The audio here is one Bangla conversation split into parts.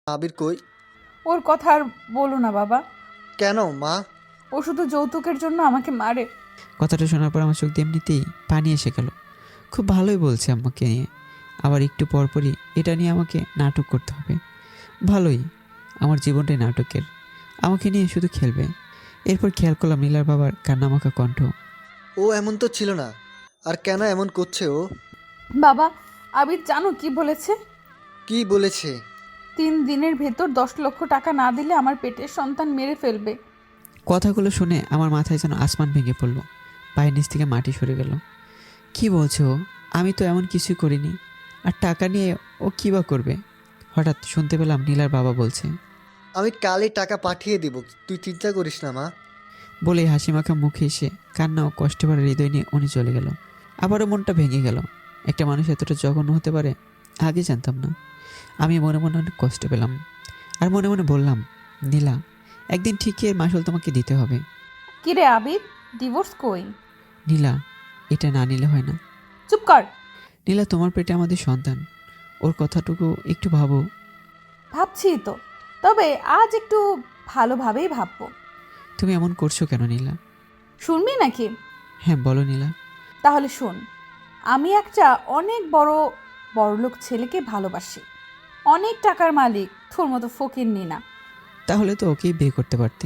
আবির কই? ওর কথা আর বলো না বাবা। কেন মা? ও শুধু যৌতুকের জন্য আমাকে মারে। কথাটা শোনার পর আমার চোখ দিয়ে এমনিতেই পানি এসে গেল। খুব ভালোই বলছে আমাকে নিয়ে, আবার একটু পরপরই এটা নিয়ে আমাকে নাটক করতে হবে। ভালোই, আমার জীবনটাই নাটকের। আমাকে নিয়ে শুধু খেলবে। এরপর খেয়াল করলাম নীলার বাবার কান্নামাখা কণ্ঠ। ও এমন তো ছিল না, আর কেন এমন করছে ও? বাবা, আবির জানো কি বলেছে? কি বলেছে? 3 দিনের ভেতর 10 লক্ষ টাকা না দিলে আমার পেটের সন্তান মেরে ফেলবে। কথাগুলো শুনে আমার মাথায় যেন আসমান ভেঙে পড়লো, পায়ের নিচ থেকে মাটি সরে গেল। কি বলছো? আমি তো এমন কিছুই করিনি। আর টাকা নিয়ে ও কী বা করবে? হঠাৎ শুনতে পেলাম নীলার বাবা বলছে। আমি কালই টাকা পাঠিয়ে দিব, তুই চিন্তা করিস না মা। বলে হাসিমাখা মুখে এসে কান্না ও কষ্টে ভরা হৃদয় নিয়ে উনি চলে গেল। আবারও মনটা ভেঙে গেল। একটা মানুষ এতটা জঘন্য হতে পারে আগে জানতাম না। আমি মনে মনে অনেক কষ্ট পেলাম, আর মনে মনে বললাম, নীলা, একদিন ঠিকই এর মাসুল তোমাকে দিতে হবে। কিরে আবির, ডিভোর্স কই? নীলা, এটা না নিলে হয় না। চুপ কর। নীলা, তোমার পেটে আমাদের সন্তান, ওর কথাটুকু একটু ভাবো। ভাবছি তো, তবে আজ একটু ভালোভাবেই ভাববো। তুমি এমন করছো কেন নীলা? শুনবি নাকি? হ্যাঁ, বলো নীলা। তাহলে শোন। আমি একটা অনেক বড়লোক ছেলেকে ভালোবাসি। অনেক টাকার মালিক, তোর মতো ফকিন্নি না। তাহলে তো ওকেই বিয়ে করতে পারতে।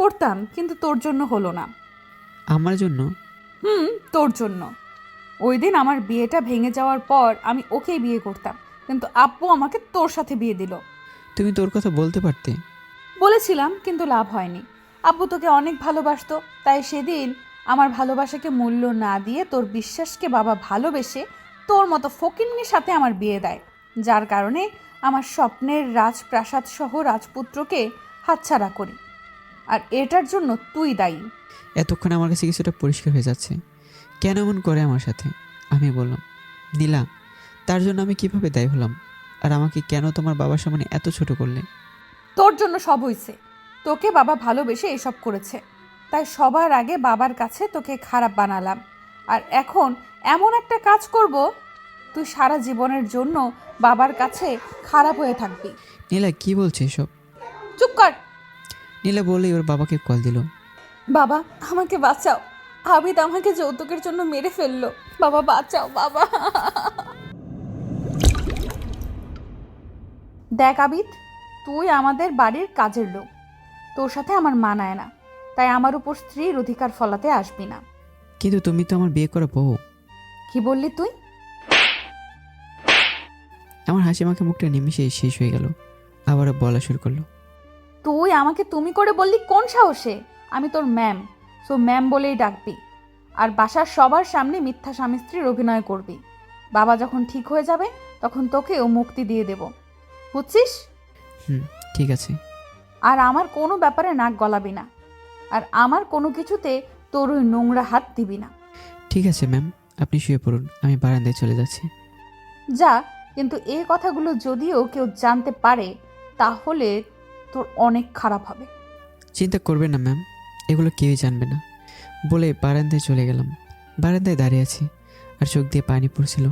করতাম, কিন্তু তোর জন্য হলো না। আমার জন্য? তোর জন্য। ওই দিন আমার বিয়েটা ভেঙে যাওয়ার পর আমি ওকেই বিয়ে করতাম, কিন্তু আব্বু আমাকে তোর সাথে বিয়ে দিল। তুমি তোর কথা বলতে পারতে। বলেছিলাম, কিন্তু লাভ হয়নি। আব্বু তোকে অনেক ভালোবাসতো, তাই সেদিন আমার ভালোবাসাকে মূল্য না দিয়ে তোর বিশ্বাসকে বাবা ভালোবেসে তোর মতো ফকিন্নির সাথে আমার বিয়ে দেয়, যার কারণে আমার স্বপ্নের রাজপ্রাসাদ সহ রাজপুত্রকে হাতছাড়া করি। আর এটার জন্য তুই দায়ী। এতক্ষণে আমার কাছে কিছুটা পরিষ্কার হয়ে যাচ্ছে কেন এমন করে আমার সাথে। আমি বললাম, নীলা, তার জন্য আমি কিভাবে দায়ী হলাম? আর আমাকে কেন তোমার বাবার সামনে এত ছোট করলে? তোর জন্য সব হইছে। তোকে বাবা ভালোবেসে এসব করেছে, তাই সবার আগে বাবার কাছে তোকে খারাপ বানালাম। আর এখন এমন একটা কাজ করব, তুই সারা জীবনের জন্য বাবার কাছে খারাপ হয়ে থাকবি। নীলা, কি বলছে এসব? চুপ কর। নীলা বলেই ওর বাবাকে কল দিল। বাবা, আমাকে বাঁচাও। আবিদ আমাকে যৌতুকের জন্য মেরে ফেললো। বাবা বাঁচাও বাবা। দেখ আবিদ, তুই আমাদের বাড়ির কাজের লোক। তোর সাথে আমার মানায় না, তাই আমার উপর স্ত্রীর অধিকার ফলাতে আসবি না। কিন্তু তুমি তো আমার বিয়ে করা বউ। কি বললি তুই? আমার হাসি মাখা মুখটা নিমেষেই শেষ হয়ে গেল। আবারও বলা শুরু করলো। তুই আমাকে তুমি করে বললি কোন সাহসে? আমি তোর ম্যাম, সো ম্যাম বলেই ডাকবি। আর বাসার সবার সামনে মিথ্যা স্বামী স্ত্রীর অভিনয় করবি। বাবা যখন ঠিক হয়ে যাবে তখন তোকেও মুক্তি দিয়ে দেব, বুঝছিস? হুম, ঠিক আছে। আর আমার কোনো ব্যাপারে নাক গলাবি না, আর আমার কোনো কিছুতে তোর ওই নোংরা হাত দিবি না। ঠিক আছে ম্যাম, আপনি শুয়ে পড়ুন, আমি বারান্দায় চলে যাচ্ছি। যা, কিন্তু এই কথাগুলো যদিও কেউ জানতে পারে তাহলে তোর অনেক খারাপ হবে। চিন্তা করবেন না ম্যাম, এগুলো কেউই জানবে না। বলে বারান্দায় চলে গেলাম। বারান্দায় দাঁড়িয়ে আছি, আর চোখ দিয়ে পানি পড়ছিল।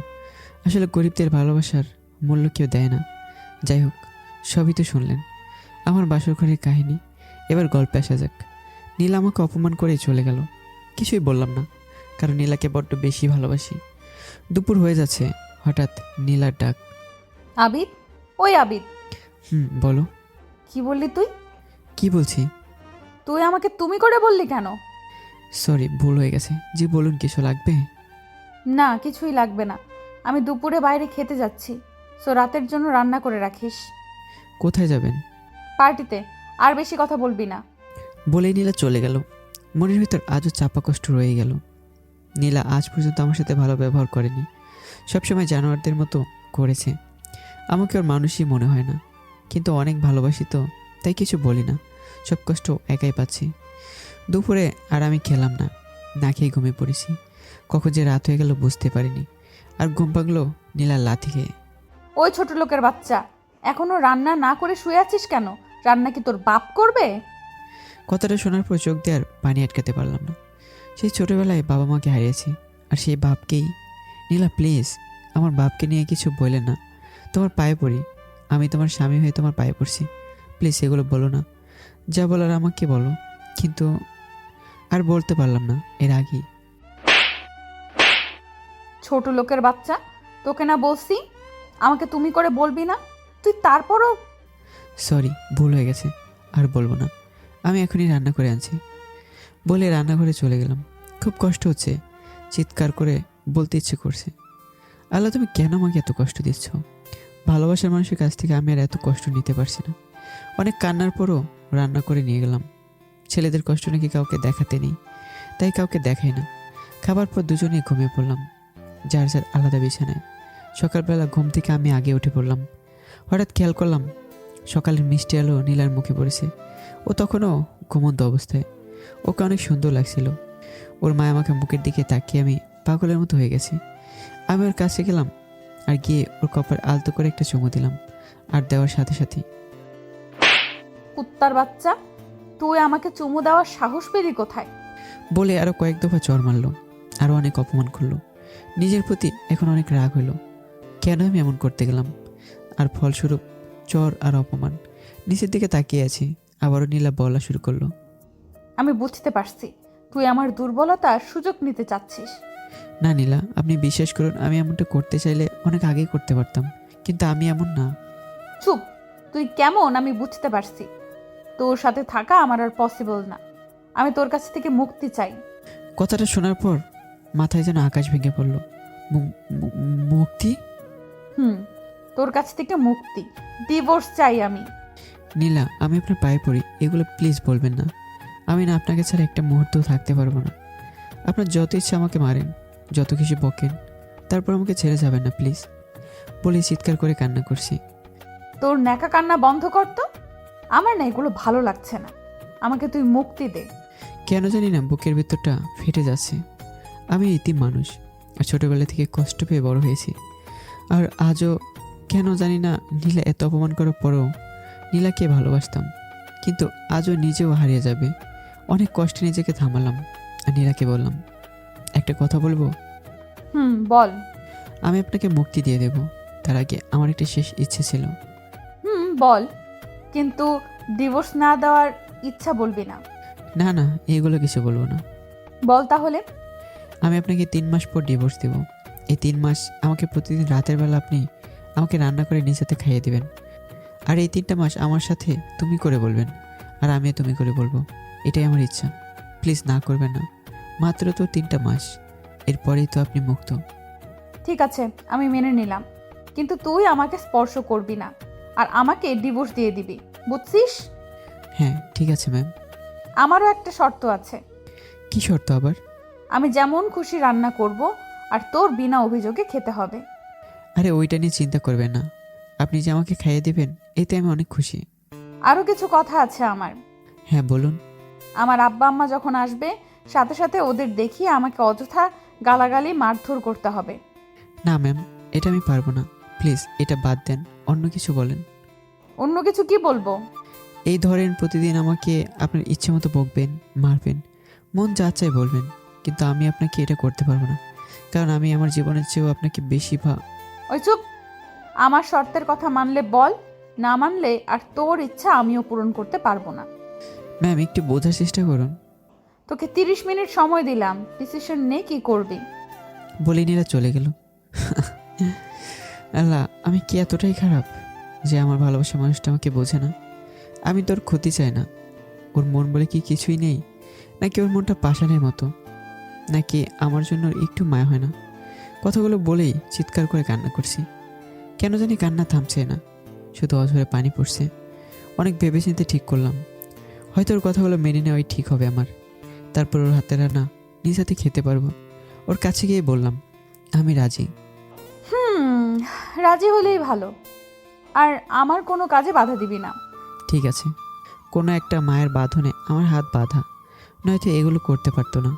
আসলে গরিবদের ভালোবাসার মূল্য কেউ দেয় না। যাই হোক, সবই তো শুনলেন আমার বাসর ঘরের কাহিনী। এবার গল্পে আসা যাক। নীলা আমাকে অপমান করে চলে গেল। কিছুই বললাম না, কারণ নীলাকে বড্ড বেশি ভালোবাসি। দুপুর হয়ে যাচ্ছে, হঠাৎ নীলার ডাক। আবিদ, ওই আবিদ। বলো। কি বললি তুই? কি বলছি? তুই আমাকে তুমি করে বললি কেন? সরি, ভুল হয়ে গেছে। জি বলুন, কিছু লাগবে? না, কিছুই লাগবে না। আমি দুপুরে বাইরে খেতে যাচ্ছি, সো রাতের জন্য রান্না করে রাখিস। কোথায় যাবেন? পার্টিতে। আর বেশি কথা বলবি না। বলেই নীলা চলে গেল। মনের ভিতর আজও চাপা কষ্ট রয়ে গেল। নীলা আজ পর্যন্ত আমার সাথে ভালো ব্যবহার করেনি, সবসময় জানোয়ারদের মতো করেছে। আমাকে ওর মানুষই মনে হয় না, কিন্তু অনেক ভালোবাসি তো, তাই কিছু বলি না। সব কষ্ট একাই পাচ্ছি। দুপুরে আর আমি খেলাম না, না খেয়ে ঘুমিয়ে পড়েছি। কখন যে রাত হয়ে গেল বুঝতে পারিনি। আর ঘুম পাগলো নীলার লাথি খেয়ে। ওই ছোট লোকের বাচ্চা, এখনো রান্না না করে শুয়ে আছিস কেন? রান্না কি তোর বাপ করবে? কথাটা শোনার পর চোখ দিয়ে আর পানি আটকাতে পারলাম না। সেই ছোটোবেলায় বাবা মাকে হারিয়েছি, আর সেই বাপকেই। নীলা প্লিজ, আমার বাপকে নিয়ে কিছু বললেন না, তোমার পায়ে পড়ি। আমি তোমার স্বামী হয়ে তোমার পায়ে পড়ছি, প্লিজ এগুলো বলো না। যা বলার আমাকে বলো। কিন্তু আর বলতে পারলাম না এর আগেই। ছোট লোকের বাচ্চা, তোকে না বলছি আমাকে তুমি করে বলবি না, তুই তারপরও। সরি, ভুল হয়ে গেছে, আর বলবো না। আমি এখনই রান্না করে আনছি বলে রান্নাঘরে চলে গেলাম। খুব কষ্ট হচ্ছে, চিৎকার করে বলতে ইচ্ছে করছে, আল্লাহ তুমি কেন আমাকে এত কষ্ট দিচ্ছ? ভালোবাসার মানুষের কাছ থেকে আমি আর এত কষ্ট নিতে পারছি না। অনেক কান্নার পরও রান্না করে নিয়ে গেলাম। ছেলেদের কষ্ট নাকি কাউকে দেখাতে নেই, তাই কাউকে দেখাই না। খাবার পর দুজনেই ঘুমিয়ে পড়লাম, যার যার আলাদা বিছানায়। সকালবেলা ঘুম থেকে আমি আগে উঠে পড়লাম। হঠাৎ খেয়াল করলাম সকালের মিষ্টি আলো নীলার মুখে পড়েছে। ও তখনও ঘুমন্ত অবস্থায়। ওকে অনেক সুন্দর লাগছিল। ওর মা আমাকে মুখের দিকে তাকিয়ে আমি পাগলের মতো হয়ে গেছি। আমি ওর কাছে গেলাম আর গিয়ে ওর কপাল আলতো করে একটা চুমু দিলাম। আর দেওয়ার সাথে সাথেই কুত্তার বাচ্চা, তুই আমাকে চুমু দেওয়ার সাহস পেলি কোথায়? বলে আরও কয়েক দফা চড় মারল, আরও অনেক অপমান করলো। নিজের প্রতি এখন অনেক রাগ হলো, কেন আমি এমন করতে গেলাম। আর ফলস্বরূপ চর আর অপমান। নিচের দিকে তাকিয়ে আছি, আবারও নীলা বলা শুরু করলো। আমি বুঝতে পারছি তুই আমার দুর্বলতার সুযোগ নিতে চাচ্ছিস। না নীলা, আপনি বিশ্বাস করুন, আমি এমনটা করতে চাইলে অনেক আগেই করতে পারতাম, কিন্তু আমি এমন না। চুপ, তুই কেমন আমি বুঝতে পারছি। তোর সাথে থাকা আমার আর পসিবল না। আমি তোর কাছ থেকে মুক্তি চাই। কথাটা শোনার পর মাথায় যেন আকাশ ভেঙে পড়ল। মুক্তি? তোর কাছ থেকে মুক্তি, ডিভোর্স চাই আমি। নীলা, আমি আপনার পায়ে পড়ি, এগুলো প্লিজ বলবেন না। আমি না আপনাকে ছাড়া একটা মুহূর্তও থাকতে পারবো না। আপনার যত ইচ্ছা আমাকে মারেন, যত কিছু বকেন, তারপর আমাকে ছেড়ে যাবেন না প্লিজ। বলে চিৎকার করে কান্না করছি। তোর ন্যাকা কান্না বন্ধ কর তো। আমার না এগুলো ভালো লাগছে না। আমাকে তুই মুক্তি দে। কেন জানি না বুকের ভেতরটা ফেটে যাচ্ছে। আমি ইতিম মানুষ, আর ছোটোবেলা থেকে কষ্ট পেয়ে বড় হয়েছি। আর আজও কেন জানি না নীলা এত অপমান করার পরেও নীলাকে ভালোবাসতাম, কিন্তু আজও নিজেও হারিয়ে যাবে। অনেক কষ্টে নিজেকে থামালাম আর নীলাকে বললাম, একটা কথা বলবো? বল। আমি আপনাকে মুক্তি দিয়ে দেব, তার আগে আমার একটা শেষ ইচ্ছে ছিল। বল, কিন্তু ডিভোর্স না দেওয়ার ইচ্ছা বলবি না। না না, এইগুলো কিছু বলবো না। বল তাহলে। আমি আপনাকে 3 মাস পর ডিভোর্স দেব। এই 3 মাস আমাকে প্রতিদিন রাতের বেলা আপনি আমাকে রান্না করে নিজ হাতে খাইয়ে দেবেন। আর এই 3টা মাস আমার সাথে তুমি করে বলবেন, আর আমিও তুমি করে বলবো। এটাই আমার ইচ্ছা, প্লিজ না করবেন না। মাত্র তো 3টা মাস, এরপরেই তো আপনি মুক্ত। ঠিক আছে, আমি মেনে নিলাম, কিন্তু তুই আমাকে স্পর্শ করবি না আর আমাকে ডিভোর্স দিয়ে দিবি, বুঝছিস? হ্যাঁ ঠিক আছে ম্যাম। আমারও একটা শর্ত আছে। কি শর্ত আবার? আমি যেমন খুশি রান্না করব, আর তোর বিনা অভিযোগে খেতে হবে। আরে ওইটা নিয়ে চিন্তা করবেন না, আপনি যে আমাকে খাইয়ে দেবেন এতে আমি অনেক খুশি। আরও কিছু কথা আছে আমার। হ্যাঁ বলুন। আমার আব্বা আম্মা যখন আসবে, সাথে সাথে ওদের দেখিয়ে আমাকে অযথা গালাগালি মারধর করতে হবে। না ম্যাম, এটা আমি পারবো না, প্লিজ এটা বাদ দেন, অন্য কিছু বলেন। অন্য কিছু কি বলবো? এই ধরেন প্রতিদিন আমাকে আপনার ইচ্ছে মতো বকবেন, মারবেন, মন যা চাই বলবেন, কিন্তু আমি আপনাকে এটা করতে পারবো না, কারণ আমি আমার জীবনের চেয়েও আপনাকে বেশি ওই চুপ। আমার শর্তের কথা মানলে বল, না মানলে আর তোর ইচ্ছা আমিও পূরণ করতে পারবো না। ম্যাম একটু বোঝার চেষ্টা করুন। তোকে 30 মিনিট সময় দিলাম, ডিসিশন নে কি করবি। বলে নীলা চলে গেল। আল্লাহ, আমি কি এতটাই খারাপ যে আমার ভালোবাসা মানুষটা আমাকে বোঝে না? আমি তোর ক্ষতি চাই না, ওর মন বলে কি কিছুই নেই? নাকি ওর মনটা পাষাণের মতো? নাকি আমার জন্য একটু মায়া হয় না? কথাগুলো বলেই চিৎকার করে কান্না করছি। কেন জানি কান্না থামছে না, শুধু অঝরে পানি পড়ছে। অনেক ভেবেচিন্তে ঠিক করলাম, হয়তো ওর কথাগুলো মেনে নেওয়াই ঠিক হবে আমার। তারপর ওর হাতে রান্না নিজ হাতে খেতে পারবো। ওর কাছে গিয়ে বললাম, আমি রাজি। রাজি হলেই ভালো, আর আমার কোনো কাজে বাধা দিবি না। ঠিক আছে। কোনো একটা মায়ের বাঁধনে আমার হাত বাঁধা, নয়তো এগুলো করতে পারতো না।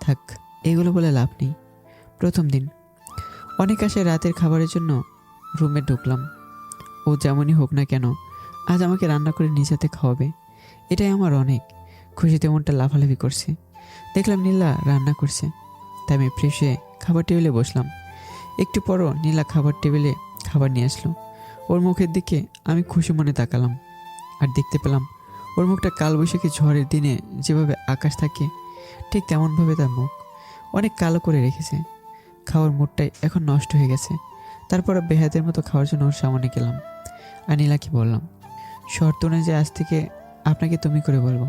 থাক, এগুলো বলে লাভ নেই। প্রথম দিন অনেক আশায় রাতের খাবারের জন্য রুমে ঢুকলাম। ও যেমনই হোক না কেন আজ আমাকে রান্না করে নিজ হাতে খাওয়াবে, এটাই আমার অনেক। খুশিতে মনটা লাফালাফি করছে। দেখলাম নীলা রান্না করছে, তাই আমি ফ্রেশ হয়ে খাবার টেবিলে বসলাম। একটু পরও নীলা খাবার টেবিলে খাবার নিয়ে আসলো। ও ওর মুখের দিকে আমি খুশি মনে তাকালাম, আর দেখতে পেলাম ওর মুখটা কালবৈশাখী ঝড়ের দিনে যেভাবে আকাশ থাকে ঠিক তেমনভাবে তার মুখ অনেক কালো করে রেখেছে। খাওয়ার মুডটাই এখন নষ্ট হয়ে গেছে। তারপর বেহাতের মতো খাওয়ার জন্য ওর সামনে গেলাম আর নীলাকে বললাম, শর্ত অনুযায়ী আজ থেকে আপনাকে তুমি করে বলবো,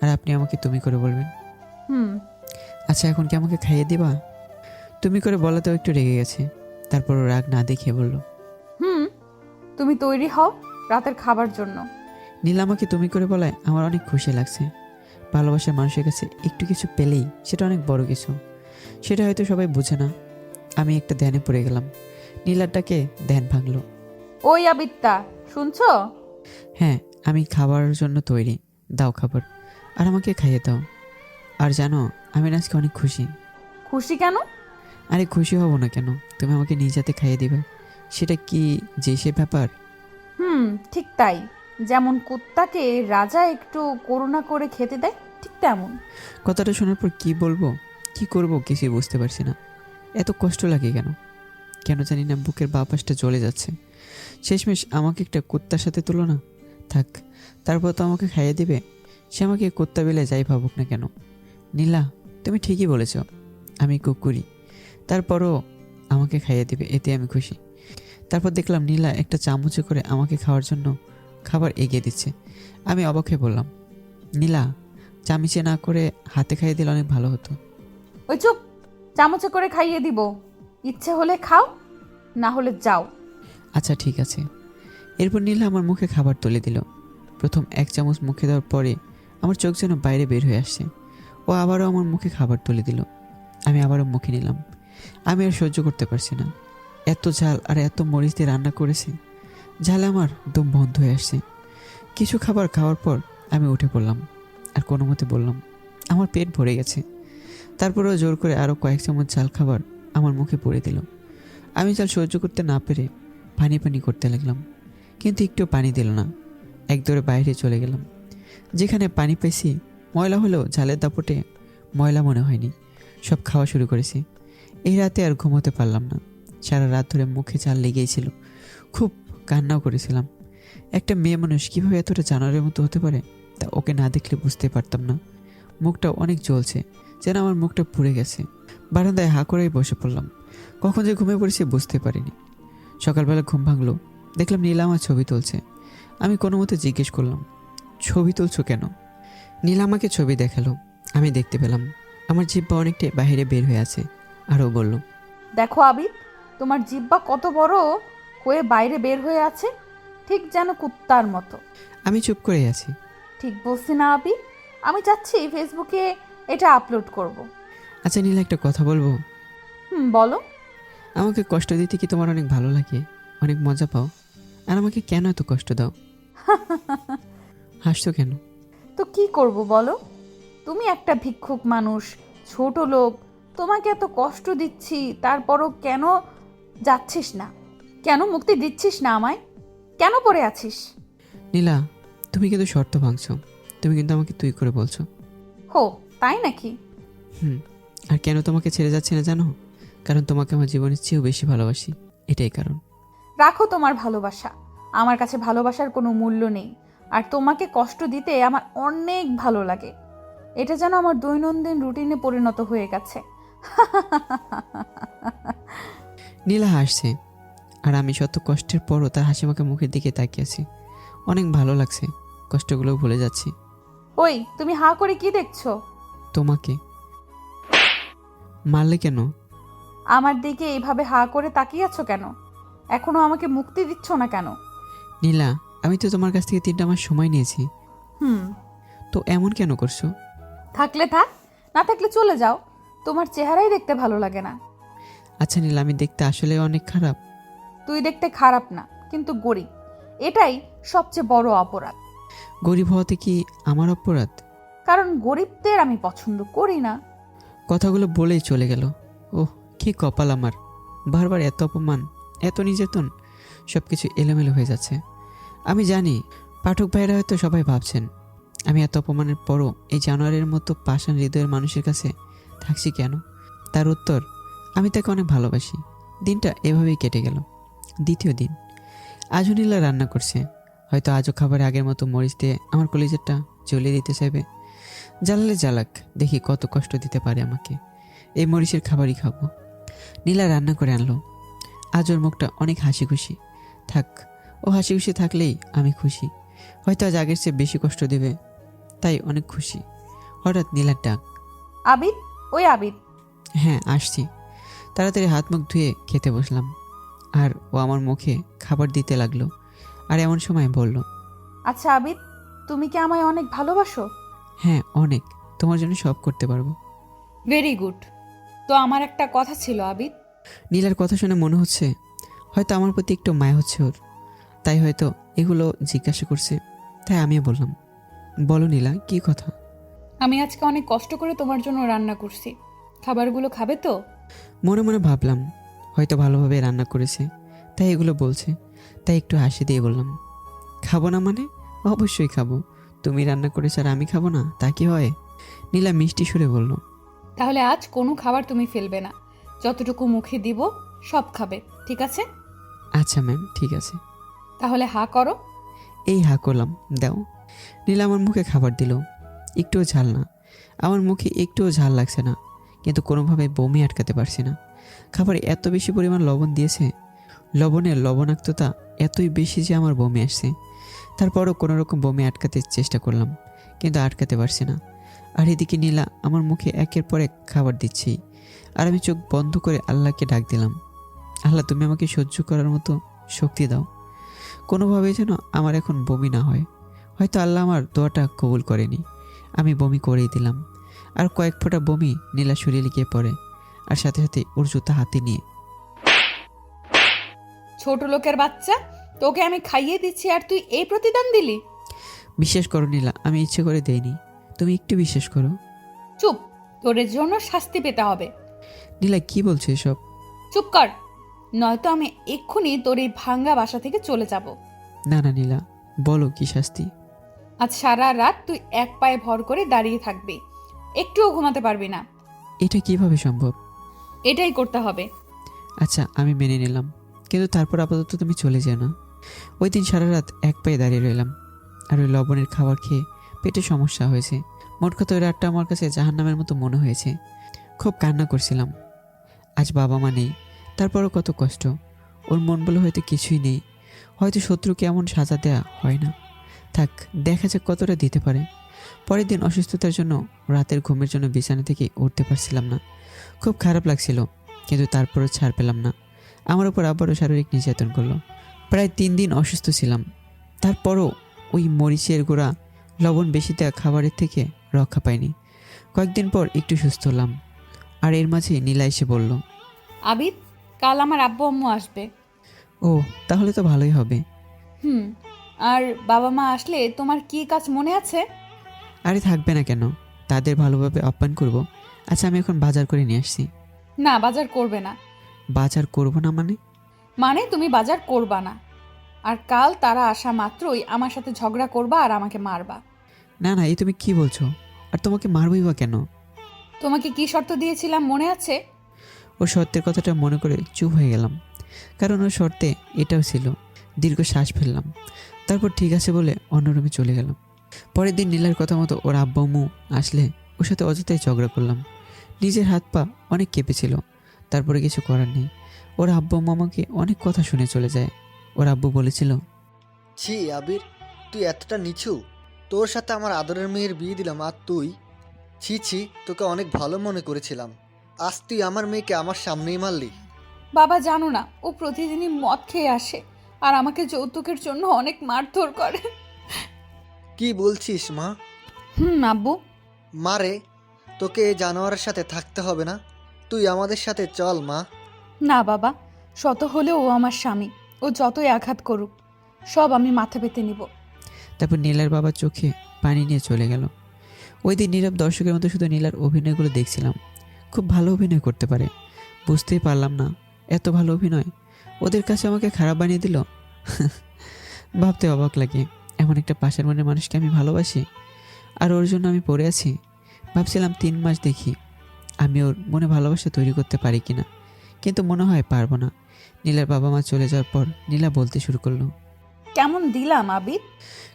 আর আপনি আমাকে তুমি করে বলবেন। হুম। আচ্ছা, এখন কি আমাকে খাইয়ে দিবা? তুমি করে বলাতেও একটু রেগে গেছে। তারপর ও রাগ না দেখিয়ে বলল, হুম। তুমি তৈরি হও রাতের খাবার জন্য। নীলা আমাকে তুমি করে বলায় আমার অনেক খুশি লাগছে। ভালোবাসার মানুষের কাছে একটু কিছু পেলেই সেটা অনেক বড় কিছু। সেটা হয়তো সবাই বুঝে না। আমি একটা ধ্যানে পড়ে গেলাম। নীলারটাকে ধ্যান ভাঙলো। ওই আবিত্তা, শুনছো? হ্যাঁ, আমি খাবার জন্য তৈরি, দাও খাবার, আর আমাকে খাইয়ে দাও। আর জানো, আমি না আজকে অনেক খুশি। খুশি কেন? আরে খুশি হব না কেন, তুমি আমাকে নিজ হাতে খাইয়ে দিবে, সেটা কি যে সে ব্যাপার? হুম, ঠিক তাই। যেমন কুত্তাকে রাজা একটু করুণা করে খেতে দেয়, ঠিক তেমন। কথাটা শোনার পর কি বলবো, কি করব কিছুই বুঝতে পারছি না। এত কষ্ট লাগে কেন, কেন জানি না বুকের বাঁ পাশটা জ্বলে যাচ্ছে। শেষমেশ আমাকে একটা কুত্তার সাথে তুলনা, থাক, তারপর তো আমাকে খাইয়ে দিবে। সে আমাকে কুত্তা বেলে যাই ভাবুক না কেন। নীলা, তুমি ঠিকই বলেছ, আমি কুকুরি, তারপরও আমাকে খাইয়ে দিবে, এতে আমি খুশি। তারপর দেখলাম নীলা একটা চামচে করে আমাকে খাওয়ার জন্য খাবার এগিয়ে দিচ্ছে। আমি অবাক হয়ে বললাম, নীলা, চামচে না করে হাতে খাইয়ে দিলে অনেক ভালো হতো। ওই চুপ, চামচে করে খাইয়ে দিব। ইচ্ছে হলে খাও, না হলে যাও। আচ্ছা ঠিক আছে। এরপর নীলা আমার মুখে খাবার তুলে দিল। প্রথম এক চামচ মুখে দেওয়ার পরে আমার চোখ যেন বাইরে বের হয়ে আসছে। ও আবারও আমার মুখে খাবার তুলে দিল। আমি আবারও মুখে নিলাম। আমি আর সহ্য করতে পারছি না। এত ঝাল আর এত মরিচ দিয়ে রান্না করেছে, ঝালে আমার দম বন্ধ হয়ে আসছে। কিছু খাবার খাওয়ার পর আমি উঠে পড়লাম আর কোনো মতে বললাম, আমার পেট ভরে গেছে। তারপরেও জোর করে আরও কয়েক চামচ ঝাল খাবার আমার মুখে পড়ে দিল। আমি ঝাল সহ্য করতে না পেরে পানি পানি করতে লাগলাম, কিন্তু একটু পানি দিল না। একদরে বাইরে চলে গেলাম। যেখানে পানি পেয়েছি ময়লা হলেও ঝালের দাপটে ময়লা মনে হয়নি। সব খাওয়া শুরু করেছি। এই রাতে আর ঘুমোতে পারলাম না। সারা রাত ধরে মুখে ঝাল লেগেই ছিল। খুব কান্নাও করেছিলাম। একটা মেয়ে মানুষ কীভাবে এতটা জানোয়ারের মতো হতে পারে তা ওকে না দেখলে বুঝতে পারতাম না। মুখটা অনেক জ্বলছে, যেন আমার মুখটা পুড়ে গেছে। বারান্দায় হা করেই বসে পড়লাম। কখন যে ঘুমিয়ে পড়েছি বুঝতে পারিনি। সকালবেলা ঘুম ভাঙলো, দেখলাম নীলা আমার ছবি তুলছে। আমি কোনো মতে জিজ্ঞেস করলাম, ছবি তুলছো কেন? নীলা আমাকে ছবি দেখালো। আমি দেখতে পেলাম আমার জিহ্বা অনেকটাই বাইরে বের হয়ে আছে। আরও বলল, দেখো আবিদ, তোমার জিহ্বা কত বড় হয়ে বাইরে বের হয়ে আছে, ঠিক যেন কুত্তার মতো। আমি চুপ করে আছি। ঠিক বলছি না আবিদ? আমি চাচ্ছি ফেসবুকে এটা আপলোড করব। আচ্ছা নীলা, একটা কথা বলবো? হুম, বলো। আমাকে কষ্ট দিতে কি তোমার অনেক ভালো লাগে, অনেক মজা পাও? আর আমাকে কেন এত কষ্ট দাও? হাসছো কেন? তো কি করব বলো? তুমি একটা ভিক্ষুক মানুষ, ছোট লোক, তোমাকে এত কষ্ট দিচ্ছি, তারপরও কেন যাচ্ছিস না? কেন মুক্তি দিচ্ছিস না আমায়? কেন পড়ে আছিস? নীলা, তুমি কিন্তু শর্ত ভাঙছো। তুমি কিন্তু আমাকে তুই করে বলছো। হো, তাই নাকি? আর কেন তোমাকে ছেড়ে যাচ্ছে না জানো? কারণ তোমাকে আমার জীবনের চেয়েও বেশি ভালোবাসি, এটাই কারণ। রাখো তোমার ভালোবাসা। আমার কাছে ভালোবাসার কোনো মূল্য নেই। আর তোমাকে কষ্ট দিতে আমার অনেক ভালো লাগে। এটা যেন আমার দৈনন্দিন রুটিনে পরিণত হয়ে গেছে। নীলা হাসছে, আর আমি শত কষ্টের পরও তার হাসি মাখা মুখের দিকে তাকিয়েছি। অনেক ভালো লাগছে, কষ্টগুলো ভুলে যাচ্ছি। ওই, তুমি হাঁ করে কি দেখছো? তোমাকে মারলে কেন? আমার দিকে এইভাবে হাঁ করে তাকিয়ে আছো কেন? এখনো আমাকে মুক্তি দিচ্ছ না কেন? নীলা, আমি তো তোমার কাছ থেকে 3টা মাস সময় নিয়েছি, হুম, তো এমন কেন করছো? থাকলে থাক, না থাকলে চলে যাও। তোমার চেহারাই দেখতে ভালো লাগে না। আচ্ছা নীলা, আমি দেখতে আসলে অনেক খারাপ? তুই দেখতে খারাপ না, কিন্তু গরিব। এটাই সবচেয়ে বড় অপরাধ। গরিব হওয়াতে কি আমার অপরাধ? কারণ গরিবদের আমি পছন্দ করি না। কথাগুলো বলেই চলে গেল। ওহ, কি কপাল আমার! বারবার এত অপমান, এত নির্যাতন, সব কিছু এলোমেলো হয়ে যাচ্ছে। আমি জানি পাঠক ভাইরা হয়তো সবাই ভাবছেন আমি এত অপমানের পরও এই জানোয়ারের মতো পাষাণ হৃদয়ের মানুষের কাছে থাকছি কেন। তার উত্তর, আমি তাকে অনেক ভালোবাসি। দিনটা এভাবেই কেটে গেল। দ্বিতীয় দিন আজও নীলা রান্না করছে। হয়তো আজও খাবারে আগের মতো মরিচ দিয়ে আমার কলিজারটা জ্বলিয়ে দিতে চাইবে। জ্বালালে জ্বালাক, দেখি কত কষ্ট দিতে পারে আমাকে। এই মরিচের খাবারই খাবো। নীলা রান্না করে আনলো। আজ ওর মুখটা অনেক হাসি খুশি। থাক, ও হাসি খুশি থাকলেই আমি খুশি। হয়তো আজ আগের চেয়ে বেশি কষ্ট দেবে, তাই অনেক খুশি। হঠাৎ নীলার ডাক। আবিদ, ওই আবিদ। হ্যাঁ, আসছি। তাড়াতাড়ি হাত মুখ ধুয়ে খেতে বসলাম। আর ও আমার মুখে খাবার দিতে লাগলো। আর এমন সময় বলল, আচ্ছা আবিদ, তুমি কি আমায় অনেক ভালোবাসো? হ্যাঁ অনেক, তোমার জন্য সব করতে পারবো। Very good. তো আমার একটা কথা ছিল আবিদ। নীলার কথা শুনে মনে হচ্ছে হয়তো আমার প্রতি একটু মায়া হচ্ছে ওর, তাই হয়তো এগুলো জিজ্ঞাসা করছে। তাই আমিও বললাম, বলো নীলা, কি কথা? আমি আজকে অনেক কষ্ট করে তোমার জন্য রান্না করছি, খাবারগুলো খাবে তো? মনে মনে ভাবলাম হয়তো ভালোভাবে রান্না করেছে, তাই এগুলো বলছে। তাই একটু হাসি দিয়ে বললাম, খাবো না মানে? অবশ্যই খাবো। তুমি রান্না করেছো আর আমি খাবো না, তা কি হয়? নীলা মিষ্টি সুরে বলল, তাহলে আজ কোনো খাবার তুমি ফেলবে না, যতটুকু মুখে দিব সব খাবে, ঠিক আছে? আচ্ছা ম্যাম, ঠিক আছে। তাহলে হা করো। এই হা করলাম, দাও। নীলা আমার মুখে খাবার দিল। একটুও ঝাল না, আমার মুখে একটুও ঝাল লাগছে না, কিন্তু কোনোভাবে বমি আটকাতে পারছি না। খাবারে এত বেশি পরিমাণ লবণ দিয়েছে, লবণের লবণাক্ততা এতই বেশি যে আমার বমি আসছে। তারপরও কোনো রকম বমি আটকাতে চেষ্টা করলাম, কিন্তু আটকাতে পারছি না। আর এদিকে নীলা আমার মুখে একের পর এক খাবার দিচ্ছি, আর আমি চোখ বন্ধ করে আল্লাহকে ডাক দিলাম, আল্লাহ তুমি আমাকে সহ্য করার মতো শক্তি দাও, কোনোভাবে যেন আমার এখন বমি না হয়। হয়তো আল্লাহ আমার দোয়াটা কবুল করেনি, আমি বমি করেই দিলাম। আর কয়েক ফোঁটা বমি নীলা শরীরে গিয়ে পড়ে, আর সাথে সাথে ওর জুতা হাতে নিয়ে, ছোট লোকের বাচ্চা, তোকে আমি খাইয়ে দিচ্ছি আর তুই এই প্রতিদান দিলি? বিশ্বাস করো নীলা, আমি ইচ্ছে করে দেইনি, তুমি একটু বিশ্বাস করো। চুপ, তোর জন্য শাস্তি পেতে হবে। নীলা কি বলছে এসব? চুপ কর, নয়তো আমি এক্ষুনি তোর এই ভাঙ্গা বাসা থেকে চলে যাব। না না নীলা, বলো কি শাস্তি? আজ সারা রাত তুই এক পায়ে ভর করে দাঁড়িয়ে থাকবি, একটুও ঘুমাতে পারবি না। এটা কিভাবে সম্ভব? এটাই করতে হবে। আচ্ছা আমি মেনে নিলাম, কিন্তু তারপর আপাতত তুমি চলে যেও না। ওই দিন সারা রাত এক পায়ে দাঁড়িয়ে রইলাম, আর ওই লবণের খাবার খেয়ে পেটে সমস্যা হয়েছে। মোট কথা ওই রাতটা আমার কাছে জাহান্নামের মতো মনে হয়েছে। খুব কান্না করছিলাম। আজ বাবা মা নেই, তারপরও কত কষ্ট। ওর মন বলে হয়তো কিছুই নেই, হয়তো শত্রুকে এমন সাজা দেয়া হয় না। থাক, দেখা যাক কতটা দিতে পারে। পরের দিন অসুস্থতার জন্য রাতের ঘুমের জন্য বিছানা থেকে উঠতে পারছিলাম না। খুব খারাপ লাগছিল, কিন্তু তারপরও ছাড় পেলাম না। আমার উপর আবারও শারীরিক নির্যাতন করলো। প্রায় 3 দিন অসুস্থ ছিলাম, তারপরও ওই মরিচের গুঁড়া লবণ বেশি দেওয়া খাবারের থেকে রক্ষা পাইনি। কয়েকদিন পর একটু সুস্থ হলাম, আর এর মাঝে নীলা এসে বলল, আবিদ, কাল আমার আব্বু আম্মু আসবে। ও তাহলে তো ভালোই হবে। আর বাবা মা আসলে তোমার কি কাজ মনে আছে? আরে থাকবে না কেন, তাদের ভালোভাবে আপ্যায়ন করব। আচ্ছা আমি এখন বাজার করে নিয়ে আসছি। না, বাজার করবে না। বাজার করব না মানে? মানে তুমি বাজার করবা না, আর কাল তারা আসা মাত্রই আমার সাথে ঝগড়া করবা আর আমাকে মারবা। না না, এই তুমি কি বলছো? আর তোমাকে মারবই বা কেন? তোমাকে কি শর্ত দিয়েছিলাম মনে আছে? ও শর্তের কথাটা মনে করে চুপ হয়ে গেলাম, কারণ ওর শর্তে এটাও ছিল। দীর্ঘ শ্বাস ফেললাম, তারপর ঠিক আছে বলে অন্য রুমে চলে গেলাম। পরের দিন নীলার কথা মতো ওর আব্বু আম্মু আসলে ওর সাথে অযথাই ঝগড়া করলাম। নিজের হাত পা অনেক কেঁপেছিল, তারপরে কিছু করার নেই। ওর আব্বু আম্মু আমাকে অনেক কথা শুনে চলে যায়। ওর আব্বু বলেছিল, ছি আবির, তুই এতটা নিচু, তোর সাথে আমার আদরের মেয়ের বিয়ে দিলাম আর তুই, ছি ছি, তোকে অনেক ভালো মনে করেছিলাম, আজ তুই আমার মেয়েকে আমার সামনেই মারলি। বাবা, জানো না, ও প্রতিদিনই মদ খেয়ে আসে আর আমাকে যৌতুকের জন্য অনেক মারধর করে। কি বলছিস মা? আব্বু। মারে, তোকে এই জানোয়ারের সাথে থাকতে হবে না, তুই আমাদের সাথে চল মা। না বাবা, শত হলেও ও আমার স্বামী, ও যতই আঘাত করুক সব আমি মাথা পেতে নিব। তারপর নীলার বাবা চোখে পানি নিয়ে চলে গেল। ওই দিন নীরব দর্শকের মতো শুধু নীলার অভিনয়গুলো দেখছিলাম। খুব ভালো অভিনয় করতে পারে, বুঝতেই পারলাম না এত ভালো অভিনয় ওদের কাছে আমাকে খারাপ বানিয়ে দিল। ভাবতে অবাক লাগে, এমন একটা পাশের মনের মানুষকে আমি ভালোবাসি, আর ওর জন্য আমি পড়ে আছি। ভাবছিলাম 3 মাস দেখি আমি ওর মনে ভালোবাসা তৈরি করতে পারি কিনা, কিন্তু মনে হয় পারবো না। নীলার বাবা মা চলে যাওয়ার পর নীলা বলতে শুরু করলো, কেমন দিলাম আবির?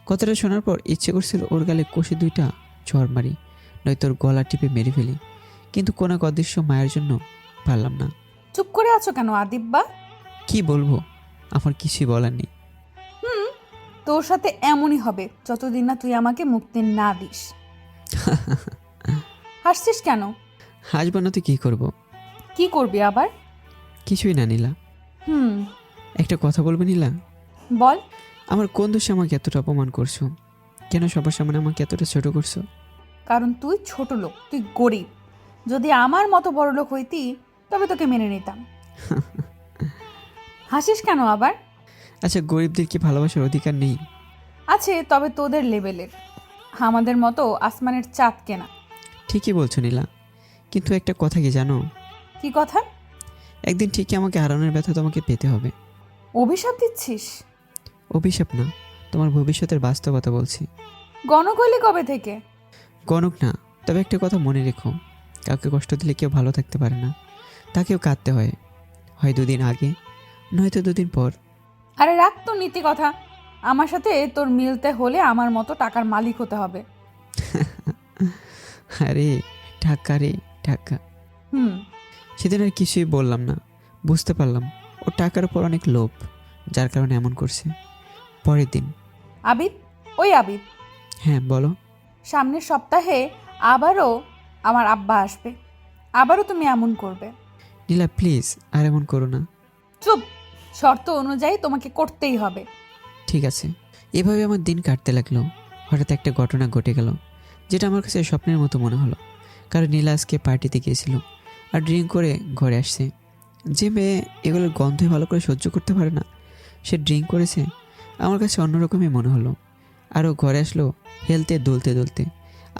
কথাটা শোনার পর ইচ্ছে করছিল ওর গালে কষে 2টা চড় মারি, নয়তো ওর গলা টিপে মেরে ফেলি, কিন্তু কোনো এক অদৃশ্য মায়ের জন্য পারলাম না। চুপ করে আছো কেন আদিব্যা? কি বলবো, আমার কিছুই বলার নেই। তোর সাথে এমনই হবে যতদিন না তুই আমাকে মুক্তি না দিস। হাসছিস কেন? হাসবো না তো কি করব? কি করবি আবার? কিছুই না নীলা। হুম, একটা কথা বলবে নীলা? বল। আমার কোন দোষে আমাকে এতটা অপমান করছো? কেন সবার সামনে আমাকে এতটা ছোট করছো? কারণ তুই ছোট লোক, তুই গরিব। যদি আমার মতো বড় লোক হইতি তবে তোকে মেনে নিতাম। হাসিস কেন আবার? আচ্ছা, গরিবদের কি ভালোবাসার অধিকার নেই? আছে, তবে তোদের লেভেলের। আমাদের মতো আসমানের চাঁদ কেনা। ঠিকই বলছো নীলা, কিন্তু একটা কথা কি জানো? কি কথা? একদিন ঠিকই আমাকে হারানোর ব্যথা তোমাকে পেতে হবে। অভিশাপ দিচ্ছিস? অভিশাপ না, তোমার ভবিষ্যতের বাস্তবতা বলছি। গণক হইলি কবে থেকে? গণক না, তবে একটা কথা মনে রেখো, কাউকে কষ্ট দিলে কেউ ভালো থাকতে পারে না, তাকেও কাঁদতে হয়। হয় 2 দিন আগে, নয়তো 2 দিন পর। আরে রাখ তোর নীতি কথা। আমার সাথে তোর মিলতে হলে আমার মতো টাকার মালিক হতে হবে। আরে টাকা রে টাকা। হুম। সেদিন আর কিছুই বললাম না, বুঝতে পারলাম ও টাকার উপর অনেক লোভ, যার কারণে এমন করছে। পরের দিন। আবিদ, ওই আবিদ, হ্যাঁ বলো। সামনের সপ্তাহে আবারও আমার আব্বা আসবে। আবারও তুমি এমন করবে। নীলা প্লিজ আর এমন করো না। চুপ। শর্ত অনুযায়ী তোমাকে করতেই হবে। ঠিক আছে। এভাবে আমার দিন কাটতে লাগলো। হঠাৎ একটা ঘটনা ঘটে গেল, যেটা আমার কাছে স্বপ্নের মতো মনে হলো। কারণ নীলা আজকে পার্টিতে গিয়েছিল আর ড্রিঙ্ক করে ঘরে আসছে। যে মেয়ে এগুলোর গন্ধে ভালো করে সহ্য করতে পারে না, সে ড্রিঙ্ক করেছে, আমার কাছে অন্যরকমই মনে হলো। আর ও ঘরে আসলো হেলতে দুলতে দুলতে।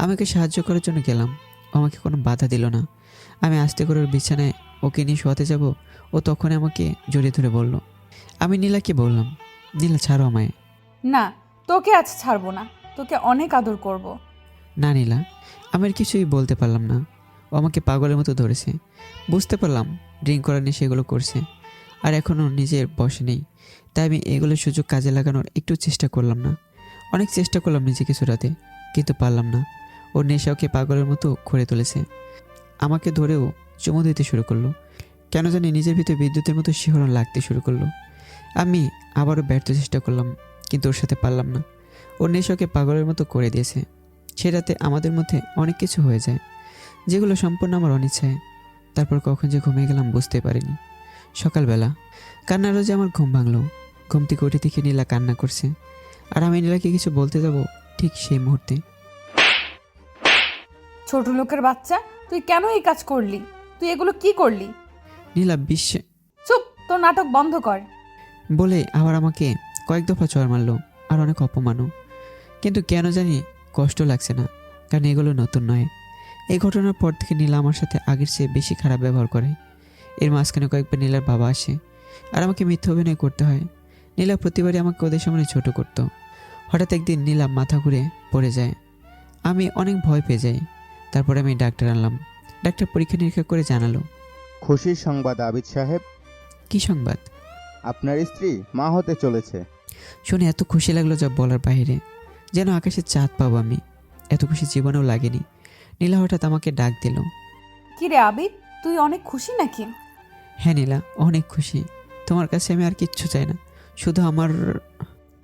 আমাকে সাহায্য করার জন্য গেলাম, ও আমাকে কোনো বাধা দিল না। আমি আস্তে করে ওর বিছানায় ওকে নিয়ে শোয়াতে যাব, ও তখন আমাকে জড়িয়ে ধরে বলল। আমি নীলাকে বললাম, নীলা ছাড়ো আমায়। না, তোকে আজ ছাড়বো না। তোকে অনেক আদর করব। না নীলা, আমি আর কিছুই বলতে পারলাম না। ও আমাকে পাগলের মতো ধরেছে। বুঝতে পারলাম ড্রিঙ্ক করার নেশে এগুলো করছে, আর এখনও নিজের বসে নেই। তাই আমি এগুলোর সুযোগ কাজে লাগানোর একটু চেষ্টা করলাম না। অনেক চেষ্টা করলাম নিজেকে ছোটাতে, কিন্তু পারলাম না। ওর নেশা ওকে পাগলের মতো করে তুলেছে। আমাকে ধরেও চুমু দিতে শুরু করলো। কেন জানি নিজের ভিতরে বিদ্যুতের মতো শিহরণ লাগতে শুরু করলো। আমি আবারও ব্যর্থ চেষ্টা করলাম, কিন্তু ওর সাথে পারলাম না। ওর নেশা ওকে পাগলের মতো করে দিয়েছে। সে রাতে আমাদের মধ্যে অনেক কিছু হয়ে যায়, যেগুলো সম্পূর্ণ আমার অনিচ্ছায়। তারপর কখন যে ঘুমিয়ে গেলাম বুঝতে পারিনি। সকালবেলা কান্নার রোজে আমার ঘুম ভাঙলো। ঘুম থেকে উঠে দেখে নীলা কান্না করছে, আর আমি নীলাকে কিছু বলতে যাব ঠিক সেই মুহূর্তে। ছোট লোকের বাচ্চা, তুই কেন এই কাজ করলি? তুই এগুলো কি করলি? নীলা বিশ্বে চুপ, তোর নাটক বন্ধ কর। বলে আবার আমাকে কয়েক দফা চড় মারলো, আর অনেক অপমানও। কিন্তু কেন জানি কষ্ট লাগছে না, কারণ এগুলো নতুন নয়। এই ঘটনার পর থেকে নীলা আমার সাথে আগের চেয়ে বেশি খারাপ ব্যবহার করে। এর মাঝখানে কয়েকবার নীলার বাবা আসে, আর আমাকে মিথ্যা অভিনয় করতে হয়। নীলা প্রতিবারই আমাকে ওদের সামনে ছোট করত। হঠাৎ একদিন নীলা মাথা ঘুরে পড়ে যায়। আমি অনেক ভয় পেয়ে যাই। তারপরে আমি ডাক্তার আনলাম। ডাক্তার পরীক্ষা নিরীক্ষা করে জানালো। খুশির সংবাদ আবিদ সাহেব, কি সংবাদ? আপনার স্ত্রী মা হতে চলেছে। শুনে এত খুশি লাগলো যা বলার বাইরে, যেন আকাশে চাঁদ পাবো আমি। এত খুশি জীবনেও লাগেনি। নীলা হঠাৎ আমাকে ডাক দিল। কি রে আবিদ, তুই অনেক খুশি নাকি? হ্যাঁ নীলা, অনেক খুশি। তোমার কাছে আমি আর কিচ্ছু চাই না, শুধু আমার।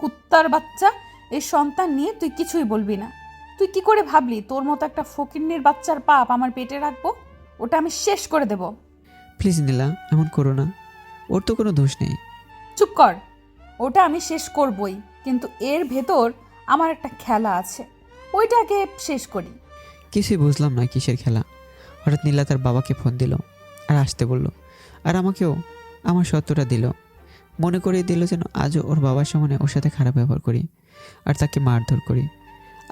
কুত্তার বাচ্চা, এই সন্তান নিয়ে তুই কিছুই বলবি না। তুই কি করে ভাবলি তোর মতো একটা ফকিন্নির বাচ্চার পাপ আমার পেটে রাখবো? ওটা আমি শেষ করে দেব। প্লিজ নীলা, এমন করো না। ওর তো কোনো দোষ নেই। চুপ কর। ওটা আমি শেষ করবই, কিন্তু এর ভেতর আমার একটা খেলা আছে, ওইটাকে শেষ করি। কিছুই বুঝলাম না কিসের খেলা। হঠাৎ নীলা তার বাবাকে ফোন দিল আর আসতে বলল, আর আমাকেও আমার সত্যটা দিল। মনে করিয়ে দিল যেন আজও ওর বাবার সামনে ওর সাথে খারাপ ব্যবহার করি আর তাকে মারধর করি।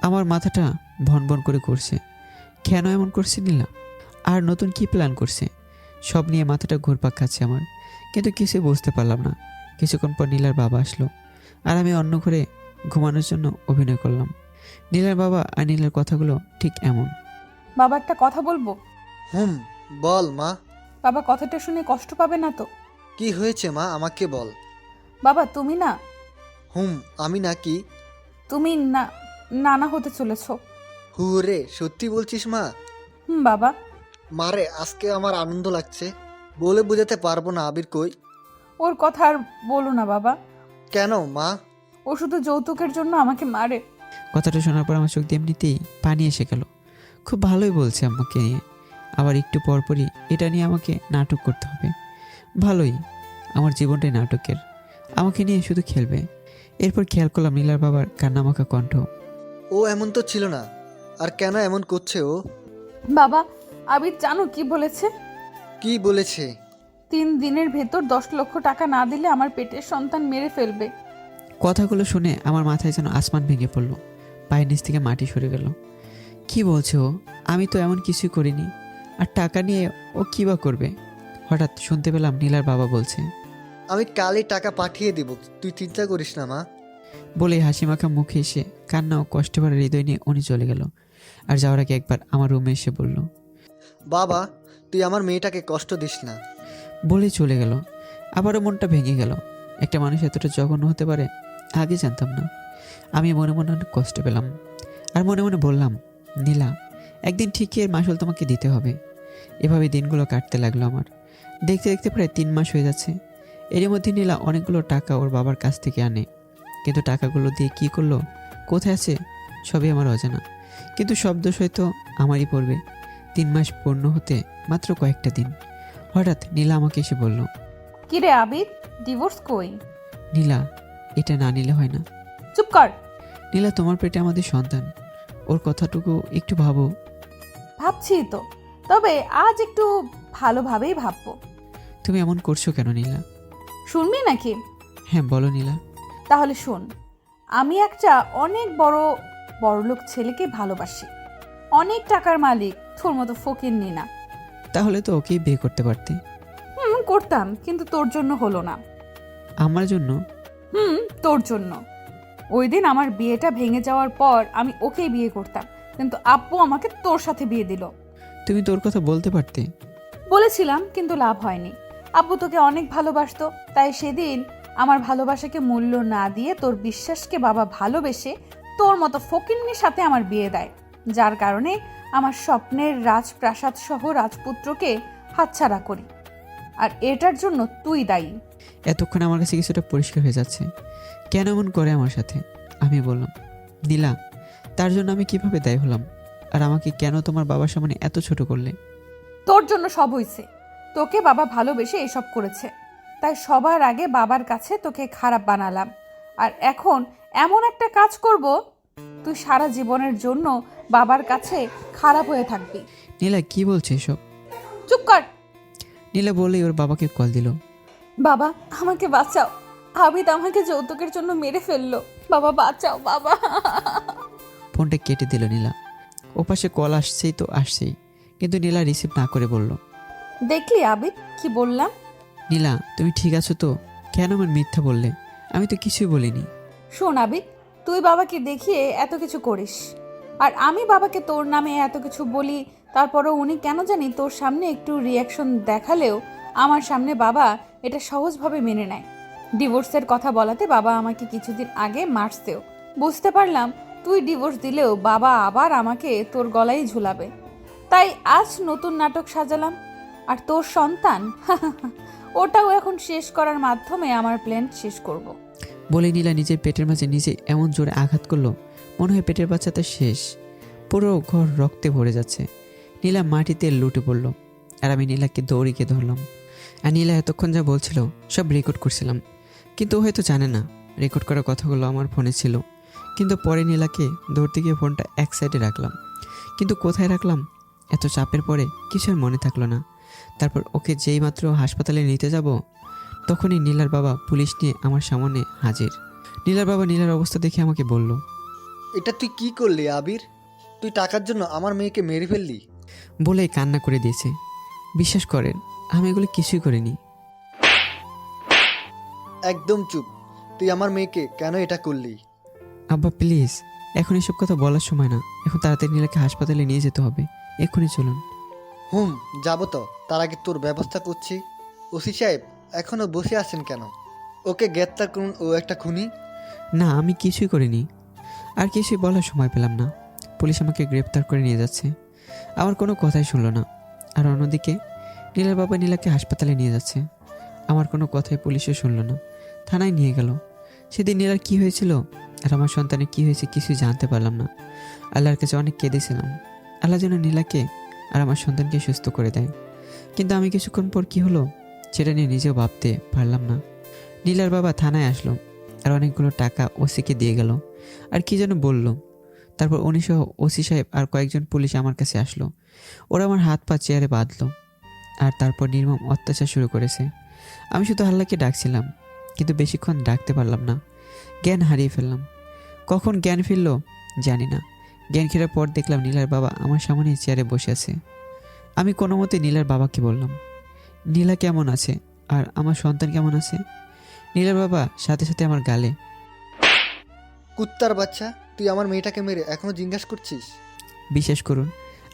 আমার মাথাটা ভন ভন করে করছে। কেন এমন করছে নীলা? আর নতুন কি প্ল্যান করছে? সব নিয়ে মাথাটা ঘুরপাক খাচ্ছে আমার, কিন্তু কিছুই বুঝতে পারলাম না। কিছুক্ষণ পর নীলার বাবা আসলো, আর আমি অন্য ঘরে ঘুমানোর জন্য অভিনয় করলাম। নীলার বাবা আর নীলার কথাগুলো ঠিক এমন। বাবা, একটা কথা বলবো? বল মা। বাবা, কথাটা শুনে কষ্ট পাবে না তো? কি হয়েছে মা, আমাকে বল। বাবা তুমি না। আমি নাকি? তুমি নানা হতে চলেছো। হুরে, সত্যি বলছিস মা? বাবা। মারে, আজকে আমার আনন্দ লাগছে, বলে বোঝাতে পারবো না। আবির কই? ওর কথা আর বলো না বাবা। কেন মা? ও শুধু যৌতুকের জন্য আমাকে মারে। কথাটা শোনার পর আমার চোখ দিয়ে এমনিতেই পানি এসে গেল। খুব ভালোই বলছে আমাকে নিয়ে, আবার একটু পরপরই এটা নিয়ে আমাকে নাটক করতে হবে। ভালোই, আমার জীবনটাই নাটকের, আমাকে নিয়ে শুধু খেলবে। এরপর খেয়াল করলাম নীলার বাবার কান্নামাখা কণ্ঠ। ও এমন তো ছিল না, আর কেন এমন করছে ও? বাবা, আবির জানো কি বলেছে? কি বলেছে? 3 দিনের ভেতর 10 লক্ষ টাকা না দিলে আমার পেটের সন্তান মেরে ফেলবে। কথাগুলো শুনে আমার মাথায় যেন আসমান ভেঙে পড়ল, পায়ের নিচ থেকে মাটি সরে গেল। কি বলছে ও? আমি তো এমন কিছুই করিনি। আর টাকা নিয়ে ও কী বা করবে? হঠাৎ শুনতে পেলাম নীলার বাবা বলছে, আমি কালই টাকা পাঠিয়ে দিব, তুই চিন্তা করিস না মা। বলে হাসি মাখা মুখে এসে কান্না ও কষ্টে ভরা হৃদয় নিয়ে উনি চলে গেল। আর যাওয়ার আগে একবার আমার রুমে এসে বলল, বাবা, তুই আমার মেয়েটাকে কষ্ট দিস না। বলেই চলে গেল। আবারও মনটা ভেঙে গেল। একটা মানুষ এতটা জঘন্য হতে পারে আগে জানতাম না। আমি মনে মনে অনেক কষ্ট পেলাম, আর মনে মনে বললাম, নীলা, একদিন ঠিকই এর মাসুল তোমাকে দিতে হবে। এভাবে দিনগুলো কাটতে লাগলো আমার। দেখতে দেখতে প্রায় 3 মাস হয়ে যাচ্ছে। এরই মধ্যে নীলা অনেকগুলো টাকা ওর বাবার কাছ থেকে আনে, কিন্তু টাকাগুলো দিয়ে কি করলো, কোথায় আছে, সবই আমার অজানা। কিন্তু সব দোষ হয়তো আমারই পড়বে। 3 মাস পূর্ণ হতে মাত্র কয়েকটা দিন। হঠাৎ নীলা আমাকে এসে বলল, কিরে আবির, ডিভোর্স কই? নীলা, এটা না নিলে হয় না। চুপ কর। নীলা, তোমার পেটে আমাদের সন্তান, ওর কথাটুকু একটু ভাবো। ভাবছি তো, তবে আজ একটু ভালোভাবেই ভাববো। তুমি এমন করছো কেন নীলা? শুনবি নাকি? হ্যাঁ, বলো নীলা। তাহলে শোন, আমি একটা অনেক বড়লোক ছেলেকে ভালোবাসি, অনেক টাকার মালিক, তোর মতো ফকিন্নি না। তাহলে তো ওকেই বিয়ে করতে পারতে। করতাম, কিন্তু তোর জন্য হলো না। আমার জন্য? তোর জন্য। ওই দিন আমার বিয়েটা ভেঙে যাওয়ার পর আমি ওকেই বিয়ে করতাম, কিন্তু আব্বু আমাকে তোর সাথে বিয়ে দিল। তুমি তোর কথা বলতে পারতে। বলেছিলাম, কিন্তু লাভ হয়নি। আব্বু তোকে অনেক ভালোবাসতো, তাই সেদিন আমার ভালোবাসাকে মূল্য না দিয়ে তোর বিশ্বাসকে বাবা ভালোবেসে তোর মতো ফকিন্নির সাথে আমার বিয়ে দেয়, যার কারণে আমার স্বপ্নের রাজপ্রাসাদ সহ রাজপুত্রকে হাতছাড়া করি। আর এটার জন্য তুই দায়ী। এতক্ষণ আমার কাছে কিছুটা পরিষ্কার হয়ে যাচ্ছে কেন এমন করে আমার সাথে। আমি বললাম, নীলা, তার জন্য আমি কিভাবে দায়ী হলাম? আর আমাকে কেন তোমার বাবার সামনে এত ছোট করলে? তোর জন্য সব হয়েছে। তোকে বাবা ভালোবেসে এসব করেছে, তাই সবার আগে বাবার কাছে তোকে খারাপ বানালাম। আর এখন এমন একটা কাজ করব, তুই সারা জীবনের জন্য বাবার কাছে খারাপ হয়ে থাকবি। নীলা, কি বলছে এসব? চুপ কর। নীলা বলেই ওর বাবাকে কল দিল। বাবা, আমাকে বাঁচাও, আবিদ আমাকে যৌতুকের জন্য মেরে ফেললো। বাবা বাঁচাও বাবা। ফোনটা কেটে দিল নীলা। ওপাশে কল আসছেই তো আসছেই, কিন্তু নীলা রিসিভ না করে বলল, দেখলি আবিদ, কি বললাম? নীলা, তুমি ঠিক আছো তো? কেন আমার মিথ্যা বললে? আমি তো কিছুই বলিনি। শোন আবিদ, তুই বাবাকে দেখিয়ে এত কিছু করিস, আর আমি বাবাকে তোর নামে এত কিছু বলি, তারপরও উনি কেন জানি তোর সামনে একটু রিয়াকশন দেখালেও আমার সামনে বাবা এটা সহজভাবে মেনে নেয়। ডিভোর্সের কথা বলাতে বাবা আমাকে কিছুদিন আগে মারছেও। বুঝতে পারলাম তুই ডিভোর্স দিলেও বাবা আবার আমাকে তোর গলায় ঝুলাবে, তাই আজ নতুন নাটক সাজালাম। আর তোর সন্তান, ওটাও এখন শেষ করার মাধ্যমে আমার প্ল্যান শেষ করব। বলে নীলা নিজের পেটের মাঝে নিজে এমন জোরে আঘাত করলো, মনে হয় পেটের বাচ্চাটা শেষ। পুরো ঘর রক্তে ভরে যাচ্ছে। নীলা মাটিতে লুটে পড়ল, আর আমি নীলাকে দৌড়িকে ধরলাম। আর নীলা এতক্ষণ যা বলছিল সব রেকর্ড করছিলাম, কিন্তু ও হয়তো জানে না রেকর্ড করা কথাগুলো আমার ফোনে ছিল। কিন্তু পরে নীলাকে ধরতে গিয়ে ফোনটা এক সাইডে রাখলাম, কিন্তু কোথায় রাখলাম এত চাপের পরে কিছু আর মনে থাকলো না। তারপর ওকে যেই মাত্র হাসপাতালে নিতে যাব, তখনই নীলার বাবা পুলিশ নিয়ে আমার সামনে হাজির। নীলার বাবা নীলার অবস্থা দেখে আমাকে বলল, এটা তুই কি করলি আবির? তুই টাকার জন্য আমার মেয়েকে মেরে ফেললি? বলেই কান্না করে দিয়েছে। বিশ্বাস করেন, আমি এগুলো কিছুই করিনি। একদম চুপ। তুই আমার মেয়েকে কেন এটা করলি? আব্বা প্লিজ, এখন এসব কথা বলার সময় না। এখন তাড়াতাড়ি নীলাকে হাসপাতালে নিয়ে যেতে হবে, এক্ষুনি চলুন। যাবো তো, তার আগে তোর ব্যবস্থা করছি। ওসি সাহেব এখনো বসে আছেন কেন? ওকে গ্রেপ্তার করুন, ও একটা খুনি। না, আমি কিছুই করিনি। আর কিছুই বলার সময় পেলাম না। পুলিশ আমাকে গ্রেপ্তার করে নিয়ে যাচ্ছে। আমার কোনো কথাই শুনলো না। আর অন্যদিকে নীলার বাবা নীলাকে হাসপাতালে নিয়ে যাচ্ছে। আমার কোনো কথাই পুলিশও শুনলো না, থানায় নিয়ে গেল। সেদিন নীলার কী হয়েছিল আর আমার সন্তানের কী হয়েছে কিছুই জানতে পারলাম না। আল্লাহর কাছে অনেক কেঁদেছিলাম, আল্লাহ যেন নীলাকে আর আমার সন্তানকে সুস্থ করে দেয়। কিন্তু আমি কিছুক্ষণ পর কি হলো সেটা নিয়ে নিজেও ভাবতে পারলাম না। নীলার বাবা থানায় আসলো আর অনেকগুলো টাকা ওসিকে দিয়ে গেল আর কি যেন বলল। তারপর উনিসহ ওসি সাহেব আর কয়েকজন পুলিশ আমার কাছে আসলো। ওরা আমার হাত পা চেয়ারে বাঁধলো আর তারপর নির্মম অত্যাচার শুরু করেছে। আমি শুধু আল্লাহকে ডাকছিলাম, কিন্তু বেশিক্ষণ ডাকতে পারলাম না। জ্ঞান হারিয়ে ফেললাম। কখন জ্ঞান ফিরল জানি না। জ্ঞান ফেরার পর দেখলাম নীলার বাবা আমার সামনে চেয়ারে বসে আছে। আমি কোনো মতে নীলার বাবাকে বললাম, নীলা কেমন আছে আর আমার সন্তান কেমন আছে? নীলার বাবা সাথে সাথে আমার গালে। কুত্তার বাচ্চা, তুই আমার মেয়েটাকে মেরে এখনো জিজ্ঞাসা করছিস? বিশ্বাস করুন,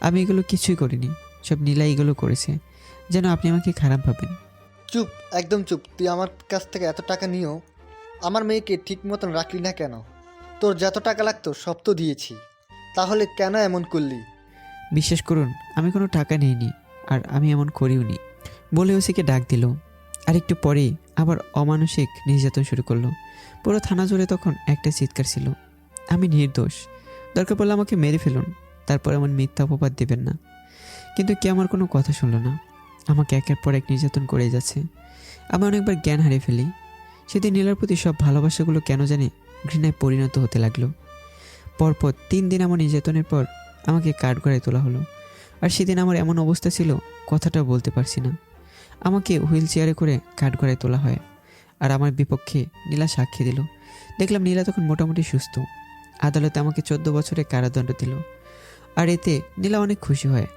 আমি এগুলো কিছুই করিনি, সব নীলা এগুলো করেছে, যেন আপনি আমাকে খারাপ ভাবেন। চুপ, একদম চুপ। তুই আমার কাছ থেকে এত টাকা নিয়েও আমার মেয়েকে ঠিক মতন রাখলি না কেন? তোর যত টাকা লাগতো সব তো দিয়েছি, তাহলে কেন এমন করলি? বিশ্বাস করুন, আমি কোনো টাকা নিইনি আর আমি এমন করিওনি বলে ওসিকে ডাক দিল। আর একটু পরেই আবার অমানসিক নির্যাতন শুরু করলো। পুরো থানা জুড়ে তখন একটা চিৎকার ছিল, আমি নির্দোষ, দরকার পড়লে আমাকে মেরে ফেলুন, তারপর এমন মিথ্যা অপবাদ দেবেন না। কিন্তু কে আমার কোনো কথা শুনলো না। আমাকে একের পর এক নির্যাতন করে যাচ্ছে। আমি অনেকবার জ্ঞান হারিয়ে ফেলি। সেদিন নীলার প্রতি সব ভালোবাসাগুলো কেন জানি ঘৃণায় পরিণত হতে লাগলো। পরপর 3 দিন আমার নির্যাতনের পর আমাকে কাঠগড়ায় তোলা হলো। আর সেদিন আমার এমন অবস্থা ছিল, কথাটা বলতে পারছি না। আমাকে হুইল চেয়ারে করে কাঠগড়ায় তোলা হয় আর আমার বিপক্ষে নীলা সাক্ষী দিল। দেখলাম নীলা তখন মোটামুটি সুস্থ। আদালতে আমাকে 14 বছরের কারাদণ্ড দিল। আর এতে নীলা অনেক খুশি হয়।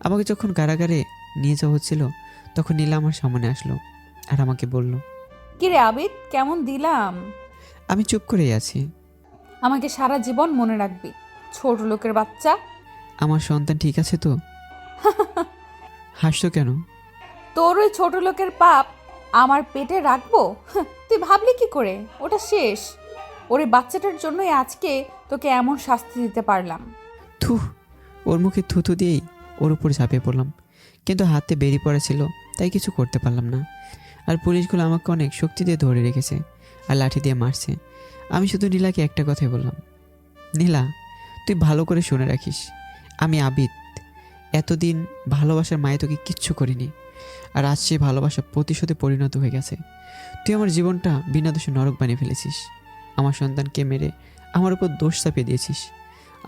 আমাকে যখন কারাগারে নিয়ে যাওয়া হচ্ছিল তখন নীলা আমার সামনে আসলো আর আমাকে বলল, কিরে আবিদ, কেমন দিলাম? আমি চুপ করেই আছি। আমাকে সারা জীবন মনে রাখবি, ছোট লোকের বাচ্চা। আমার সন্তান ঠিক আছে তো? হাসছো কেন? তোর ওই ছোট লোকের পাপ আমার পেটে রাখবো? তুই ভাবলি কি করে? ওটা শেষ। ওর এই বাচ্চাটার জন্যই আজকে তোকে এমন শাস্তি দিতে পারলাম। থু, ওর মুখে থুথু দিয়েই ওর উপর ঝাঁপিয়ে পড়লাম, কিন্তু হাতে বেরিয়ে পড়া ছিল তাই কিছু করতে পারলাম না। আর পুলিশগুলো আমাকে অনেক শক্তি দিয়ে ধরে রেখেছে আর লাঠি দিয়ে মারছে। আমি শুধু নীলাকে একটা কথাই বললাম, নীলা তুই ভালো করে শুনে রাখিস, আমি আবিদ। এতদিন ভালোবাসার মায়ে তোকে কিচ্ছু করিনি, আর আজ সে ভালোবাসা প্রতিশোধে পরিণত হয়ে গেছে। তুই আমার জীবনটা বিনা দোষে নরক বানিয়ে ফেলেছিস। আমার সন্তানকে মেরে আমার উপর দোষ চাপিয়ে দিয়েছিস।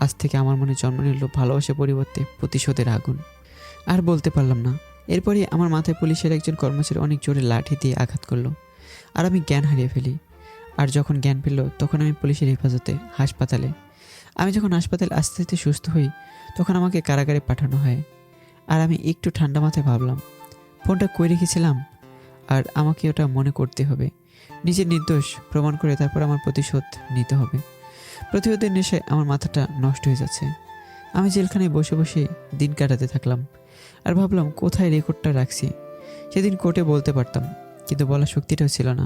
আজ থেকে আমার মনে জন্ম নিল ভালোবাসার পরিবর্তে প্রতিশোধের আগুন। আর বলতে পারলাম না। এরপরই আমার মাথায় পুলিশের একজন কর্মচারী অনেক জোরে লাঠি দিয়ে আঘাত করলো আর আমি জ্ঞান হারিয়ে ফেলি। আর যখন জ্ঞান ফিরল তখন আমি পুলিশের হেফাজতে হাসপাতালে। আমি যখন হাসপাতালে আস্তে আস্তে সুস্থ হই তখন আমাকে কারাগারে পাঠানো হয়। আর আমি একটু ঠান্ডা মাথায় ভাবলাম, ফোনটা কই রেখেছিলাম আর আমাকে ওটা মনে করতে হবে। নিজের নির্দোষ প্রমাণ করে তারপর আমার প্রতিশোধ নিতে হবে। প্রতিশোধের নেশায় আমার মাথাটা নষ্ট হয়ে যাচ্ছে। আমি জেলখানায় বসে বসে দিন কাটাতে থাকলাম আর ভাবলাম কোথায় রেকর্ডটা রাখছি। সেদিন কোর্টে বলতে পারতাম, কিন্তু বলার শক্তিটাও ছিল না।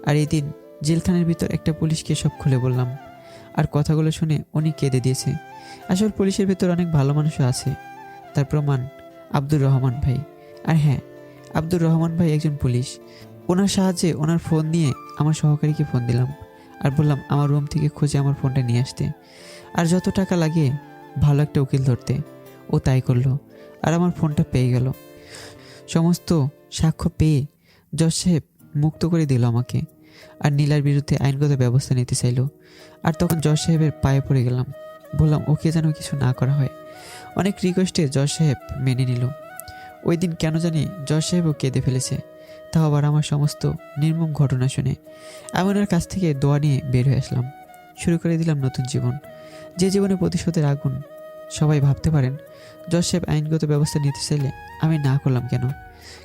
আর এই দিন জেলখানার ভিতর একটা পুলিশকে সব খুলে বললাম, আর কথাগুলো শুনে উনি কেঁদে দিয়েছে। আসলে পুলিশের ভিতর অনেক ভালো মানুষও আছে, তার প্রমাণ আব্দুর রহমান ভাই। আর হ্যাঁ, আব্দুর রহমান ভাই একজন পুলিশ। ওনার সাহায্যে ওনার ফোন নিয়ে আমার সহকারীকে ফোন দিলাম আর বললাম আমার রুম থেকে খুঁজে আমার ফোনটা নিয়ে আসতে, আর যত টাকা লাগে ভালো একটা উকিল ধরতে। ও তাই করলো আর আমার ফোনটা পেয়ে গেল। সমস্ত সাক্ষ্য পেয়ে জজ সাহেব মুক্ত করে দিল আমাকে, আর নীলার বিরুদ্ধে আইনগত ব্যবস্থা নিতে চাইলো। আর তখন জজ সাহেবের পায়ে পড়ে গেলাম, বললাম ওকে যেন কিছু না করা হয়। অনেক রিকোয়েস্টে জজ সাহেব মেনে নিল। ওই দিন কেন জানি জজ সাহেবও কেঁদে ফেলেছে, তাও আবার আমার সমস্ত নির্মম ঘটনা শুনে। আমি ওনার কাছ থেকে দোয়া নিয়ে বের হয়ে আসলাম। শুরু করে দিলাম নতুন জীবন, যে জীবনে প্রতিশোধের আগুন। সবাই ভাবতে পারেন জজ সাহেব আইনগত ব্যবস্থা নিতে চাইলে আমি না করলাম কেন?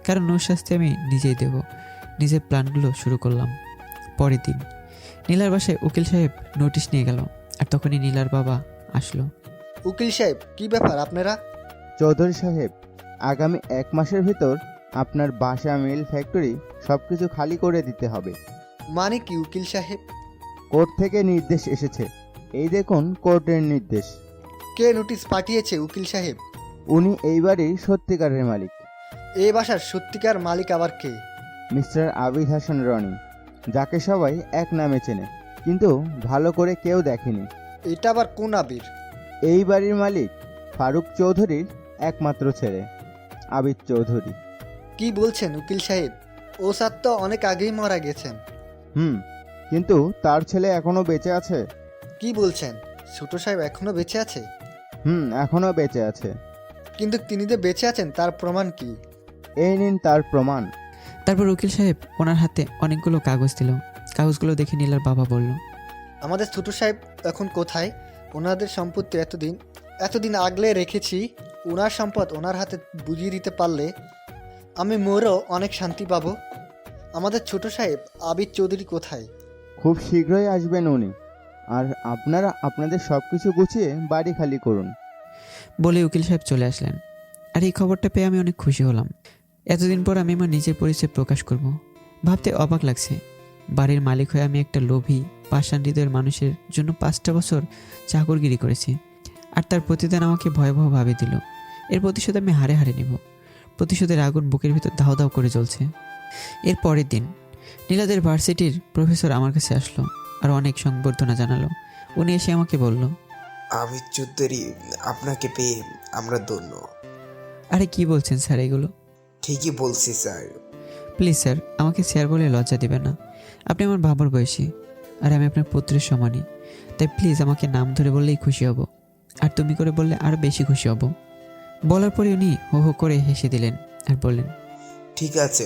কারণ ওর শাস্তি আমি নিজেই দেব। নিজের প্ল্যানগুলো শুরু করলাম। পরের দিন নীলার বাসায় উকিল সাহেব নোটিশ নিয়ে গেল, আর তখনই নীলার বাবা আসলো। উকিল সাহেব, কি ব্যাপার আপনারা? চৌধুরী সাহেব, আগামী 1 মাসের ভিতর আপনার বাসা, মিল, ফ্যাক্টরি সব কিছু খালি করে দিতে হবে। মানে কি উকিল সাহেব? কোর্ট থেকে নির্দেশ এসেছে। এই দেখুন কোর্টের নির্দেশ। কে নোটিশ পাঠিয়েছে উকিল সাহেব? উনি এই বাড়ির সত্যিকারের মালিক, এই বাসার সত্যিকার মালিক আবার কে? মিস্টার আবিদ হাসান রনি, যাকে সবাই এক নামে চেনে, কিন্তু ভালো করে কেউ দেখেনি। এটা আবার কোন আবির? এই বাড়ির মালিক ফারুক চৌধুরীর একমাত্র ছেলে আবিদ চৌধুরী। কি বলছেন উকিল সাহেব? ও স্যার তো অনেক আগেই মারা গেছেন। কিন্তু তার ছেলে এখনো বেঁচে আছে। কি বলছেন? ছোট সাহেব এখনো বেঁচে আছে? এখনো বেঁচে আছে। কিন্তু তিনি যে বেঁচে আছেন তার প্রমাণ কি? এই নিন তার প্রমাণ। তারপর উকিল সাহেব ওনার হাতে অনেকগুলো কাগজ দিল। কাগজগুলো দেখে নীলার বাবা বলল, আমাদের ছোট সাহেব এখন কোথায়? ওনাদের সম্পত্তি এতদিন আগলে রেখেছি। ওনার সম্পদ ওনার হাতে বুঝিয়ে দিতে পারলে আমি মোরও অনেক শান্তি পাবো। আমাদের ছোট সাহেব আবিদ চৌধুরী কোথায়? খুব শীঘ্রই আসবেন উনি, আর আপনারা আপনাদের সব কিছু গুছিয়ে বাড়ি খালি করুন। বলে উকিল সাহেব চলে আসলেন। আর এই খবরটা পেয়ে আমি অনেক খুশি হলাম। এতদিন পর আমি আমার নিজের পরিচয় প্রকাশ করব। ভাবতে অবাক লাগছে, বাড়ির মালিক হয়ে আমি একটা লোভী পাষাণ হৃদয়ের মানুষের জন্য 5টা বছর চাকরগিরি করেছি, আর তার প্রতিদান আমাকে ভয়াবহ ভাবে দিল। এর প্রতিশোধ আমি হারে হারে নিব। প্রতিশোধের আগুন বুকের ভিতর দাও দাও করে জ্বলছে। এর পরের দিন নীলাদের ভার্সিটির প্রফেসর আমার কাছে আসলো আর অনেক সংবর্ধনা জানালো। উনি এসে আমাকে বলল, আবিদ চৌধুরী, আপনাকে পেয়ে আমরা ধন্য। আরে কি বলছেন স্যার এগুলো? ঠিকই বলছি স্যার। প্লিজ স্যার, আমাকে স্যার বলে লজ্জা দিবেন না। আপনি আমার বাবার বয়সী, আর আমি আপনার পুত্রের সমানই। তাই প্লিজ আমাকে নাম ধরে বললেই খুশি হব, আর তুমি করে বললে আরও বেশি খুশি হব। বলার পরে উনি হো হো করে হেসে দিলেন আর বললেন, ঠিক আছে,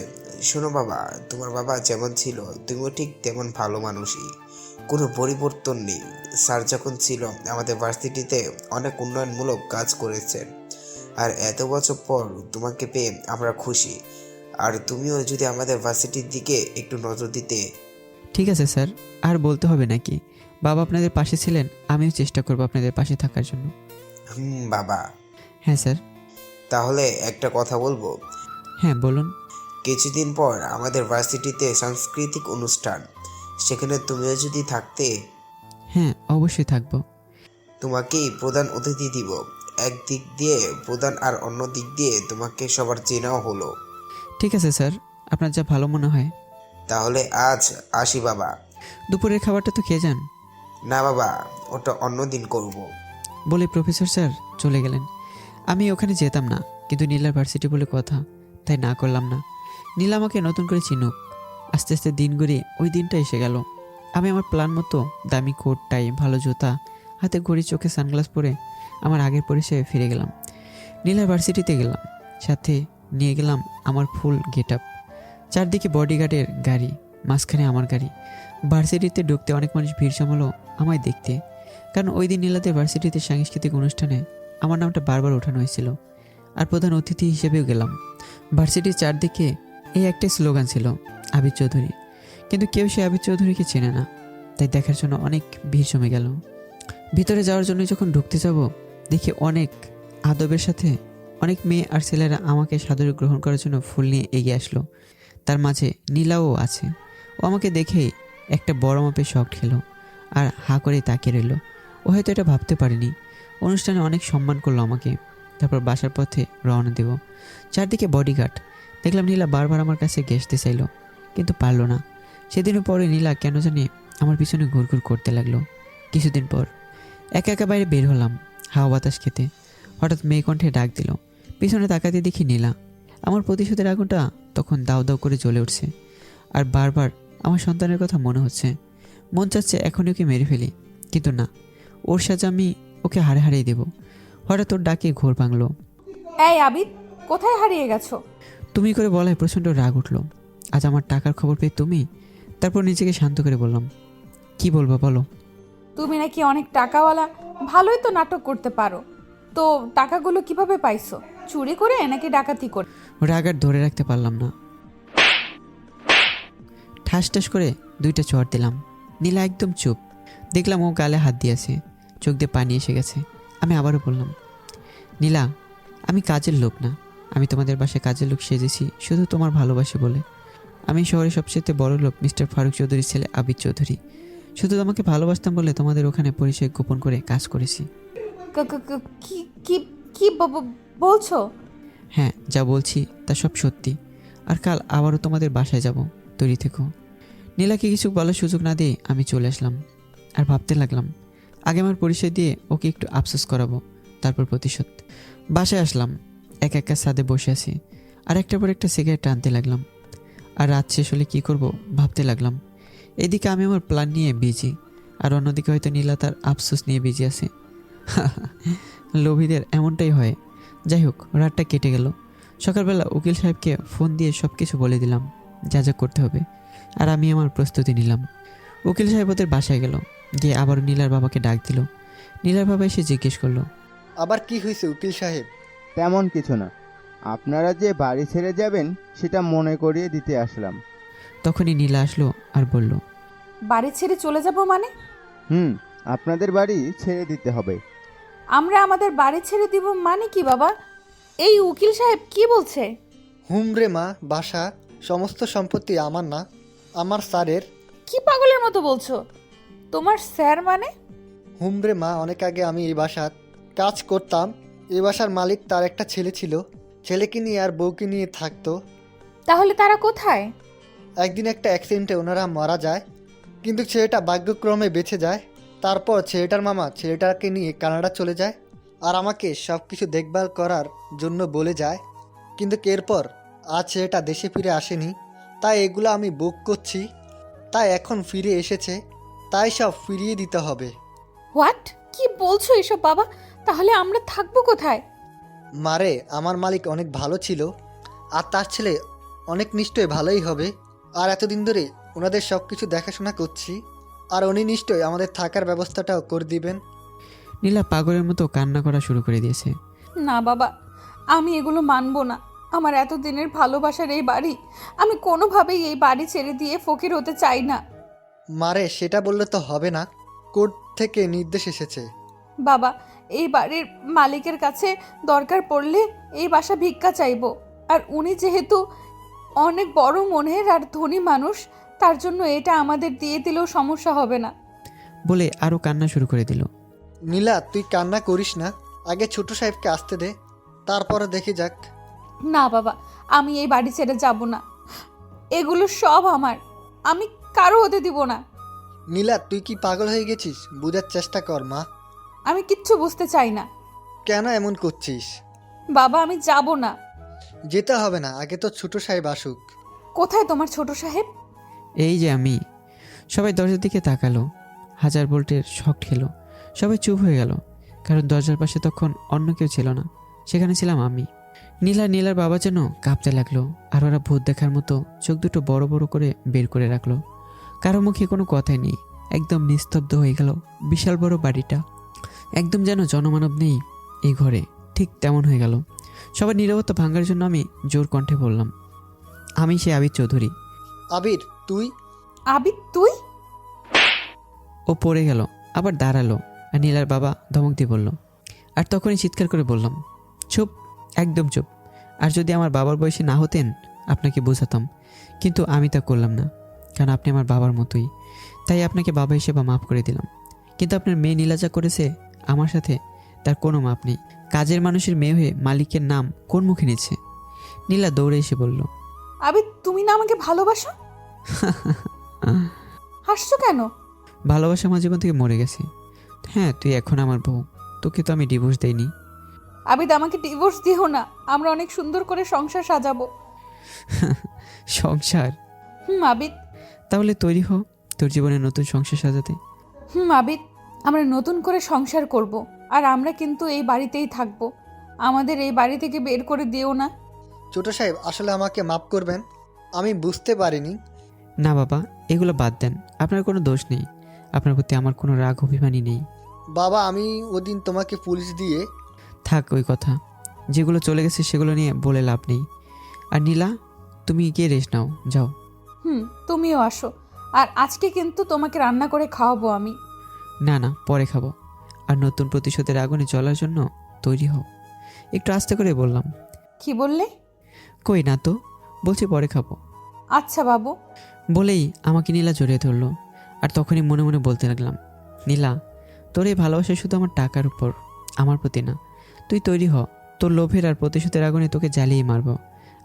শোনো বাবা, তোমার বাবা যেমন ছিল তুমিও ঠিক তেমন ভালো মানুষই, কোনো পরিবর্তন নেই। স্যার যখন ছিল আমাদের ভার্সিটিতে অনেক উন্নয়নমূলক কাজ করেছেন, আর এত বছর পর তোমাকে পেয়ে আমরা খুশি। আর তুমিও যদি আমাদের ভার্সিটির দিকে একটু নজর দিতে। ঠিক আছে স্যার, আর বলতে হবে নাকি? বাবা আপনাদের পাশে ছিলেন, আমিও চেষ্টা করব আপনাদের পাশে থাকার জন্য। বাবা। হ্যাঁ স্যার। তাহলে একটা কথা বলবো। হ্যাঁ বলুন। কিছুদিন পর আমাদের ভার্সিটিতে সাংস্কৃতিক অনুষ্ঠান, সেখানে তুমিও যদি থাকতে। হ্যাঁ অবশ্যই থাকবো। তোমাকেই প্রধান অতিথি দিব। এক দিক দিয়ে প্রধান আর অন্য দিক দিয়ে তোমাকে সবার চেনাও হলো। ঠিক আছে স্যার, আপনার যা ভালো মনে হয়। তাহলে আজ আসি বাবা। দুপুরের খাবারটা তো খেয়ে যান। না বাবা, ওটা অন্য দিন করব। বলে প্রফেসর স্যার চলে গেলেন। আমি ওখানে যেতাম না, কিন্তু নীলার ভার্সিটি বলে কথা, তাই না করলাম না। নীলা আমাকে নতুন করে চিনুক। আস্তে আস্তে দিন গড়িয়ে ওই দিনটা এসে গেল। আমি আমার প্ল্যান মতো দামি কোট, টাই, ভালো জুতা, হাতে ঘড়ি, চোখে সানগ্লাস পরে আমার আগের পরিচয়ে ফিরে গেলাম। নীলার ভার্সিটিতে গেলাম, সাথে নিয়ে গেলাম আমার ফুল গেট আপ। চারদিকে বডিগার্ডের গাড়ি, মাঝখানে আমার গাড়ি। ভার্সিটিতে ঢুকতে অনেক মানুষ ভিড় জমালো আমায় দেখতে, কারণ ওই দিন নীলাদের ভার্সিটিতে সাংস্কৃতিক অনুষ্ঠানে আমার নামটা বারবার ওঠানো হয়েছিল, আর প্রধান অতিথি হিসেবেও গেলাম। ভার্সিটির চারদিকে এই একটাই স্লোগান ছিল, আবিদ চৌধুরী। কিন্তু কেউ সে আবিদ চৌধুরীকে চেনে না, তাই দেখার জন্য অনেক ভিড় জমে গেল। ভিতরে যাওয়ার জন্য যখন ঢুকতে যাব, দেখি অনেক আদবের সাথে অনেক মেয়ে আর ছেলেরা আমাকে সাদরে গ্রহণ করার জন্য ফুল নিয়ে এগিয়ে আসলো। তার মাঝে নীলাও আছে। ও আমাকে দেখেই একটা বড় মাপের শক খেলো আর হা করে তাকিয়ে রইল। ও হয়তো এটা ভাবতে পারেনি। অনুষ্ঠানে অনেক সম্মান করলো আমাকে। তারপর বাসার পথে রওনা দেব। চারদিকে বডিগার্ড। দেখলাম নীলা বারবার আমার কাছে ঘেঁষতে চাইলো, কিন্তু পারলো না। সেদিনের পরে নীলা কেন জানি আমার পিছনে ঘুরঘুর করতে লাগলো। কিছুদিন পর একা একা বাইরে বের হলাম হাওয়া বাতাস খেতে। হঠাৎ মেয়ে কণ্ঠে ডাক দিল। পিছনে তাকাতে দেখি নীলা। আমার প্রতিশোধের আগুনটা তখন দাউ দাউ করে জ্বলে উঠছে, আর বারবার আমার সন্তানের কথা মনে হচ্ছে। মন চাচ্ছে এখনই ওকে মেরে ফেলি, কিন্তু না, ওর সাজা আমি ওকে হারে হারিয়ে দেব। হঠাৎ ওর ডাকে ঘোর ভাঙলো। এই আবিদ, কোথায় হারিয়ে গেছো? তুমি করে বলায় প্রচণ্ড রাগ উঠলো। আজ আমার টাকার খবর পেয়ে তুমি? তারপর নিজেকে শান্ত করে বললাম, কি বলবো বলো। তুমি নাকি অনেক টাকাওয়ালা, ভালোই তো নাটক করতে পারো। তো টাকাগুলো কিভাবে পাইছো? চুরি করে নাকি ডাকাতি করে? রাগ আর ধরে রাখতে পারলাম না, ঠাস ঠাস করে 2টা চড় দিলাম। নীলা একদম চুপ। দেখলাম ও গালে হাত দিয়েছে, চোখ দিয়ে পানি এসে গেছে। আমি আবারও বললাম, নীলা, আমি কাজের লোক না। আমি তোমাদের বাসায় কাজের লোক সেজেছি শুধু তোমার ভালোবাসি বলে। আমি শহরে সবচেয়ে বড় লোক মিস্টার ফারুক চৌধুরীর ছেলে আবিদ চৌধুরী। শুধু তোমাকে ভালোবাসতাম বলে তোমাদের ওখানে পরিচয় গোপন করে কাজ করেছি। কি কি কি বলছো? হ্যাঁ, যা বলছি তা সব সত্যি। আর কাল আবারও তোমাদের বাসায় যাব, তৈরি থেকো। নীলাকে কিছু বলার সুযোগ না দিয়ে আমি চলে আসলাম। আর ভাবতে লাগলাম, আগে আমার পরিচয় দিয়ে ওকে একটু আফসোস করাবো, তারপর প্রতিশোধ। বাসায় আসলাম, একা ছাদে বসে আছি আর একটার পর একটা সিগারেট টানতে লাগলাম। আর রাত শেষ হলে কী করব ভাবতে লাগলাম। এদিকে আমি আমার প্ল্যান নিয়ে বিজি, আর অন্যদিকে হয়তো নীলা তার আফসোস নিয়ে বিজি আছে। লোভীদের এমনটাই হয়। যাই হোক, রাতটা কেটে গেল। সকালবেলা উকিল সাহেবকে ফোন দিয়ে সব কিছু বলে দিলাম, যা যা করতে হবে। আর আমি আমার প্রস্তুতি নিলাম। উকিল সাহেব ওদের বাসায় গেল, গিয়ে আবার নীলার বাবাকে ডাক দিল। নীলার বাবা এসে জিজ্ঞেস করলো, আবার কি হয়েছে উকিল সাহেব? তেমন কিছু না, আপনারা যে বাড়ি ছেড়ে যাবেন সেটা মনে করিয়ে দিতে আসলাম। তখনই নীলা আসলো আর বলল, বাড়ি ছেড়ে চলে যাব মানে? আপনাদের বাড়ি ছেড়ে দিতে হবে। আমরা আমাদের বাড়ি ছেড়ে দিব মানে কি বাবা? এই উকিল সাহেব কি বলছে? হুমরে মা, বাসা সমস্ত সম্পত্তি আমার না, আমার স্যারের। কি পাগলের মতো বলছো? তোমার স্যার মানে? হুমরে মা, অনেক আগে আমি এই বাসার কাজ করতাম। এই বাসার মালিক তার একটা ছেলে ছিল, ছেলেকে নিয়ে আর বউকে নিয়ে থাকতো। তাহলে তারা কোথায়? একদিন একটা অ্যাক্সিডেন্টে ওনারা মারা যায়, কিন্তু ছেলেটা ভাগ্যক্রমে বেঁচে যায়। তারপর ছেলেটার মামা ছেলেটাকে নিয়ে কানাডা চলে যায় আর আমাকে সব কিছু দেখভাল করার জন্য বলে যায়। কিন্তু এরপর আজ ছেলেটা দেশে ফিরে আসেনি, তাই এগুলো আমি বুক করছি। তাই এখন ফিরে এসেছে, তাই সব ফিরিয়ে দিতে হবে। হোয়াট? কি বলছো এসব বাবা? তাহলে আমরা থাকবো কোথায়? মারে, আমার মালিক অনেক ভালো ছিল আর তার ছেলে অনেক নিশ্চয়ই ভালোই হবে। আর এতদিন ধরে ওনাদের সব কিছু দেখাশোনা করছি, আর উনি নিশ্চয়ই আমাদের থাকার ব্যবস্থাটাও করে দিবেন। নীলা পাগলের মতো কান্না করা শুরু করে দিয়েছে। না বাবা, আমি এগুলো মানবো না। আমার এতদিনের ভালোবাসার এই বাড়ি, আমি কোনোভাবেই এই বাড়ি ছেড়ে দিয়ে ফকির হতে চাই না। মারে, সেটা বললে তো হবে না, কোর্ট থেকে নির্দেশ এসেছে। বাবা, এই বাড়ির মালিকের কাছে দরকার পড়লে এই বাসা ভিক্ষা চাইবো। আর উনি যেহেতু অনেক বড় মনের আর ধনী মানুষ, তার জন্য এটা আমাদের দিয়ে দিলেও সমস্যা হবে না। বলে আরও কান্না শুরু করে দিল। নীলা, তুই কান্না করিস না, আগে ছোট সাহেবকে আসতে দে, তারপরে দেখে যাক। না বাবা, আমি এই বাড়ি ছেড়ে যাব না। এগুলো সব আমার, আমি কারো হতে দিব না। নীলা, তুই কি পাগল হয়ে গেছিস? বোঝার চেষ্টা কর মা। আমি কিচ্ছু বুঝতে চাই না। কেন এমন করছিস? বাবা, আমি যাব না। যেতে হবে না, আগে তো ছোট সাহেব আসুক। কোথায় তোমার ছোট সাহেব? এই যে আমি। সবাই দরজার দিকে তাকালো। 1000 ভোল্টের শক খেলো। সবাই চুপ হয়ে গেল, কারণ দরজার পাশে তখন অন্য কেউ ছিল না, সেখানে ছিলাম আমি। নীলার বাবা যেন কাঁপতে লাগলো, আর ওরা ভূত দেখার মতো চোখ দুটো বড় বড় করে বের করে রাখলো। কারো মুখে কোনো কথাই নেই, একদম নিস্তব্ধ হয়ে গেল বিশাল বড় বাড়িটা। একদম যেন জনমানব নেই এই ঘরে, ঠিক তেমন হয়ে গেল। সবার নীরবতা ভাঙার জন্য আমি জোর কণ্ঠে বললাম, আমি সে আবির চৌধুরী। আবির, তুই? আবিদ, তুই? ও পড়ে গেল, আবার দাঁড়ালো, আর নীলার বাবা ধমক দিয়ে বলল। আর তখনই চিৎকার করে বললাম, চুপ, একদম চুপ। আর যদি আমার বাবার বয়সে না হতেন আপনাকে বোঝাতাম, কিন্তু আমি তা করলাম না, কারণ আপনি আমার বাবার মতোই। তাই আপনাকে বাবা হিসেবে মাফ করে দিলাম। কিন্তু আপনার মেয়ে নীলা যা করেছে আমার সাথে, তার কোনো মাপ নেই। কাজের মানুষের মেয়ে হয়ে মালিকের নাম কোন মুখে নিচ্ছে? নীলা দৌড়ে এসে বলল, আবিদ, তুমি না আমাকে ভালোবাসো? হাসছো কেন? ভালোবাসা আমার জীবন থেকে মরে গেছে। হ্যাঁ, তুই এখন আমার বউ, তোকে তো আমি ডিভোর্স দেইনি। আবিদ, আমাকে ডিভোর্স দিও না, আমরা অনেক সুন্দর করে সংসার সাজাবো। সংসার? আবিদ। তাহলে তৈরি হো তোর জীবনে নতুন সংসার সাজাতে। আবিদ, আমরা নতুন করে সংসার করব, আর আমরা কিন্তু এই বাড়িতেই থাকবো। আমাদের এই বাড়ি থেকে বের করে দিও না। ছোট সাহেব, আসলে আমাকে মাফ করবেন, আমি বুঝতে পারিনি। না বাবা, এগুলো বাদ দেন, আপনার কোনো দোষ নেই। আপনার প্রতি আমার কোনো রাগ অভিমানই নেই। বাবা, আমি ওদিন তোমাকে পুলিশ দিয়ে। থাক ওই কথা, যেগুলো চলে গেছে সেগুলো নিয়ে বলে লাভ নেই। আর নীলা, তুমি গিয়ে রেস্ট নাও, যাও। তুমিও আসো, আর আজকে কিন্তু তোমাকে রান্না করে খাওয়াবো আমি। না না, পরে খাবো। আর নতুন প্রতিশোধের আগুনে চলার জন্য তৈরি হও। একটু আস্তে করে বললাম। কি বললে? কই না তো, বলছি পরে খাবো। আচ্ছা বাবু। বলেই আমাকে নীলা জড়িয়ে ধরলো আর তখনই মনে মনে বলতে লাগলাম, নীলা, তোর এই ভালোবাসা শুধু আমার টাকার উপর, আমার প্রতি না। তুই তৈরি হ, তোর লোভের আর প্রতিশোধের আগুনে তোকে জ্বালিয়ে মারব।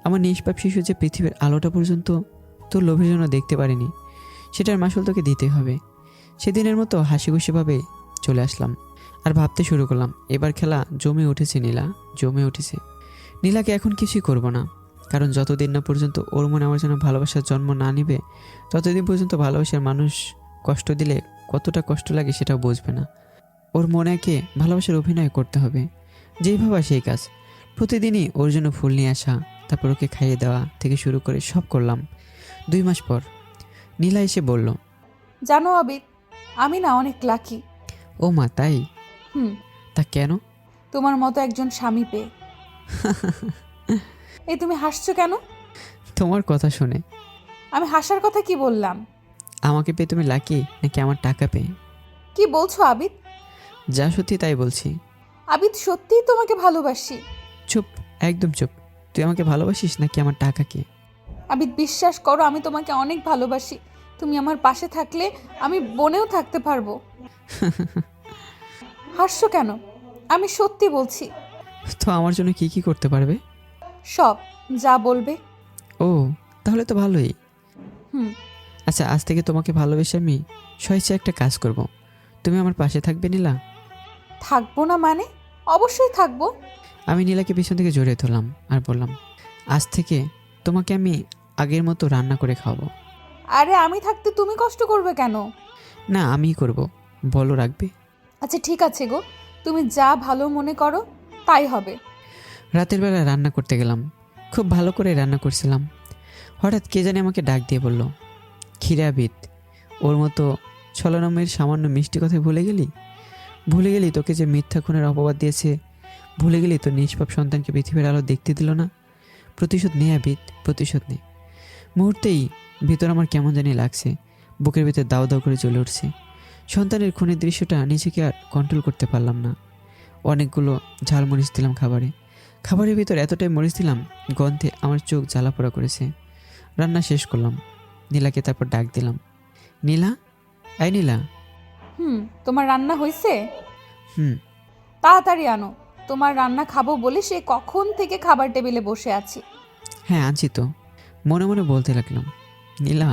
আমার নিষ্পাপ শিশু যে পৃথিবীর আলোটা পর্যন্ত তোর লোভের জন্য দেখতে পারিনি, সেটার মাসুল তোকে দিতে হবে। সেদিনের মতো হাসি খুশিভাবে চলে আসলাম আর ভাবতে শুরু করলাম, এবার খেলা জমে উঠেছে নীলা, জমে উঠেছে। নীলাকে এখন কিছুই করব না, কারণ যতদিন না পর্যন্ত ওর মনে আমার জন্য ভালোবাসার জন্ম না নিবে, ততদিন পর্যন্ত ভালোবাসার মানুষ কষ্ট দিলে কতটা কষ্ট লাগে সেটাও বুঝবে না। ওর মনেকে ভালোবাসার অভিনয় করতে হবে, যেই ভাবা সেই কাজ। প্রতিদিনই ওর জন্য ফুল নিয়ে আসা, তারপর ওকে খাইয়ে দেওয়া থেকে শুরু করে সব করলাম। 2 মাস পর নীলা এসে বলল, জানো আবিদ, আমি না অনেক লাকি। ও মা, তাই? হুম, তা কেন? তোমার মতো একজন স্বামী পেয়ে। এই তুমি হাসছো কেন? তোমার কথা শুনে। আমি হাসার কথা কি বললাম? আমাকে পেয়ে তুমি লাকি নাকি আমার টাকা পেয়ে? কি বলছো আবিদ? যা সত্যি তাই বলছি। আবিদ, সত্যিই তোমাকে ভালোবাসি। চুপ, একদম চুপ। তুই আমাকে ভালোবাসিস নাকি আমার টাকাকে? আবিদ, বিশ্বাস করো, আমি তোমাকে অনেক ভালোবাসি। তুমি আমার পাশে থাকলে আমি বনেও থাকতে পারবো। হাসছো কেন? আমি সত্যি বলছি। তো আমার জন্য কি কি করতে পারবে? সব, যা বলবে। ও, তাহলে তো ভালোই। হুম। আচ্ছা, আজ থেকে তোমাকে ভালোবেসে আমি স্বেচ্ছা একটা কাজ করব। তুমি আমার পাশে থাকবে নীলা? থাকবো না মানে? অবশ্যই থাকবো। আমি নীলাকে পিছন থেকে জড়িয়ে ধরলাম আর বললাম, আজ থেকে তোমাকে আমি আগের মতো রান্না করে খাওয়াবো। আরে, আমি থাকতে তুমি কষ্ট করবে কেন? না, আমিই করব, বলো রাখবে? আচ্ছা ঠিক আছে গো, তুমি যা ভালো মনে করো তাই হবে। রাতের বেলা রান্না করতে গেলাম, খুব ভালো করে রান্না করছিলাম। হঠাৎ কে জানি আমাকে ডাক দিয়ে বলল, ক্ষীরাবিদ, ওর মতো ছলনামের সামান্য মিষ্টি কথায় ভুলে গেলি? ভুলে গেলি তোকে যে মিথ্যা খুনের অপবাদ দিয়েছে? ভুলে গেলি তোর নিষ্পাপ সন্তানকে পৃথিবীর আলো দেখতে দিল না? প্রতিশোধ নে আবিদ, প্রতিশোধ নে। মুহূর্তেই ভিতর আমার কেমন জানি লাগছে, বুকের ভিতর দাও দাও করে চলে উঠছে। সন্তানের খুনের দৃশ্যটা নিজেকে আর কন্ট্রোল করতে পারলাম না। অনেকগুলো ঝাল মরিচ দিলাম খাবারে। খাবারের ভিতর এতটাই মরিচ দিলাম, গন্ধে আমার চোখ জ্বালাপোড়া করেছে। রান্না শেষ করলাম, নীলাকে তারপর ডাক দিলাম, নীলা, এই নীলা। তোমার রান্না হয়েছে? হুম। তাড়াতাড়ি আনো, তোমার রান্না খাবো বলে সে কখন থেকে খাবার টেবিলে বসে আছি। হ্যাঁ, আনছি তো। মনে মনে বলতে লাগলাম, নীলা,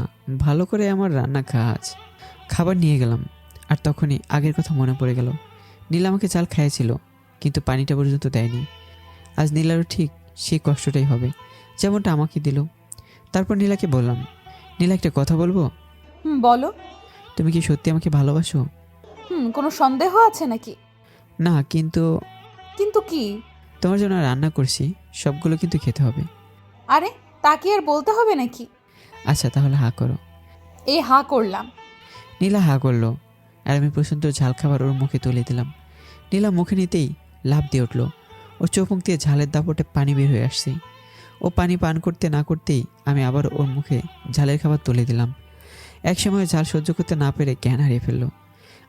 ভালো করে আমার রান্না খা আজ। খাবার নিয়ে গেলাম, আর তখনই আগের কথা মনে পড়ে গেল। নীলা আমাকে চাল খাইয়েছিল, কিন্তু পানিটা পর্যন্ত দেয়নি। আজ নীলারও ঠিক সেই কষ্টটাই হবে, যেমনটা আমাকে দিল। তারপর নীলাকে বললাম, নীলা, একটা কথা বলবো? বলো। তুমি কি সত্যি আমাকে ভালোবাসো? কোনো সন্দেহ আছে নাকি? না, কিন্তু কিন্তু কি? তোমার জন্য রান্না করছি, সবগুলো কিন্তু খেতে হবে। আরে, তা কি আর বলতে হবে নাকি? আচ্ছা, তাহলে হা করো। এই হা করলাম। নীলা হা করলো, আর আমি প্রচণ্ড ঝাল খাবার ওর মুখে তুলে দিলাম। নীলা মুখে নিতেই লাফ দিয়ে উঠলো। ওর চোখ মুখ দিয়ে ঝালের দাপটে পানি বের হয়ে আসছে। ও পানি পান করতে না করতেই আমি আবার ওর মুখে ঝালের খাবার তুলে দিলাম। একসময় ঝাল সহ্য করতে না পেরে জ্ঞান হারিয়ে ফেললো।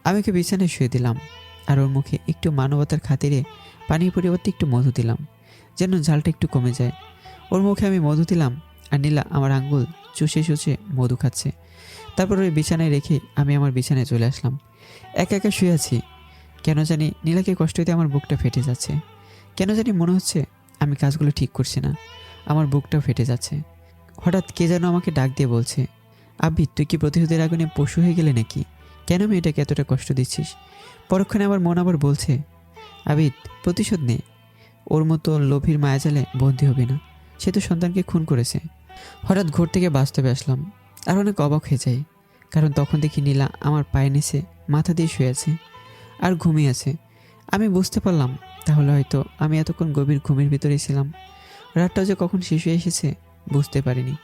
আমি ওকে বিছানায় শুয়ে দিলাম, আর ওর মুখে একটু মানবতার খাতিরে পানির পরিবর্তে একটু মধু দিলাম, যেন ঝালটা একটু কমে যায়। ওর মুখে আমি মধু দিলাম, আর নীলা আমার আঙ্গুল চুষে চুষে মধু খাচ্ছে। তারপর ওই বিছানায় রেখে আমি আমার বিছানায় চলে আসলাম। একা একা শুয়ে আছি। কেন জানি নীলাকে কষ্ট দিতে আমার বুকটা ফেটে যাচ্ছে। কেন জানি মনে হচ্ছে আমি কাজগুলো ঠিক করছি না, আমার বুকটাও ফেটে যাচ্ছে। হঠাৎ কে যেন আমাকে ডাক দিয়ে বলছে, আবিদ, তুই কি প্রতিশোধের আগুনে পশু হয়ে গেলে নাকি? কেন মেয়েটাকে এতটা কষ্ট দিচ্ছিস? পরক্ষণে আমার মন আবার বলছে, আবিদ, প্রতিশোধ নে। ওর মতো লোভীর মায়াজালে বন্দী হবি না, সে তো সন্তানকে খুন করেছে। হঠাৎ ঘর থেকে বাস্তবে আসলাম, আর অনেক অবাক হয়ে যাই, কারণ তখন দেখি নীলা আমার পায়ে নিচে মাথা দিয়ে শুয়ে আছে আর ঘুমিয়ে আছে। আমি বুঝতে পারলাম, তাহলে হয়তো আমি এতক্ষণ গভীর ঘুমের ভিতরেই ছিলাম। রাতটাও যে কখন শেষ হয়ে এসেছে বুঝতে পারিনি।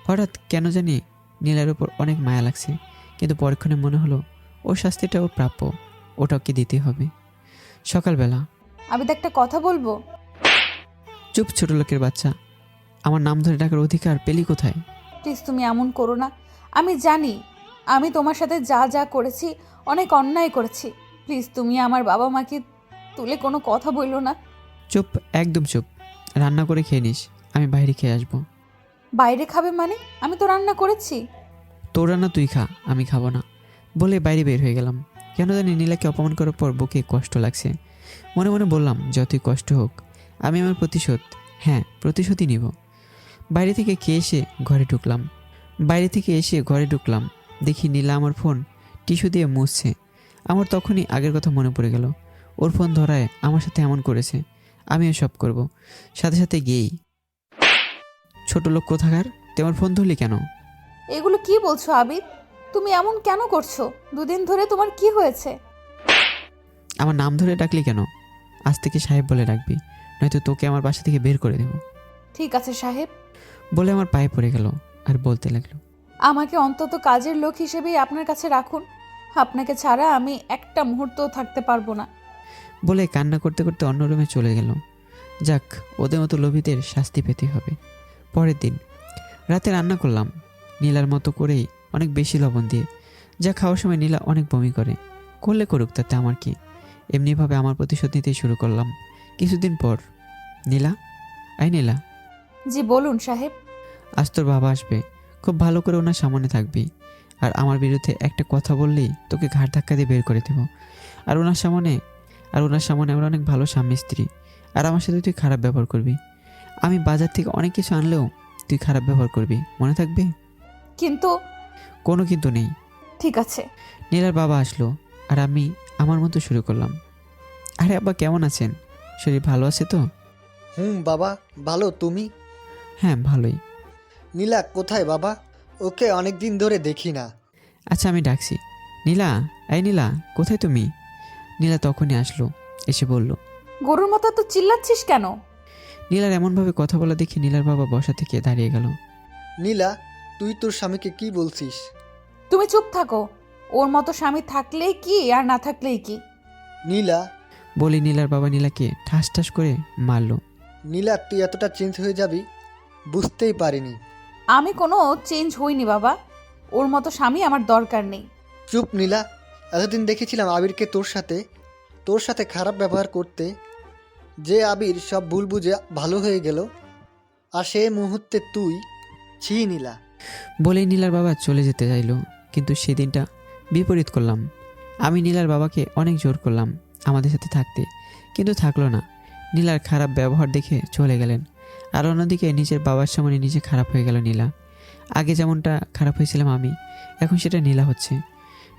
হঠাৎ কেন জানি নীলার উপর অনেক মায়া লাগছে, কিন্তু পরক্ষণে মনে হলো ওর শাস্তিটা ওর প্রাপ্য, ওটাকে দিতে হবে। সকালবেলা। আবিদ, একটা কথা বলবো? চুপ, ছোট লোকের বাচ্চা, আমার নাম ধরে ডাকার অধিকার পেলি কোথায়? প্লিজ, তুমি এমন করো না। আমি জানি আমি তোমার সাথে যা যা করেছি অনেক অন্যায় করেছি। প্লিজ, তুমি আমার বাবা মাকে তুলে কোনো কথা বললো না। চুপ, একদম চুপ। রান্না করে খেয়ে নিস, আমি বাইরে খেয়ে আসবো। বাইরে খাবে মানে? আমি তো রান্না করেছি। তোর রান্না তুই খা, আমি খাবো না। বলে বাইরে বের হয়ে গেলাম। কেন জানি নীলাকে অপমান করার পর বুকে কষ্ট লাগছে। মনে মনে বললাম, যতই কষ্ট হোক আমি আমার প্রতিশোধই নিব। বাইরে থেকে এসে ঘরে ঢুকলাম। দেখি নীলা আমার ফোন টিস্যু দিয়ে মুছছে। আমার তখনই আগের কথা মনে পড়ে গেল। ওর ফোন ধরায় আমার সাথে এমন করেছে, আমিও সব করব। সাথে সাথে গিয়েই, ছোট লোক কোথাকার, তুই আমার ফোন ধরলি কেন? এগুলো কি বলছো আবিদ? তুমি এমন কেন করছো? দুদিন ধরে তোমার কি হয়েছে? আমার নাম ধরে ডাকলি কেন? আজ থেকে সাহেব বলে ডাকবি, নয়তো তোকে আমার বাসা থেকে বের করে দেব। ঠিক আছে সাহেব। বলে আমার পায়ে পড়ে গেল আর বলতে লাগলো, আমাকে অন্তত কাজের লোক হিসেবেই আপনার কাছে রাখুন। আপনাকে ছাড়া আমি একটা মুহূর্তও থাকতে পারবো না। বলে কান্না করতে করতে অন্য রুমে চলে গেল। যাক, ওদের মতো লোভীদের শাস্তি পেতে হবে। পরের দিন রাতে রান্না করলাম নীলার মতো করেই, অনেক বেশি লবণ দিয়ে। যা খাওয়ার সময় নীলা অনেক বমি করলে করুক, তাতে আমার কি। এমনিভাবে আমার প্রতিশোধ নিতে শুরু করলাম। কিছুদিন পর, নীলা, নীলা, জি বলুন সাহেব। আজ তোর বাবা আসবে, খুব ভালো করে ওনার সামনে থাকবি। আর আমার বিরুদ্ধে একটা কথা বললেই তোকে ঘাড় ধাক্কা দিয়ে বের করে দেবো। আর ওনার সামনে আমরা অনেক ভালো স্বামী স্ত্রী। আর আমার সাথে তুই খারাপ ব্যবহার করবি। আমি বাজার থেকে অনেক কিছু আনলেও তুই খারাপ ব্যবহার করবি, মনে থাকবে? কিন্তু কোনো কিন্তু নেই। ঠিক আছে। নীলার বাবা আসলো আর আমি আমার মতো শুরু করলাম। আরে আব্বা, কেমন আছেন? শরীর ভালো আছে তো? বাবা ভালো, তুমি? হ্যাঁ, ভালোই। নীলা কোথায় বাবা? ওকে অনেক দিন ধরে দেখি না। আচ্ছা, আমি ডাকছি। নীলা, নীলা, কোথায় তুমি? নীলা তখনই আসলো, এসে বলল। গরুর মতো তো চিল্লাচ্ছিস কেন? নীলার এমনভাবে কথা বলা দেখে নীলার বাবা বসা থেকে দাঁড়িয়ে গেল। নীলা, তুই তোর স্বামীকে কি বলছিস? তুমি চুপ থাকো। ওর মতো স্বামী থাকলেই কি আর না থাকলেই কি। নীলা, বলে নীলার বাবা নীলাকে ঠাস ঠাস করে মারলো। নীলা, তুই এতটা চেঞ্জ হয়ে যাবি বুঝতেই পারিনি। আমি কোনো চেঞ্জ হইনি বাবা। ওর মতো স্বামী আমার দরকার নেই। চুপ নীলা, এতদিন দেখেছিলাম আবিরকে তোর সাথে খারাপ ব্যবহার করতে, যে আবির সব ভুল বুঝে ভালো হয়ে গেল, আর সেই মুহূর্তে তুই। ছি নীলা। বলেই নীলার বাবা চলে যেতে চাইলো, কিন্তু সেদিনটা বিপরীত করলাম। আমি নীলার বাবাকে অনেক জোর করলাম আমাদের সাথে থাকতে, কিন্তু থাকলো না। নীলার খারাপ ব্যবহার দেখে চলে গেলেন। আর অন্যদিকে নিজের বাবার সামনে নিজে খারাপ হয়ে গেল নীলা। আগে যেমনটা খারাপ হয়েছিলাম আমি, এখন সেটা নীলা হচ্ছে।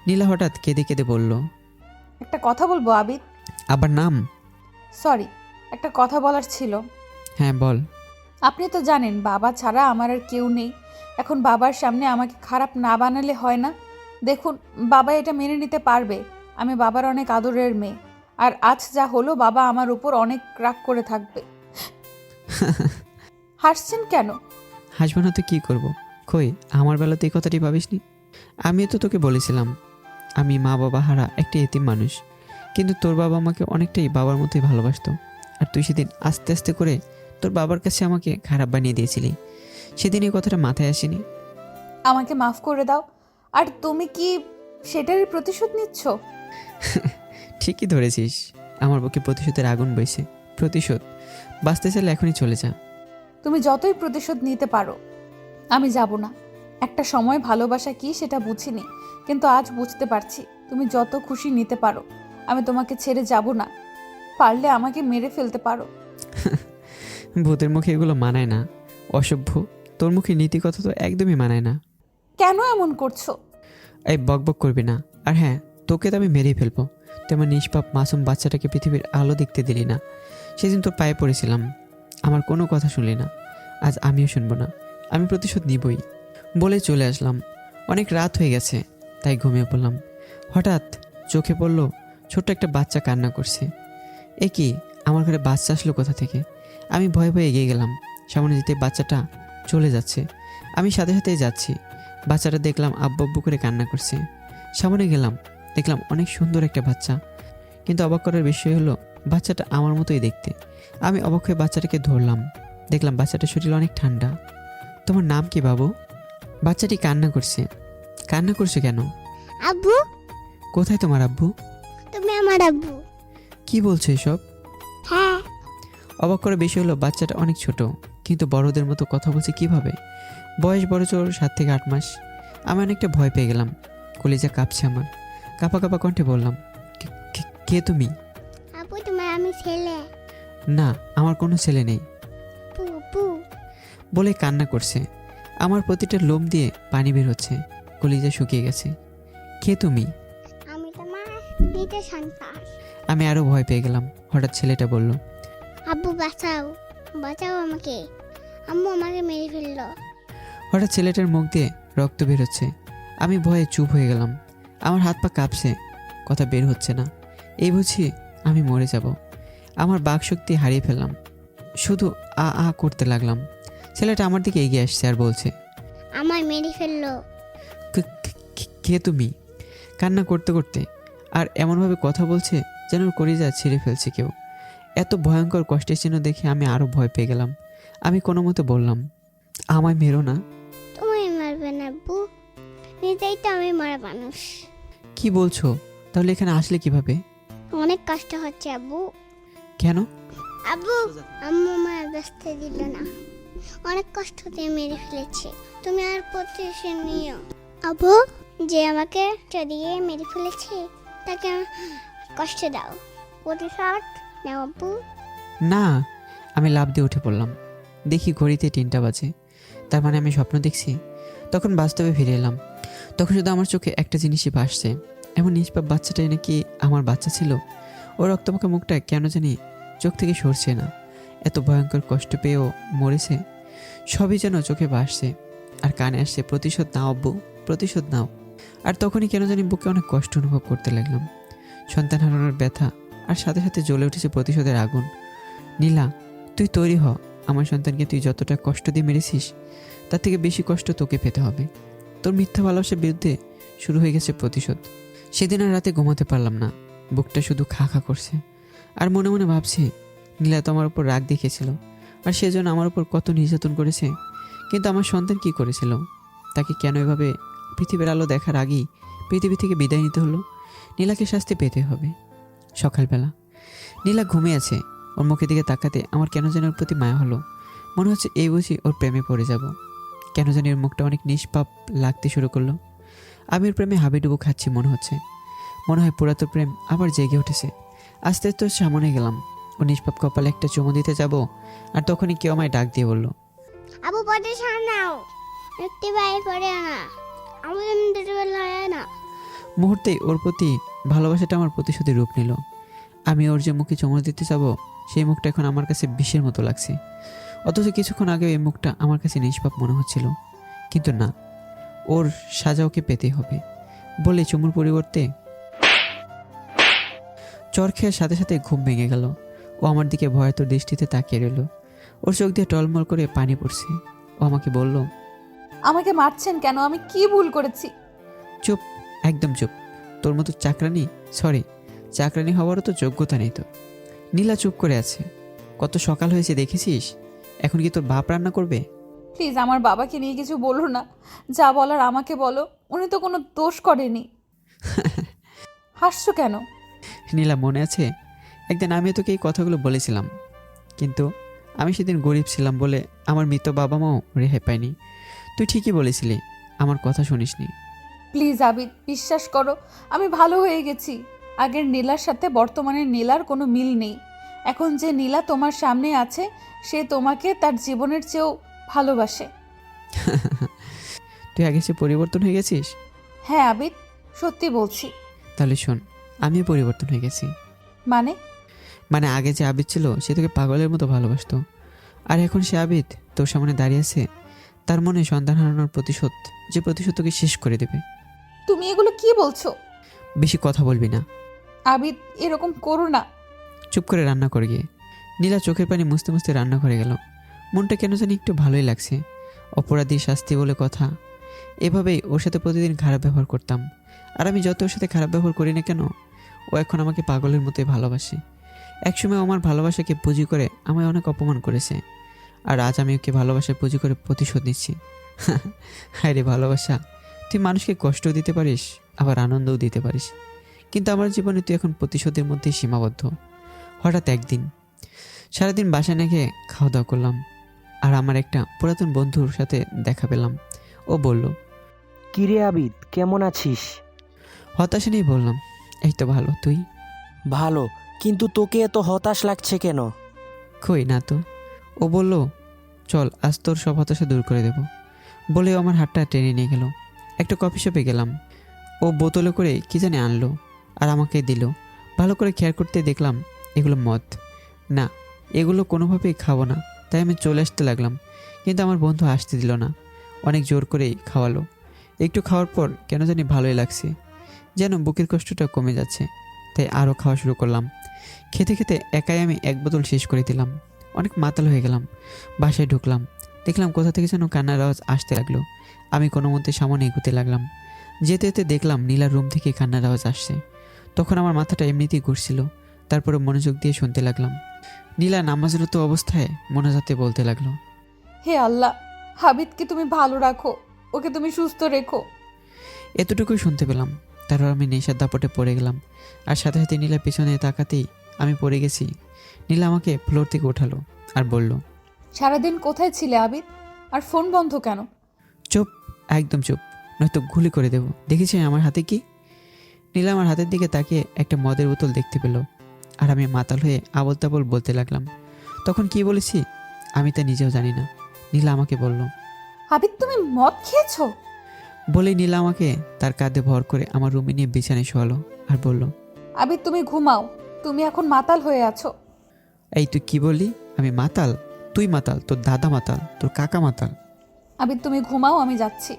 নীলা হঠাৎ কেঁদে কেঁদে বলল, একটা কথা বলবো আবিদ? আবার নাম? সরি, একটা কথা বলার ছিল। হ্যাঁ, বল। আপনি তো জানেন বাবা ছাড়া আমার আর কেউ নেই। এখন বাবার সামনে আমাকে খারাপ না বানালে হয় না। দেখুন, বাবা এটা মেনে নিতে পারবে। আমি বাবার অনেক আদরের মেয়ে। আর আজ যা হলো, বাবা আমার উপর অনেক রাগ করে থাকবে। হাসছেন কেন? হাসবো না তো কী করবো? কই, আমার বেলাতে এই কথাটি ভাবিসনি? আমিও তো তোকে বলেছিলাম আমি মা বাবা হারা একটা এতিম মানুষ, কিন্তু তোর বাবা আমাকে অনেকটাই বাবার মতোই ভালোবাসতো। আর তুই সেদিন আস্তে আস্তে করে তোর বাবার কাছে আমাকে খারাপ বানিয়ে দিয়েছিলি। সেদিন এই কথাটা মাথায় আসেনি। আমাকে মাফ করে দাও। আর তুমি কি সেটারই প্রতিশোধ নিচ্ছ? ঠিকই ধরেছিস, আমার বুকে প্রতিশোধের আগুন বইছে। প্রতিশোধ বাঁচতে চাইলে এখনই চলে যা। তুমি যতই প্রতিশোধ নিতে পারো, আমি যাব না। একটা সময় ভালোবাসা কি সেটা বুঝিনি, কিন্তু আজ বুঝতে পারছি। তুমি যত খুশি নিতে পারো, আমি তোমাকে ছেড়ে যাব না। পারলে আমাকে মেরে ফেলতে পারো। ভূতের মুখে এগুলো মানায় না, অসভ্য। তোর মুখে নীতি কথা তো একদমই মানায় না। কেন এমন করছো? এই বকবক করবি না। আর হ্যাঁ, তোকে তো আমি মেরেই ফেলবো। তেমন নিষ্পাপ মাসুম বাচ্চাটাকে পৃথিবীর আলো দেখতে দিলি না। সেদিন তোর পায়ে পড়েছিলাম, আমার কোনো কথা শুনলি না। আজ আমিও শুনবো না, আমি প্রতিশোধ নিবই। বলে চলে আসলাম। অনেক রাত হয়ে গেছে, তাই ঘুমিয়ে পড়লাম। হঠাৎ চোখে পড়লো ছোট্ট একটা বাচ্চা কান্না করছে। এ কি, আমার ঘরে বাচ্চা আসলো কোথা থেকে? আমি ভয়ে ভয়ে এগিয়ে গেলাম। সামনে যেতে বাচ্চাটা চলে যাচ্ছে, আমি সাথে সাথেই যাচ্ছি। বাচ্চাটা দেখলাম আব্বু আব্বু করে কান্না করছে। সামনে গেলাম, দেখলাম অনেক সুন্দর একটা বাচ্চা, কিন্তু অবাক করার বিষয় হলো বাচ্চাটা আমার মতোই দেখতে। আমি অবাক হয়ে বাচ্চাটাকে ধরলাম, দেখলাম বাচ্চাটার শরীর অনেক ঠান্ডা। তোমার নাম কি বাবু? বাচ্চাটি কান্না করছে কেন? আব্বু, কোথায় তোমার আব্বু? তুমি আমার আব্বু। কি বলছো এসব? হ্যাঁ, অবাক করার বিষয় হলো বাচ্চাটা অনেক ছোট, কিন্তু বড়দের মতো কথা বলছে কিভাবে? বয়স বড় জোর 7 থেকে 8 মাস। আমি অনেকটা ভয় পেয়ে গেলাম। কলিজা কাঁপছে আমার। কাঁপা কাঁপা কণ্ঠে বললাম, কে তুমি?" আব্বু তোমার আমি ছেলে। "না, আমার কোনো ছেলে নেই" পু পু। বলে কান্না করছে। আমার প্রতিটা লোম দিয়ে পানি বের হচ্ছে, কলিজা শুকিয়ে গেছে। "কে তুমি?" আমি তোমার নিজের সন্তান। আমি আরও ভয় পেয়ে গেলাম। হঠাৎ ছেলেটা বলল, আব্বু বাঁচাও, বাঁচাও আমাকে, আম্মু আমাকে মেরে ফেললো। হঠাৎ ছেলেটার মুখ দিয়ে রক্ত বের হচ্ছে। আমি ভয়ে চুপ হয়ে গেলাম। আমার হাত পা কাঁপছে, কথা বের হচ্ছে না। এই বুঝি আমি মরে যাব। আমার বাকশক্তি হারিয়ে ফেললাম, শুধু আ আ করতে লাগলাম। ছেলেটা আমার দিকে এগিয়ে আসছে আর বলছে, আমার মেরে ফেললো। কে তুমি?" কান্না করতে করতে আর এমনভাবে কথা বলছে যেন ওর কলিজা ছিঁড়ে ফেলছে কেউ। এত ভয়ঙ্কর কষ্টের চিহ্ন দেখে আমি আরও ভয় পেয়ে গেলাম। আমি কোনো মতে বললাম, "আমায় মেরো না।" তুমি মারবে না আব্বু, নিজেই তো আমি মারা মানুষ। "কি বলছো? তাহলে এখানে আসলে কিভাবে?" অনেক কষ্ট হচ্ছে আব্বু। "কেন?" আব্বু আম্মু আমার বাঁচতে দিল না, অনেক কষ্ট দিয়ে মেরে ফেলেছে। তুমি আর প্রতিশোধ নিও আব্বু, যে আমাকে চড়িয়ে মেরে ফেলেছে তাকে কষ্ট দাও, প্রতিশোধ নাও আব্বু। না। আমি লাফ দিয়ে উঠে পড়লাম। দেখি ঘড়িতে 3টা বাজে। তার মানে আমি স্বপ্ন দেখছি। তখন বাস্তবে ফিরে এলাম। তখন শুধু আমার চোখে একটা জিনিসই ভাসছে, এমন নিষ্পাপ বাচ্চাটাই নাকি আমার বাচ্চা ছিল। ও রক্তমাখা মুখটা কেন জানি চোখ থেকে সরছে না। এত ভয়ঙ্কর কষ্ট পেয়েও মরেছে। সবই যেন চোখে ভাসছে আর কানে আসছে, প্রতিশোধ নাও আব্বু, প্রতিশোধ নাও। আর তখনই কেন জানি বুকে অনেক কষ্ট অনুভব করতে লাগলাম। সন্তান হারানোর ব্যথা আর সাথে সাথে জ্বলে উঠেছে প্রতিশোধের আগুন। নীলা, তুই তৈরি হ। আমার সন্তানকে তুই যতটা কষ্ট দিয়ে মেরেছিস তার থেকে বেশি কষ্ট তোকে পেতে হবে। তোর মিথ্যা ভালোবাসার বিরুদ্ধে শুরু হয়ে গেছে প্রতিশোধ। সেদিন আর রাতে ঘুমাতে পারলাম না, বুকটা শুধু খা খা করছে। আর মনে মনে ভাবছি, নীলা তো আমার উপর রাগ দেখিয়েছিল আর সেজন্য আমার উপর কত নির্যাতন করেছে। কিন্তু আমার সন্তান কি করেছিল? তাকে কেন এভাবে পৃথিবীর আলো দেখার আগেই পৃথিবী থেকে বিদায় নিতে হলো? নীলাকে শাস্তি পেতে হবে। সকালবেলা নীলা ঘুমিয়ে আছে। ওর মুখের দিকে তাকাতে আমার কেন যেন ওর প্রতি মায়া হলো। মনে হচ্ছে এই বুঝি ওর প্রেমে পড়ে যাব। কেন জানি ওর মুখটা অনেক নিষ্পাপ লাগতে শুরু করলো। আমি ওর প্রেমে হাবিডুবু খাচ্ছি মনে হচ্ছে। মনে হয় পুরাতন প্রেম আবার জেগে উঠেছে। আস্তে আস্তে ওর সামনে গেলাম। ও নিষ্পাপ কপালে একটা চুমু দিতে যাব আর তখনই কেউ আমায় ডাক দিয়ে বলল, আব্বু প্রতিশোধ নাও, একটি বাইরে পড়ে না, আমাদের দুটোবেলা হয় না। মুহূর্তেই ওর প্রতি ভালোবাসাটা আমার প্রতিশোধের রূপ নিল। আমি ওর যে মুখে চুমু দিতে যাব সেই মুখটা এখন আমার কাছে বিষের মতো লাগছে। অথচ কিছুক্ষণ আগে এই মুখটা আমার কাছে নিষ্পাপ মনে হচ্ছিল। কিন্তু না, ওর সাজা ওকে পেতে হবে বলে চুমুর পরিবর্তে চর খেয়ার সাথে সাথে ঘুম ভেঙে গেল। ও আমার দিকে ভয়াতুর দৃষ্টিতে তাকিয়ে রইল। ওর চোখ দিয়ে টলমল করে পানি পড়ছে। ও আমাকে বলল, আমাকে মারছেন কেন? আমি কি ভুল করেছি? চুপ, একদম চুপ। তোর মতো চাকরানি হওয়ারও তো যোগ্যতা নেই তো। নীলা চুপ করে আছে। কত সকাল হয়েছে দেখেছিস? এখন কি তোর বাপ রান্না করবে? প্লিজ আমার বাবাকে নিয়ে কিছু বলো না, যা বলার আমাকে বলো। উনি তো কোনো দোষ করেনি। হাসছো কেন? নীলা, মনে আছে একদিন আমি তোকে এই কথাগুলো বলেছিলাম, কিন্তু আমি সেদিন গরিব ছিলাম বলে আমার মৃত বাবা মাও রেহাই পায়নি। তুই ঠিকই বলেছিলি, আমার কথা শুনিসনি। প্লিজ আবিদ, বিশ্বাস করো, আমি ভালো হয়ে গেছি। আগের নীলার সাথে বর্তমানের নীলার কোনো মিল নেই। এখন যে নীলা তোমার সামনে আছে সে তোমাকে তার জীবনের চেয়েও ভালোবাসে। তুই আগে সে পরিবর্তন হয়ে গেছিস। হ্যাঁ আবিদ, সত্যি বলছি। তাহলে শোন, আমিও পরিবর্তন হয়ে গেছি। মানে আগে যে আবিদ ছিল সে তোকে পাগলের মতো ভালোবাসতো, আর এখন সে আবিদ তোর সামনে দাঁড়িয়ে আছে। তার মনে সন্তান হারানোর প্রতিশোধ, যে প্রতিশোধ তোকে শেষ করে দেবে। তুমি এগুলো কি বলছো? বেশি কথা বলবি না। আবিদ, এরকম করো না। চুপ করে রান্না করে গিয়ে। নীলা চোখের পানি মুছতে মুছতে রান্না করে গেল। মনটা কেন জানি একটু ভালোই লাগছে। অপরাধী শাস্তি বলে কথা। এভাবেই ওর সাথে প্রতিদিন খারাপ ব্যবহার করতাম। আর আমি যত ওর সাথে খারাপ ব্যবহার করি না কেন, ও এখন আমাকে পাগলের মতোই ভালোবাসে। একসময় আমার ভালোবাসাকে পুঁজি করে আমায় অনেক অপমান করেছে, আর আজ আমি ওকে ভালোবাসায় পুঁজি করে প্রতিশোধ নিচ্ছি। হায় রে ভালোবাসা, তুই মানুষকে কষ্টও দিতে পারিস আবার আনন্দও দিতে পারিস, কিন্তু আমার জীবনে তুই এখন প্রতিশোধের মধ্যেই সীমাবদ্ধ। হঠাৎ একদিন সারাদিন বাসায় না খেয়ে খাওয়া দাওয়া করলাম, আর আমার একটা পুরাতন বন্ধুর সাথে দেখা পেলাম। ও বলল, কিরে আবিদ, কেমন আছিস? হতাশা নিয়ে বললাম, এই তো ভালো, তুই? ভালো, কিন্তু তোকে এত হতাশ লাগছে কেন? কই না তো। ও বলল, চল আজ তোর সব হতাশা দূর করে দেব। বলেও আমার হাতটা টেনে নিয়ে গেল। একটা কফি শপে গেলাম। ও বোতলে করে কি জানি আনলো আর আমাকে দিল। ভালো করে খেয়াল করতে দেখলাম এগুলো মদ। না, এগুলো কোনোভাবেই খাবো না, তাই আমি চলে আসতে লাগলাম। কিন্তু আমার বন্ধু আসতে দিল না, অনেক জোর করেই খাওয়ালো। একটু খাওয়ার পর কেন জানি ভালোই লাগছে, যেন বুকের কষ্টটা কমে যাচ্ছে। তাই আরও খাওয়া শুরু করলাম। খেতে খেতে একাই আমি এক বোতল শেষ করে দিলাম। অনেক মাতাল হয়ে গেলাম। বাসায় ঢুকলাম, দেখলাম কোথা থেকে যেন কান্নার আওয়াজ আসতে লাগলো। আমি কোনো মধ্যে সামনে এগোতে লাগলাম। যেতে যেতে দেখলাম নীলার রুম থেকে কান্নার আওয়াজ আসছে। তখন আমার মাথাটা এমনিতেই ঘুরছিল। তারপরে মনোযোগ দিয়ে শুনতে লাগলাম। নীলা নামাজরত অবস্থায় মোনাজাতে বলতে লাগলো, হে আল্লাহ, হাবিদকে তুমি ভালো রাখো, ওকে তুমি সুস্থ রেখো। এতটুকুই শুনতে পেলাম। তারপর আমি নেশার দাপটে পড়ে গেলাম। আর সাথে সাথে নীলা পিছনে তাকাতেই আমি পড়ে গেছি। নীলা আমাকে ফ্লোর থেকে ওঠালো আর বলল, সারাদিন কোথায় ছিলে আবিদ? আর ফোন বন্ধ কেন? চুপ, একদম চুপ, নয়তো গুলি করে দেব। দেখেছি আমার হাতে কি? নীলা আমার হাতের দিকে তাকিয়ে একটা মদের বোতল দেখতে পেল। আর আমি মাতাল হয়ে আবল তাবল বলতে লাগলাম। তখন কি বলেছি আমি তা নিজেও জানি না। নীলা আমাকে বলল, আবিদ তুমি মদ খেয়েছো? বলেই নীলা আমাকে তার কাঁধে ভর করে আমার রুমে নিয়ে বিছানায় শোয়ালো আর বলল, আবিদ তুমি ঘুমাও, তুমি এখন মাতাল হয়ে আছো। এই তুই কি বললি? আমি মাতাল? তুই মাতাল, তোর দাদা মাতাল, তোর কাকা মাতাল। আবিদ তুমি ঘুমাও, আমি যাচ্ছি।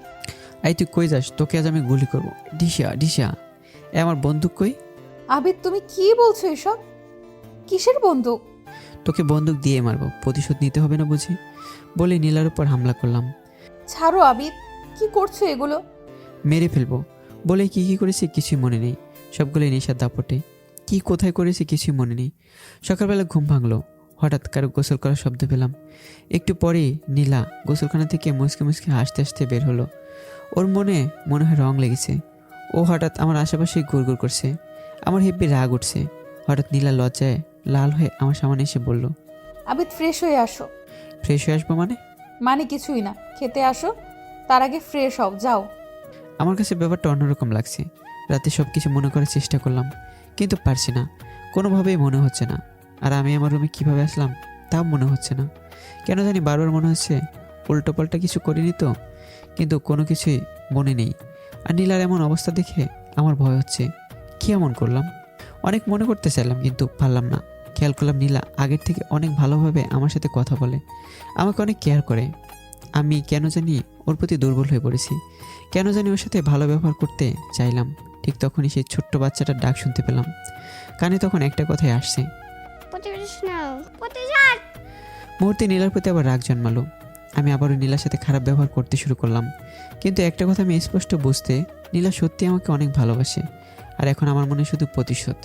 এই তুই কই যাস? তোকে আজ আমি গুলি করবো। ডিসা ডিসা, এ আমার বন্দুক কই? আবিদ তুমি কি বলছো এসব? কিসের বন্দুক? তোকে বন্দুক দিয়ে মারবো, প্রতিশোধ নিতে হবে না বুঝি? বলে নীলার উপর হামলা করলাম। ছাড়ো আবিদ, কি করছো এগুলো? মেরে ফেলবো বলে কি কি করেছি কিছুই মনে নেই। সবগুলোই নেশার দাপটে। কি কোথায় করেছি কিছুই মনে নেই। সকালবেলা ঘুম ভাঙলো। হঠাৎ কারো গোসল করার শব্দ পেলাম। একটু পরেই নীলা গোসলখানা থেকে মুসকে মুসকে হাসতে হাসতে বের হলো। ওর মনে হয় রং লেগেছে। ও হঠাৎ আমার আশেপাশে গুড়গুড় করছে। আমার হেব্বি রাগ উঠছে। হঠাৎ নীলা লজ্জায় লাল হয়ে আমার সামনে এসে বলল, আবিদ ফ্রেশ হয়ে আসো। ফ্রেশ হয়ে আসবো মানে? মানে কিছুই না, খেতে আসো, তার আগে ফ্রেশ হও, যাও। আমার কাছে ব্যাপারটা অন্যরকম লাগছে। রাতে সব কিছু মনে করার চেষ্টা করলাম, কিন্তু পারছি না, কোনোভাবেই মনে হচ্ছে না। আর আমি আমার রুমে কীভাবে আসলাম তাও মনে হচ্ছে না। কেন জানি বারবার মনে হচ্ছে উল্টোপাল্টা কিছু করিনি তো, কিন্তু কোনো কিছুই মনে নেই। আর নীলার এমন অবস্থা দেখে আমার ভয় হচ্ছে। কী এমন করলাম? অনেক মনে করতে চাইলাম কিন্তু পারলাম না। খেয়াল করলাম নীলা আগের থেকে অনেক ভালোভাবে আমার সাথে কথা বলে, আমাকে অনেক কেয়ার করে। আমি কেন জানি ওর প্রতি দুর্বল হয়ে পড়েছি। কেন জানি ওর সাথে ভালো ব্যবহার করতে চাইলাম। ঠিক তখনই সেই ছোট্ট বাচ্চাটার ডাক শুনতে পেলাম। কানে তখন একটা কথাই আসছে, প্রতিবেশ নাও, প্রতিশোধ। মুহূর্তে নীলার প্রতি আবার রাগ জন্মালো। আমি আবারও নীলার সাথে খারাপ ব্যবহার করতে শুরু করলাম। কিন্তু একটা কথা আমি স্পষ্ট বুঝতে, নীলা সত্যি আমাকে অনেক ভালোবাসে। আর এখন আমার মনে শুধু প্রতিশোধ।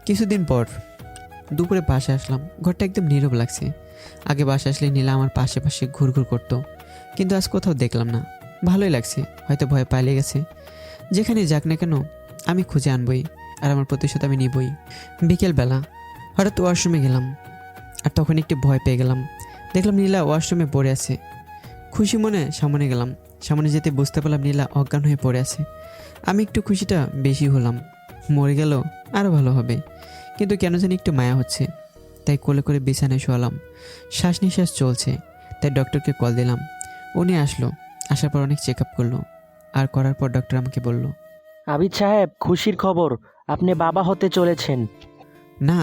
কিছুদিন পর দুপুরে বাসায় আসলাম। ঘরটা একদম নীরব লাগছে। আগে বাসা আসলে নীলা আমার পাশে পাশে ঘুরঘুর করতো, কিন্তু আজ কোথাও দেখলাম না। ভালোই লাগছে, হয়তো ভয় পালিয়ে গেছে। যেখানে যাক না কেন আমি খুঁজে আনবই, আর আমার প্রতিশোধ আমি নিবই। বিকেলবেলা হঠাৎ ওয়াশরুমে গেলাম, আর তখন একটু ভয় পেয়ে গেলাম। দেখলাম নীলা ওয়াশরুমে পড়ে আছে। খুশি মনে সামনে গেলাম। সামনে যেতে বুঝতে পারলাম নীলা অজ্ঞান হয়ে পড়ে আছে। আমি একটু খুশিটা বেশি হলাম। মরে গেল আরও ভালো হবে, কিন্তু কেন জানি একটু মায়া হচ্ছে। তাই কোলে করে বিছানায় শোয়ালাম। শ্বাস নিঃশ্বাস চলছে, তাই ডক্টরকে কল দিলাম। উনি আসলো। আসার পর অনেক চেক আপ করলো, আর করার পর ডক্টর আমাকে বলল, আবিদ সাহেব, খুশির খবর, আপনি বাবা হতে চলেছেন। না।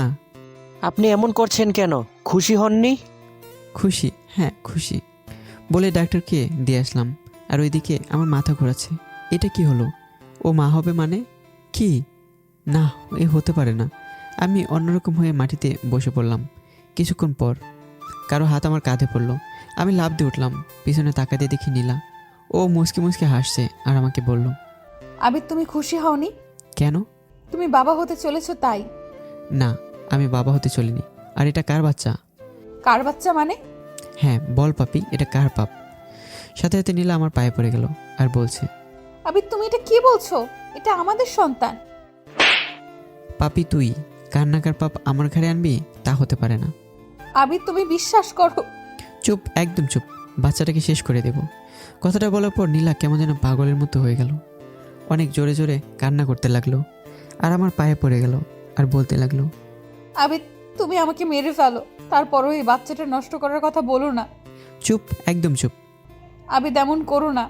আপনি এমন করছেন কেন? খুশি হননি? খুশি, হ্যাঁ খুশি বলে ডাক্তারকে দিয়ে আসলাম। আর ওইদিকে আমার মাথা ঘোরাচ্ছে। এটা কি হলো? ও মা হবে মানে কি? না, এ হতে পারে না। আমি অন্যরকম হয়ে মাটিতে বসে পড়লাম। কিছুক্ষণ পর কারো হাত আমার কাঁধে পড়লো। আমি লাফ দিয়ে উঠলাম। পিছনে তাকাতে দেখি নীলা। ও মুসকে মুসকে হাসছে আর আমাকে বলল, আবিদ তুমি খুশি হওনি? কেন? তুমি বাবা হতে চলেছো তাই। না, আমি বাবা হতে চলিনি। আর এটা কার বাচ্চা? কার বাচ্চা মানে? হ্যাঁ বল পাপি, এটা কার পাপ? সাথে সাথে নীলা আমার পায়ে পড়ে গেল আর বলছে, আবিদ তুমি এটা কি বলছো? এটা আমাদের সন্তান। পাপি তুই কান্নাকার পাপ আমার ঘরে আনবি? তা হতে পারে না। আবিদ তুমি বিশ্বাস করো। চুপ, একদম চুপ, বাচ্চাটাকে শেষ করে দেব। কথাটা বলার পর নীলা কেমন যেন পাগলের মতো হয়ে গেল। অনেক জোরে জোরে কান্না করতে লাগলো আর আমার পায়ে পড়ে গেল আর বলতে লাগলো, আবিদ, তুমি আমাকে মেরে ফেলো, তারপরও এই বাচ্চাটা নষ্ট করার কথা বলো না। চুপ, একদম চুপ। আবিদ, এমন করো না।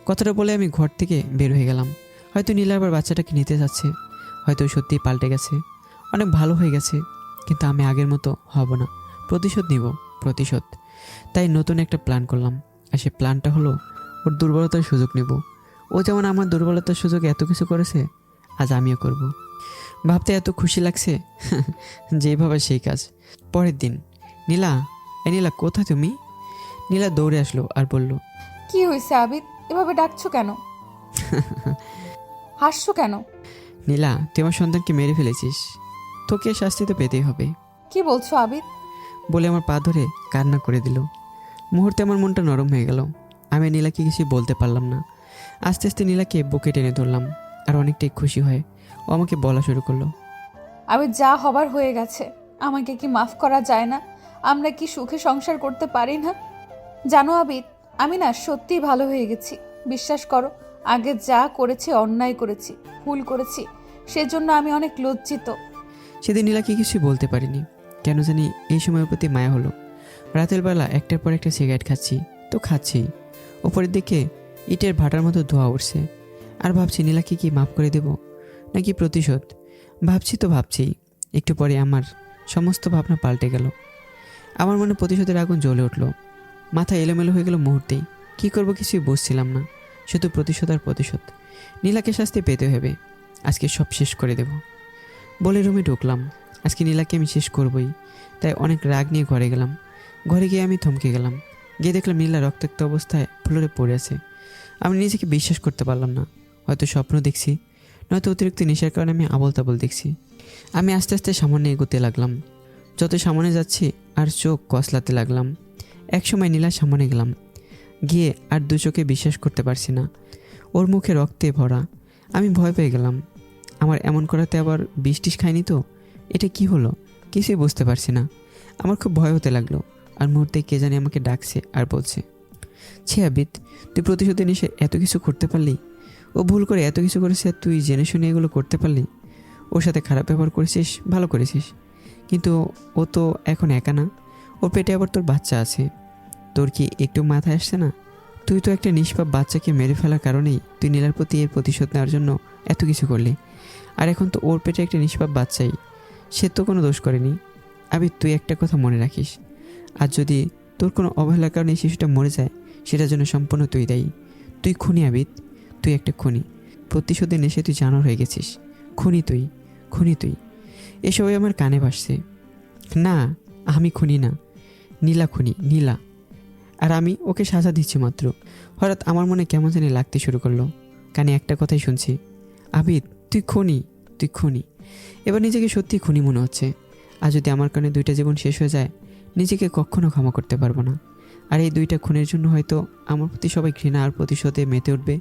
কথাটা বলে আমি ঘর থেকে বের হয়ে গেলাম। হয়তো নীলা আবার বাচ্চাটাকে নিতে যাচ্ছে, হয়তো সত্যিই পাল্টে গেছে, অনেক ভালো হয়ে গেছে। কিন্তু আমি আগের মতো হব না, প্রতিশোধ নিব, প্রতিশোধ। তাই নতুন একটা প্ল্যান করলাম, আর সেই প্ল্যানটা হলো ওর দুর্বলতার সুযোগ নেব। ও যেমন আমার দুর্বলতার সুযোগে এত কিছু করেছে, আজ আমিও করব। ভাবতে এত খুশি লাগছে যেভাবে সেই কাজ। পরের দিন, নীলা, নীলা কোথায় তুমি? নীলা দৌড়ে আসলো আর বলল, কি হয়েছে আবিদ, এভাবে ডাকছো কেন? হাসছো কেন? নীলা, তুই আমার সন্তানকে মেরে ফেলেছিস, তোকে শাস্তি তো পেতেই হবে। কি বলছো আবিদ? বলে আমার পা ধরে কান্না করে দিল। মুহূর্তে আমার মনটা নরম হয়ে গেল। আমি নীলাকে কিছু বলতে পারলাম না। আস্তে আস্তে নীলাকে বুকে টেনে ধরলাম আর অনেকটাই খুশি হয়ে ও আমাকে বলা শুরু করলো, আবিদ, যা হবার হয়ে গেছে, আমাকে কি মাফ করা যায় না? আমরা কি সুখে সংসার করতে পারি না? জানো আবিদ, আমি না সত্যিই ভালো হয়ে গেছি। বিশ্বাস করো, আগে যা করেছি অন্যায় করেছি, ভুল করেছি, সেজন্য আমি অনেক লজ্জিত। সেদিন নীলাকে কিছু বলতে পারিনি, কেন জানি এই সময়ের প্রতি মায়া হলো। রাতের বেলা একটার পর একটা সিগারেট খাচ্ছি তো খাচ্ছি, ওপরের দিকে ইটের ভাটার মতো ধোয়া উঠছে। আর ভাবছি নীলাকে কি মাফ করে দেব নাকি প্রতিশোধ। ভাবছি একটু পরে আমার সমস্ত ভাবনা পাল্টে গেল। আমার মনে প্রতিশোধের আগুন জ্বলে উঠল। মাথা এলোমেলো হয়ে গেল মুহূর্তেই। কি করব কিছুই বুঝছিলাম না, শুধু প্রতিশোধ আর প্রতিশোধ। নীলাকে শাস্তি পেতে হবে, আজকে সব শেষ করে দেব বলে রুমে ঢুকলাম। আজকে নীলাকে আমি শেষ করবই, তাই অনেক রাগ নিয়ে ঘরে গেলাম। ঘরে গিয়ে আমি থমকে গেলাম, গিয়ে দেখলাম নীলা রক্তাক্ত অবস্থায় ফ্লোরে পড়ে আছে। আমি নিজেকে বিশ্বাস করতে পারলাম না, হয়তো স্বপ্ন দেখছি, নয়তো অতিরিক্ত নেশার কারণে আমি আবল তাবল দেখছি। আমি আস্তে আস্তে সামনে এগোতে লাগলাম। যত সামনে যাচ্ছি আর চোখ কসলাতে লাগলাম। একসময় নীলার সামনে গেলাম, গিয়ে আর দু চোখে বিশ্বাস করতে পারছি না, ওর মুখে রক্তে ভরা। আমি ভয় পেয়ে গেলাম। আমার এমন করাতে আবার বিষ টিস খায়নি তো? এটা কি হলো কিছুই বুঝতে পারছি না। আমার খুব ভয় হতে লাগলো। আর মুহূর্তে কে জানি আমাকে ডাকছে আর বলছে, ছে আবিদ, তুই প্রতিশোধে নিশে এত কিছু করতে পারলি? ও ভুল করে এত কিছু করেছে আর তুই জেনে শুনে এগুলো করতে পারলি? ওর সাথে খারাপ ব্যবহার করেছিস, ভালো করেছিস, কিন্তু ও তো এখন একা না, ওর পেটে আবার তোর বাচ্চা আছে। তোর কি একটু মাথায় আসছে না? তুই তো একটা নিষ্পাপ বাচ্চাকে মেরে ফেলার কারণেই তুই নীলার প্রতি এর প্রতিশোধ নেওয়ার জন্য এত কিছু করলি। আর এখন তো ওর পেটে একটা নিষ্পাপ বাচ্চাই, সে তো কোনো দোষ করেনি। আবিদ, তুই একটা কথা মনে রাখিস, আর যদি তোর কোনো অবহেলার কারণে এই শিশুটা মরে যায়, সেটার জন্য সম্পূর্ণ তুই দায়ী। তুই খুনি আবিদ, তুই একটা খুনি। প্রতিশোধে নেশে তুই জানোয়ার হয়ে গেছিস। খুনি তুই, খুনি তুই। এসবই আমার কানে ভাসছে। না, আমি খুনি না, নীলা খুনি, নীলা। আর আমি ওকে সাজা দিচ্ছি মাত্র। হঠাৎ আমার মনে কেমন জানি লাগতে শুরু করলো। কানে একটা কথাই শুনছি, আবিদ তুই খুনি, তুই খুনি। এবার নিজেকে সত্যি খুনি মনে হচ্ছে। আর যদি আমার কারণে দুইটা জীবন শেষ হয়ে যায়, নিজেকে কখনো ক্ষমা করতে পারবো না। আর এই দুইটা খুনের জন্য হয়তো আমার প্রতি সবাই ঘৃণা আর প্রতিশোধে মেতে উঠবে।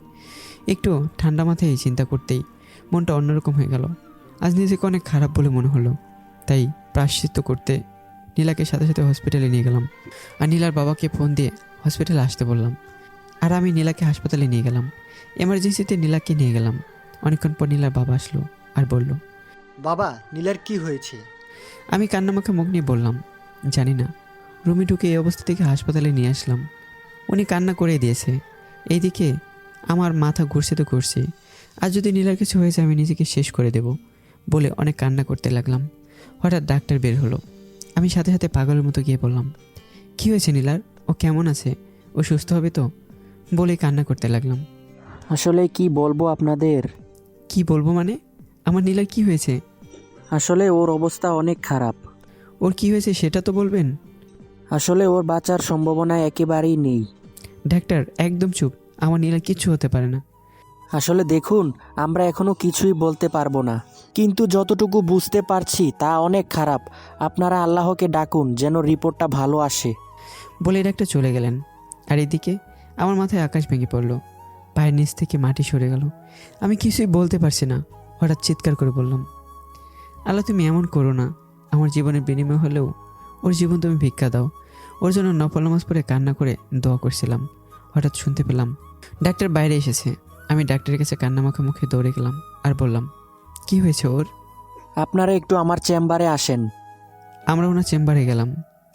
একটু ঠান্ডা মাথায় চিন্তা করতেই মনটা অন্যরকম হয়ে গেল। আজ নিজেকে অনেক খারাপ বলে মনে হলো। তাই প্রায়শ্চিত্ত করতে নীলাকে সাথে সাথে হসপিটালে নিয়ে গেলাম। আর নীলার বাবাকে ফোন দিয়ে হসপিটালে আসতে বললাম। আর আমি নীলাকে হাসপাতালে নিয়ে গেলাম। এমার্জেন্সিতে নীলাকে নিয়ে গেলাম। অনেকক্ষণ পর নীলার বাবা আসলো আর বলল, বাবা, নীলার কি হয়েছে? আমি কান্নামাখা মুখ নিয়ে বললাম, জানি না। রুমে ঢুকে এই অবস্থা থেকে হাসপাতালে নিয়ে আসলাম। উনি কান্না করে দিয়েছে। এইদিকে আমার মাথা ঘুরছে তো ঘুরছে। আর যদি নীলার কিছু হয়েছে আমি নিজেকে শেষ করে দেব বলে অনেক কান্না করতে লাগলাম। হঠাৎ ডাক্তার বের হলো। আমি সাথে সাথে পাগলের মতো গিয়ে বললাম, কি হয়েছে নীলার? ও কেমন আছে? ও সুস্থ হবে তো? বলে কান্না করতে লাগলাম। আসলে কি বলবো আপনাদের, কি বলবো মানে? আমার নীলার কি হয়েছে? আসলে ওর অবস্থা অনেক খারাপ। ওর কি হয়েছে সেটা তো বলবেন। আসলে ওর বাঁচার সম্ভাবনা একেবারেই নেই। ডাক্তার একদম চুপ, আমার নীলার কিচ্ছু হতে পারে না। আসলে দেখুন, আমরা এখনো কিছুই বলতে পারবো না, কিন্তু যতটুকু বুঝতে পারছি তা অনেক খারাপ। আপনারা আল্লাহকে ডাকুন যেন রিপোর্টটা ভালো আসে। বলে ডাক্তার চলে গেলেন। আর এদিকে আমার মাথায় আকাশ ভেঙে পড়লো, পায়ের নিচ থেকে মাটি সরে গেল। আমি কিছুই বলতে পারছি না। হঠাৎ চিৎকার করে বললাম, আল্লাহ তুমি এমন করো না। আমার জীবনের বিনিময় হলেও ওর জীবন তুমি ভিক্ষা দাও। ওর জন্য নফল নামাজ পড়ে কান্না করে দোয়া করছিলাম। হঠাৎ শুনতে পেলাম ডাক্তার বাইরে এসেছে। আমি ডাক্তারের কাছে কান্নামাখা মুখে দৌড়ে গেলাম আর বললাম, কি হয়েছে ওর? আপনারা একটু আমার চেম্বারে আসেন। আমরা ওনার চেম্বারে গেলাম।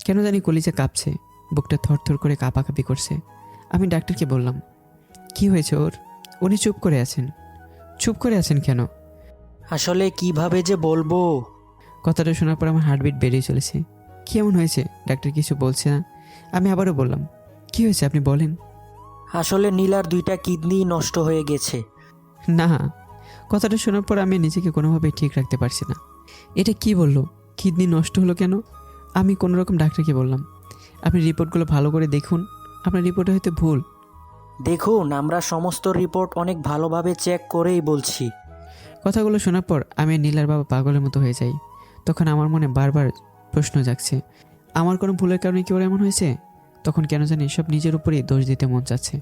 কেন জানি কলিজা কাঁপছে, বুকটা থরথর করে কাঁপাকাঁপি করছে। আমি ডাক্তারকে বললাম, কি হয়েছে ওর? উনি চুপ করে আছেন। চুপ করে আছেন কেন? আসলে কিভাবে যে বলবো। কথাটা শোনার পর আমার হার্টবিট বেড়েই চলেছে। কি এমন হয়েছে? ডাক্তার কিছু বলছে না। আমি আবারও বললাম, কি হয়েছে আপনি বলেন। আসলে নীলার 2টা কিডনি নষ্ট হয়ে গেছে। না, কথাটা শোনার পর আমি নিজেকে কোনোভাবেই ঠিক রাখতে পারছি না। এটা কি বললো? কিডনি নষ্ট হলো কেন? আমি কোনোরকম ডাক্তারকে বললাম, আপনি রিপোর্টগুলো ভালো করে দেখুন, আপনার রিপোর্টে হয়তো ভুল। দেখুন, আমরা সমস্ত রিপোর্ট অনেক ভালোভাবে চেক করেই বলছি। কথাগুলো শোনার পর আমি আর নীলার বাবা পাগলের মতো হয়ে যাই। তখন আমার মনে বারবার প্রশ্ন জাগছে, আমার কোনো ভুলের কারণে কি ওর এমন হয়েছে? তখন কেন জানি সব নিজের উপরেই দোষ দিতে মন চাচ্ছে।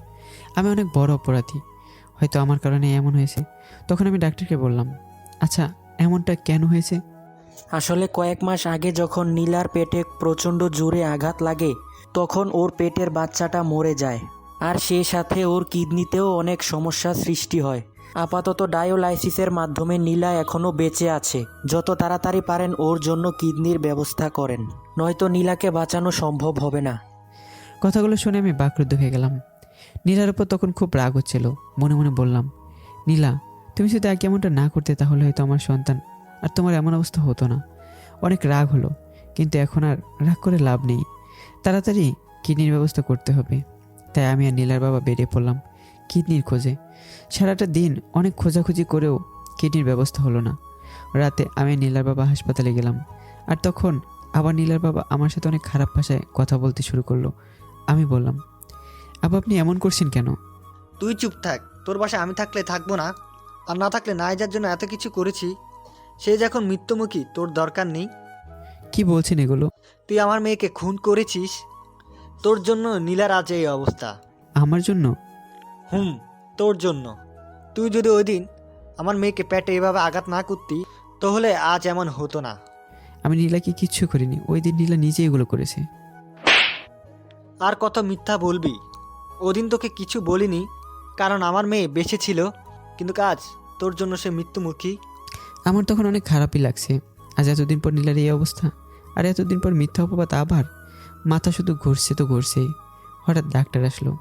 আমি অনেক বড় অপরাধী, হয়তো আমার কারণে এমন হয়েছে। তখন আমি ডাক্তারকে বললাম, আচ্ছা এমনটা কেন হয়েছে? আসলে কয়েক মাস আগে যখন নীলার পেটে প্রচণ্ড জোরে আঘাত লাগে, তখন ওর পেটের বাচ্চাটা মরে যায়। আর সেই সাথে ওর কিডনিতেও অনেক সমস্যার সৃষ্টি হয়। আপাতত ডায়ালাইসিসের মাধ্যমে নীলা এখনও বেঁচে আছে। যত তাড়াতাড়ি পারেন ওর জন্য কিডনির ব্যবস্থা করেন, নয়তো নীলাকে বাঁচানো সম্ভব হবে না। কথাগুলো শুনে আমি বাকরুদ্ধ হয়ে গেলাম। নীলার উপর তখন খুব রাগ হচ্ছিল। মনে মনে বললাম, নীলা, তুমি যদি আগে এমনটা না করতে তাহলে হয়তো আমার সন্তান আর তোমার এমন অবস্থা হতো না। অনেক রাগ হলো, কিন্তু এখন আর রাগ করে লাভ নেই। তাড়াতাড়ি কিডনির ব্যবস্থা করতে হবে। তাই আমি আর নীলার বাবা বেরিয়ে পড়লাম কিডনির খোঁজে। সারাটা দিন অনেক খোঁজাখুঁজি করেও কিডনির ব্যবস্থা হলো না। রাতে আমি নীলার বাবা হাসপাতালে গেলাম। আর তখন আবার নীলার বাবা আমার সাথে অনেক খারাপ ভাষায় কথা বলতে শুরু করলো। আমি বললাম, আবার আপনি এমন করছেন কেন? তুই চুপ থাক, তোর বাসায় আমি থাকলে থাকবো না? আর না থাকলে নাইজার জন্য এত কিছু করেছি, সে যখন মৃত্যুমুখী তোর দরকার নেই। কি বলছেন এগুলো? তুই আমার মেয়েকে খুন করেছিস, তোর জন্য নীলার আজ এই অবস্থা। আমার জন্য? তোর জন্য। তুই যদি ওই দিন আমার মেয়েকে পেটে এভাবে আঘাত না করতি তাহলে আজ এমন হতো না। আমি নীলাকে কিচ্ছু করিনি, ওই দিন নীলা নিজে এগুলো করেছে। আর কত মিথ্যা বলবি? ওদিন তোকে কিছু বলিনি কারণ আমার মেয়ে বেঁচে ছিল, কিন্তু আজ তোর জন্য সে মৃত্যুমুখী। আমার তখন অনেক খারাপই লাগছে। আজ এতদিন পর নীলার এই অবস্থা, আর এতদিন পর মিথ্যা অপবাদ। আবার মাথা শুধু ঘুরছে তো ঘুরছেই। হঠাৎ ডাক্তার আসলো।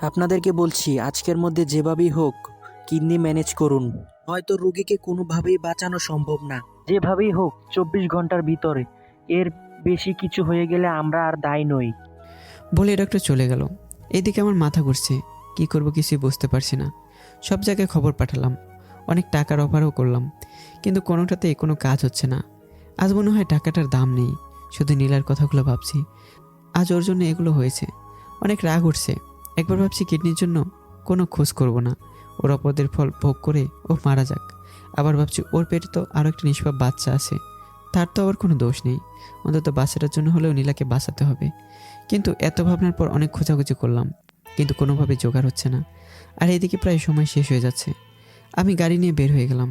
আপনাদেরকে বলছি, আজকের মধ্যে যেভাবেই হোক কিডনি ম্যানেজ করুন, হয়তো রোগীকে কোনোভাবেই বাঁচানো সম্ভব না। যেভাবেই হোক 24 ঘন্টার ভিতরে, এর বেশি কিছু হয়ে গেলে আমরা আর দায়ী নই। বলে ডাক্তার চলে গেল। এদিকে আমার মাথা ঘুরছে, কি করব কিছুই বুঝতে পারছি না। সব জায়গায় খবর পাঠালাম, অনেক টাকার অফারও করলাম, কিন্তু কোনোটাতেই কোনো কাজ হচ্ছে না। আজ মনে হয় টাকাটার দাম নেই, শুধু নীলার কথাগুলো ভাবছি। আজ ওর জন্য এগুলো হয়েছে, অনেক রাগ উঠছে। একবার ভাবছি কিডনির জন্য কোনো খোঁজ করব না, ওর অপদের ফল ভোগ করে ও মারা যাক। আবার ভাবছি ওর পেটে তো আরও একটা নিষ্পাপ বাচ্চা আছে, তার তো আবার কোনো দোষ নেই। অন্তত বাচ্চাটার জন্য হলেও নীলাকে বাঁচাতে হবে। কিন্তু এত ভাবনার পর অনেক খোঁজাখুঁজি করলাম, কিন্তু কোনোভাবে জোগাড় হচ্ছে না। আর এদিকে প্রায় সময় শেষ হয়ে যাচ্ছে। আমি গাড়ি নিয়ে বের হয়ে গেলাম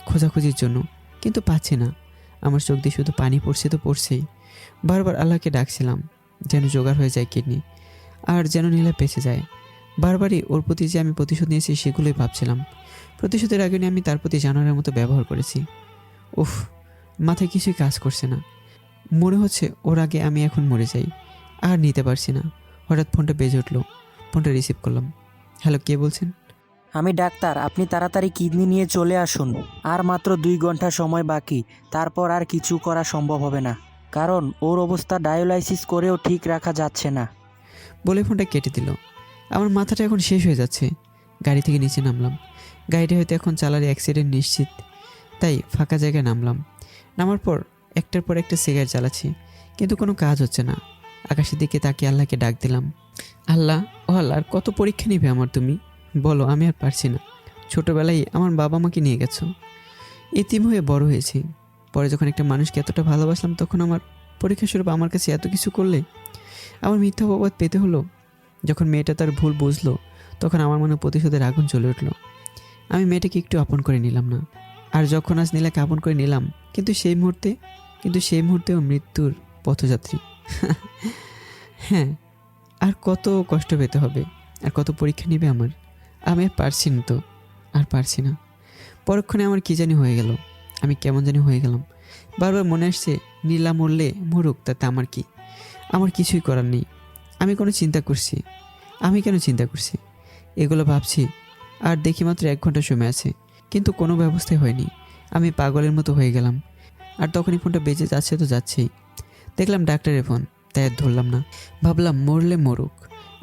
খোঁজাখুঁজির জন্য, কিন্তু পাচ্ছি না। আমার চোখ দিয়ে শুধু পানি পড়ছে তো পড়ছেই। বারবার আল্লাহকে ডাকছিলাম যেন জোগাড় হয়ে যায় কিডনি, আর যেন নীলা বেঁচে যায়। বারবারই ওর প্রতি যে আমি প্রতিশোধ নিয়েছি সেগুলোই ভাবছিলাম। প্রতিশোধের আগে আমি তার প্রতি জানোয়ারের মতো ব্যবহার করেছি। উফ, মাথায় কিছুই কাজ করছে না। মনে হচ্ছে ওর আগে আমি এখন মরে যাই, আর নিতে পারছি না। হঠাৎ ফোনটা বেজে উঠলো, ফোনটা রিসিভ করলাম। হ্যালো, কে বলছেন? আমি ডাক্তার, আপনি তাড়াতাড়ি কিডনি নিয়ে চলে আসুন। আর মাত্র 2 ঘন্টা সময় বাকি, তারপর আর কিছু করা সম্ভব হবে না, কারণ ওর অবস্থা ডায়ালাইসিস করেও ঠিক রাখা যাচ্ছে না। বলে ফোনটা কেটে দিল। আমার মাথাটা এখন শেষ হয়ে যাচ্ছে। গাড়ি থেকে নিচে নামলাম। গাড়িটা হয়তো এখন চালারে অ্যাক্সিডেন্ট নিশ্চিত, তাই ফাঁকা জায়গায় নামলাম। নামার পর একটার পর একটা সিগারেট জ্বালাচ্ছি, কিন্তু কোনো কাজ হচ্ছে না। আকাশের দিকে তাকিয়ে আল্লাহকে ডাক দিলাম, আল্লাহ ও আল্লাহ, আর কত পরীক্ষা নিবে আমার তুমি? বলো, আমি আর পারছি না। ছোটোবেলায় আমার বাবা মাকে নিয়ে গেছো, এতিম হয়ে বড় হয়েছি। পরে যখন একটা মানুষকে এতটা ভালোবাসলাম তখন আমার পরীক্ষা স্বরূপ আমার কাছে এত কিছু করলে আমার মিথ্যা অপবাদ পেতে হলো। যখন মেয়েটা তার ভুল বুঝলো তখন আমার মনে প্রতিশোধের আগুন জ্বলে উঠলো। আমি মেয়েটাকে একটু আপন করে নিলাম না। আর যখন আজ নীলাকে আপন করে নিলাম, কিন্তু সেই মুহূর্তেও মৃত্যুর পথযাত্রী। হ্যাঁ, আর কত কষ্ট পেতে হবে, আর কত পরীক্ষা নেবে আমার। আমি আর পারছি না তো, আর পারছি না। পরক্ষণে আমার কী জানি হয়ে গেল, আমি কেমন জানি হয়ে গেলাম। বারবার মনে আসছে নীলা মরলে মরুক, তাতে আমার কি, আমার কিছুই করার নেই। আমি কোনো চিন্তা করছি, আমি কেন চিন্তা করছি এগুলো ভাবছি, আর দেখি মাত্র 1 ঘন্টা সময় আছে, কিন্তু কোনো ব্যবস্থাই হয়নি। আমি পাগলের মতো হয়ে গেলাম। আর তখনই ফোনটা বেজে যাচ্ছে তো যাচ্ছেই, দেখলাম ডাক্তারের ফোন, তাই আর ধরলাম না। ভাবলাম মরলে মরুক,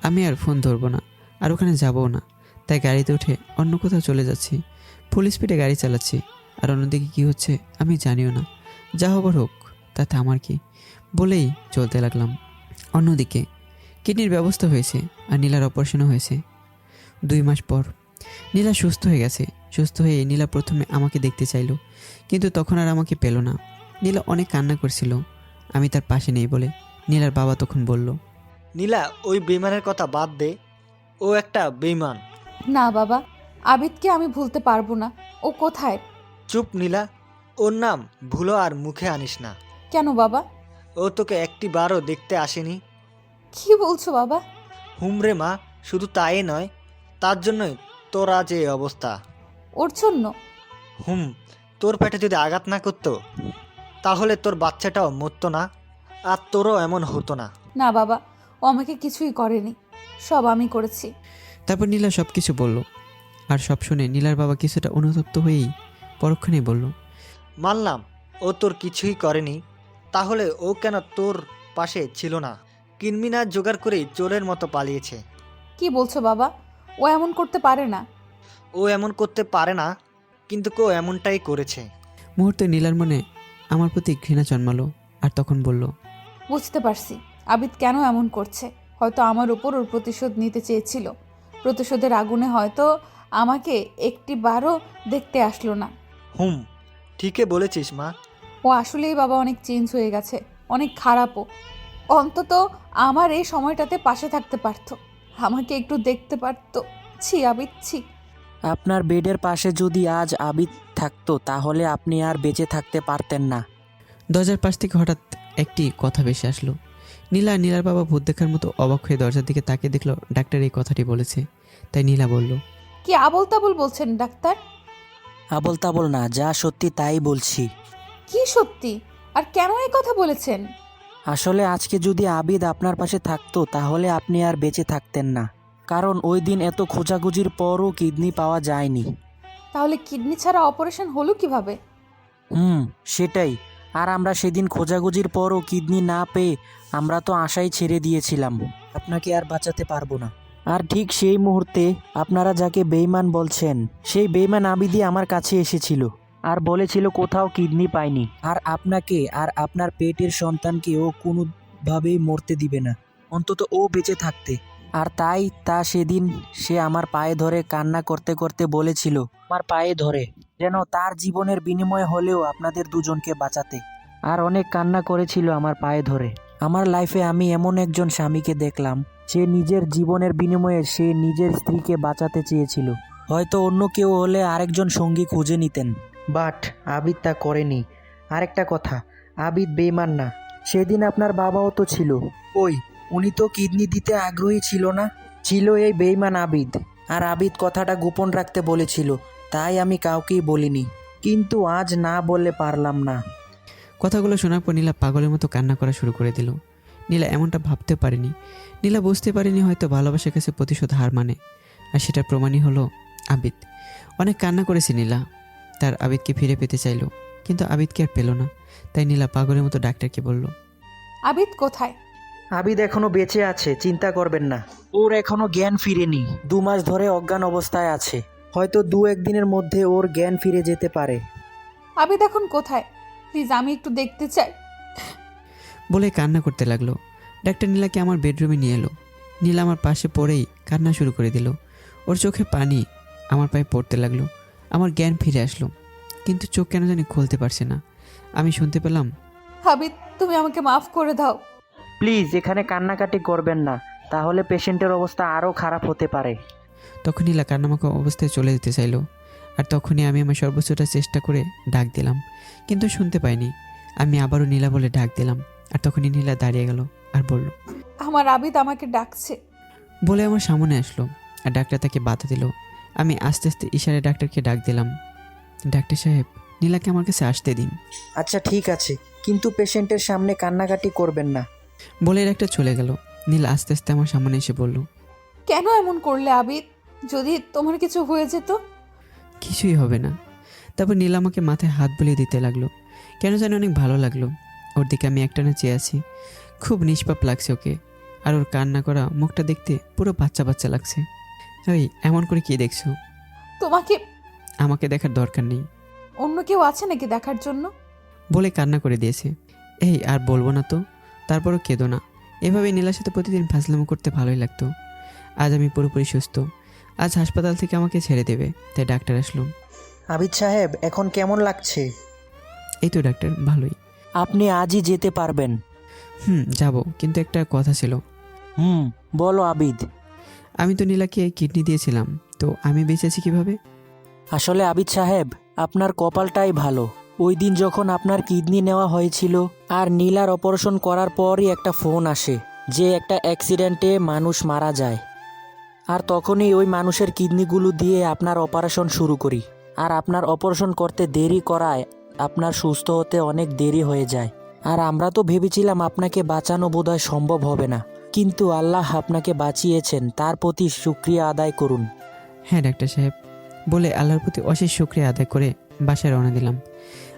আমি আর ফোন ধরবো না, আর ওখানে যাবও না। তাই গাড়িতে উঠে অন্য কোথাও চলে যাচ্ছি। ফুল স্পিডে গাড়ি চালাচ্ছি, আর অন্যদিকে কী হচ্ছে আমি জানিও না। যা হবার হোক, তাতে আমার কি, বলেই চলতে লাগলাম। অন্যদিকে কিডনির ব্যবস্থা হয়েছে, আর নীলার অপারেশনও হয়েছে 2 মাস পর। নীলা সুস্থ হয়ে গেছে। সুস্থ হয়ে নীলা প্রথমে আমাকে দেখতে চাইলো, কিন্তু তখন আর আমাকে পেল না। নীলা অনেক কান্না করছিল, আমি তার পাশে নেই বলে। নীলার বাবা তখন বলল, নীলা, ওই বেইমানের কথা বাদ দে, ও একটা বেইমান। না বাবা, আবিদকে আমি ভুলতে পারবো না। ও কোথায়? চুপ নীলা, ওর নাম ভুলো আর মুখে আনিস না। কেন বাবা? ও তোকে একটি বারও দেখতে আসেনি। কি বলছো বাবা? হুমরে মা, শুধু তাই নয়, তার জন্যই তোর আজ এই অবস্থা। ওর জন্য? তোর পেটে যদি আঘাত না করতো তাহলে তোর বাচ্চাটাও মরতো না, আর তোরও এমন হতো না। না বাবা, ও আমাকে কিছুই করেনি, সব আমি করেছি। তারপর নীলা সব কিছু বলল। আর সব শুনে নীলার বাবা কিছুটা অনুতপ্ত হয়েই পরক্ষণেই বলল, মানলাম ও তোর কিছুই করেনি, তাহলে ও কেন তোর পাশে ছিল না? কিনমিনা জোগাড় করেই চোরের মতো পালিয়েছে। কি বলছো বাবা? ও এমন করতে পারে না। ও এমন করতে পারে না, কিন্তু কেউ এমনটাই করেছে। মুহূর্তে নীলার মনে আমার প্রতি ঘৃণা জন্মালো, আর তখন বলল, বুঝতে পারছি আবিদ কেন এমন করছে। হয়তো আমার উপর ওর প্রতিশোধ নিতে চেয়েছিল। প্রতিশোধের আগুনে হয়তো আমাকে একটি বারও দেখতে আসলো না। ঠিকই বলেছিস মা। ও আসলেই বাবা অনেক চেঞ্জ হয়ে গেছে, অনেক খারাপও। অন্তত আমার এই সময়টাতে পাশে থাকতে পারতো, আমাকে একটু দেখতে পারতো। ছি আবিদ, ছি। আপনার বেডের পাশে যদি আজ আবিদ থাকতো তাহলে আপনি আর বেঁচে থাকতে পারতেন না। দরজার পাশ থেকে হঠাৎ একটি কথা ভেসে আসলো। নীলা আর নীলার বাবা ভূত দেখার মতো অবাক হয়ে দরজার দিকে তাকিয়ে দেখলো ডাক্তার এই কথাটি বলেছে। তাই নীলা বলল, কি আবল তাবল বলছেন ডাক্তার? আবল তাবল না, যা সত্যি তাই বলছি। কি সত্যি? আর কেন এই কথা বলেছেন? আসলে আজকে যদি আবিদ আপনার পাশে থাকতো তাহলে আপনি আর বেঁচে থাকতেন না, কারণ ওই দিন এত খোঁজাখুঁজির পরও কিডনি পাওয়া যায়নি। তাহলে কিডনি ছাড়া অপারেশন হলো কিভাবে? সেটাই। আর আমরা সেদিন খোঁজাখুঁজির পরও কিডনি না পেয়ে আমরা তো আশাই ছেড়ে দিয়েছিলাম, আপনাকে আর বাঁচাতে পারবো না। আর ঠিক সেই মুহূর্তে আপনারা যাকে বেইমান বলছেন, সেই বেইমান আবিদই আমার কাছে এসেছিল আর বলেছিল কোথাও কিডনি পায়নি, আর আপনাকে আর আপনার পেটের সন্তানকে ও কোনোভাবেই মরতে দিবে না, অন্তত ও বেঁচে থাকতে। আর তাই সেদিন সে আমার পায়ে ধরে কান্না করতে করতে বলেছিল, আমার পায়ে ধরে যেন তার জীবনের বিনিময় হলেও আপনাদের দুজনকে বাঁচাতে। আর অনেক কান্না করেছিল আমার পায়ে ধরে। আমার লাইফে আমি এমন একজন স্বামীকে দেখলাম, সে নিজের জীবনের বিনিময়ে সে নিজের স্ত্রীকে বাঁচাতে চেয়েছিল। হয়তো অন্য কেউ হলে আরেকজন সঙ্গী খুঁজে নিতেন, বাট আবিদ তা করেনি। আরেকটা কথা, আবিদ বেইমান না। সেদিন আপনার বাবাও তো ছিল, উনি তো কিডনি দিতে আগ্রহী ছিল না, ছিল এই বেইমান আবিদ। আর আবিদ কথাটা গোপন রাখতে বলেছিল, তাই আমি কাউকেই বলিনি, কিন্তু আজ না বললে পারলাম না। কথাগুলো শোনার পর নীলা পাগলের মতো কান্না করা শুরু করে দিল। নীলা এমনটা ভাবতে পারেনি। নীলা বুঝতে পারেনি হয়তো ভালোবাসার কাছে প্রতিশোধ হার মানে, আর সেটার প্রমাণই হলো আবিদ। অনেক কান্না করেছে নীলা, তার আবিদকে ফিরে পেতে চাইলো, কিন্তু আবিদকে আর পেল না। তাই নীলা পাগলের মতো ডাক্তারকে বলল, আবিদ কোথায়? আবিদ এখনো বেঁচে আছে, চিন্তা করবেন না। ওর এখনো জ্ঞান ফিরেনি, 2 মাস ধরে অজ্ঞান অবস্থায় আছে। হয়তো 2-1 দিনের মধ্যে ওর জ্ঞান ফিরে যেতে পারে। আবিদ এখন কোথায়? প্লিজ আমি একটু দেখতে চাই। বলে কান্না করতে লাগলো। ডাক্তার নীলাকে আমার বেডরুমে নিয়ে এলো। নীলা আমার পাশে পড়েই কান্না শুরু করে দিল। ওর চোখে পানি আমার পায়ে পড়তে লাগলো। আমার জ্ঞান ফিরে আসলো, কিন্তু চোখ কেন জানি খুলতে পারছে না। আমি শুনতে পেলাম, আবিদ, তুমি আমাকে মাফ করে দাও। প্লিজ এখানে কান্নাকাটি করবেন না, তাহলে পেশেন্টের অবস্থা আরও খারাপ হতে পারে। তখন নীলা কান্নামাখা অবস্থায় চলে যেতে চাইলো। আর তখনই আমি আমার সর্বোচ্চটা চেষ্টা করে ডাক দিলাম, কিন্তু শুনতে পাইনি। আমি আবারও নীলা বলে ডাক দিলাম, আর তখনই নীলা দাঁড়িয়ে গেল আর বলল, আমার আবিদ আমাকে ডাকছে। বলে আমার সামনে আসলো। আর ডাক্তার তাকে বাধা দিল। আমি আস্তে আস্তে ইশারায় ডাক্তারকে ডাক দিলাম, ডাক্তার সাহেব, নীলাকে আমার কাছে আসতে দিন। আচ্ছা ঠিক আছে, কিন্তু পেশেন্টের সামনে কান্নাকাটি করবেন না। বলে ডাক্তার চলে গেল। নীলা আস্তে আস্তে আমার সামনে এসে বলল, কেন এমন করলে আবিদ? যদি তোমার কিছু হয়ে যেত? কিছুই হবে না। তারপর নীলা আমাকে মাথায় হাত বুলিয়ে দিতে লাগলো। কেন জানি অনেক ভালো লাগলো। ওর দিকে আমি একটানা চেয়ে আছি। খুব নিষ্পাপ লাগছে ওকে। আর ওর কান্না করা মুখটা দেখতে পুরো বাচ্চা বাচ্চা লাগছে। ওই এমন করে কি দেখছো? তোমাকে আমাকে দেখার দরকার নেই অন্য কেউ আছে নাকি দেখার জন্য? বলে কান্না করে দিয়েছে। এই আর বলবো না তো। তারপরও কেঁদো না। এভাবে নীলার সাথে প্রতিদিন ফাজলামো করতে ভালোই লাগতো। আজ আমি পুরোপুরি সুস্থ। আজ হাসপাতাল থেকে আমাকে ছেড়ে দেবে, তাই ডাক্তার আসলো। আবিদ সাহেব, এখন কেমন লাগছে? এই তো ডাক্তার, ভালোই। আপনি আজই যেতে পারবেন। যাব, কিন্তু একটা কথা ছিল। বলো আবিদ। আমি তো নীলাকে কিডনি দিয়েছিলাম, তো আমি বেঁচে আছি কিভাবে? আসলে আবিদ সাহেব, আপনার কপালটাই ভালো। ওই দিন যখন আপনার কিডনি নেওয়া হয়েছিল আর নীলার অপারেশন করার পরই একটা ফোন আসে যে একটা অ্যাক্সিডেন্টে মানুষ মারা যায়। আর তখনই ওই মানুষের কিডনিগুলো দিয়ে আপনার অপারেশন শুরু করি। আর আপনার অপারেশন করতে দেরি করায় আপনার সুস্থ হতে অনেক দেরি হয়ে যায়। আর আমরা তো ভেবেছিলাম আপনাকে বাঁচানো বোধহয় সম্ভব হবে না, কিন্তু আল্লাহ আপনাকে বাঁচিয়েছেন, তার প্রতি শুকরিয়া আদায় করুন। হ্যাঁ ডাক্তার সাহেব, বলে আল্লাহর প্রতি অশেষ শুকরিয়া আদায় করে বাসায় রওনা দিলাম।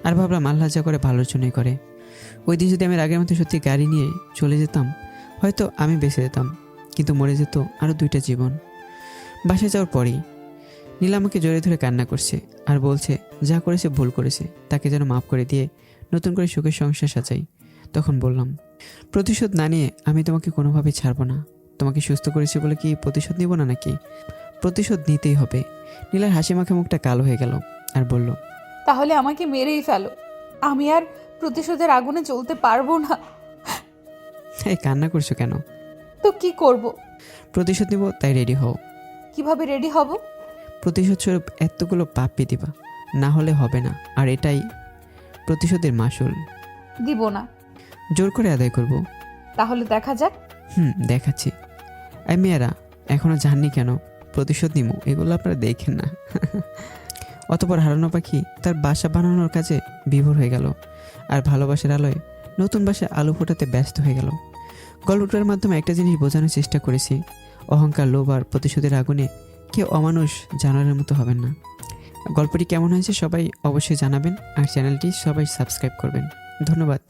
আর ভাবলাম আল্লাহ যা করে ভালোর জন্যই করে। ওই দিন যদি আমি আগের মতো সত্যি গাড়ি নিয়ে চলে যেতাম, হয়তো আমি বেঁচে যেতাম, কিন্তু মরে যেত আরও 2টা জীবন। বাসায় যাওয়ার পরেই নীলা আমাকে জড়িয়ে ধরে কান্না করছে আর বলছে যা করেছে ভুল করেছে, তাকে যেন মাফ করে দিয়ে নতুন করে সুখের সংসার সাজাই। তখন বললাম, প্রতিশোধ না নিয়ে আমি তোমাকে কোনোভাবেই ছাড়বো না। তোমাকে সুস্থ করেছি বলে কি প্রতিশোধ নিব না নাকি? প্রতিশোধ নিতেই হবে। নীলার হাসি মাখা মুখটা কালো হয়ে গেল আর বলল, তাহলে আমাকে মেরেই ফেলো, আমি আর প্রতিশোধের আগুনে জ্বলতে পারবো না। এই কান্না করছো কেন? তো কি করব? প্রতিশোধ নিব, তাই রেডি হও। কিভাবে রেডি হব? প্রতিশোধ স্বরূপ এতগুলো পাপ্পি দিবা, না হলে হবে না। আর এটাই প্রতিশোধের মাসুল। দিব না। জোর করে আদায় করব। তাহলে দেখা যাক। দেখাচ্ছি। এই মেয়েরা এখনো জাননি কেন প্রতিশোধ নিমু, এগুলো আপনারা দেখেন না। অতপর হারানো পাখি তার বাসা বানানোর কাজে বিভোর হয়ে গেল আর ভালোবাসার আলোয় নতুন বাসায় আলো ফোটাতে ব্যস্ত হয়ে গেল। গল্পটার মাধ্যমে একটা জিনিস বোঝানোর চেষ্টা করেছি, অহংকার, লোভ আর প্রতিশোধের আগুনে কেউ অমানুষ জানোয়ারের মতো হবেন না। গল্পটি কেমন হয়েছে সবাই অবশ্যই জানাবেন আর চ্যানেলটি সবাই সাবস্ক্রাইব করবেন। ধন্যবাদ।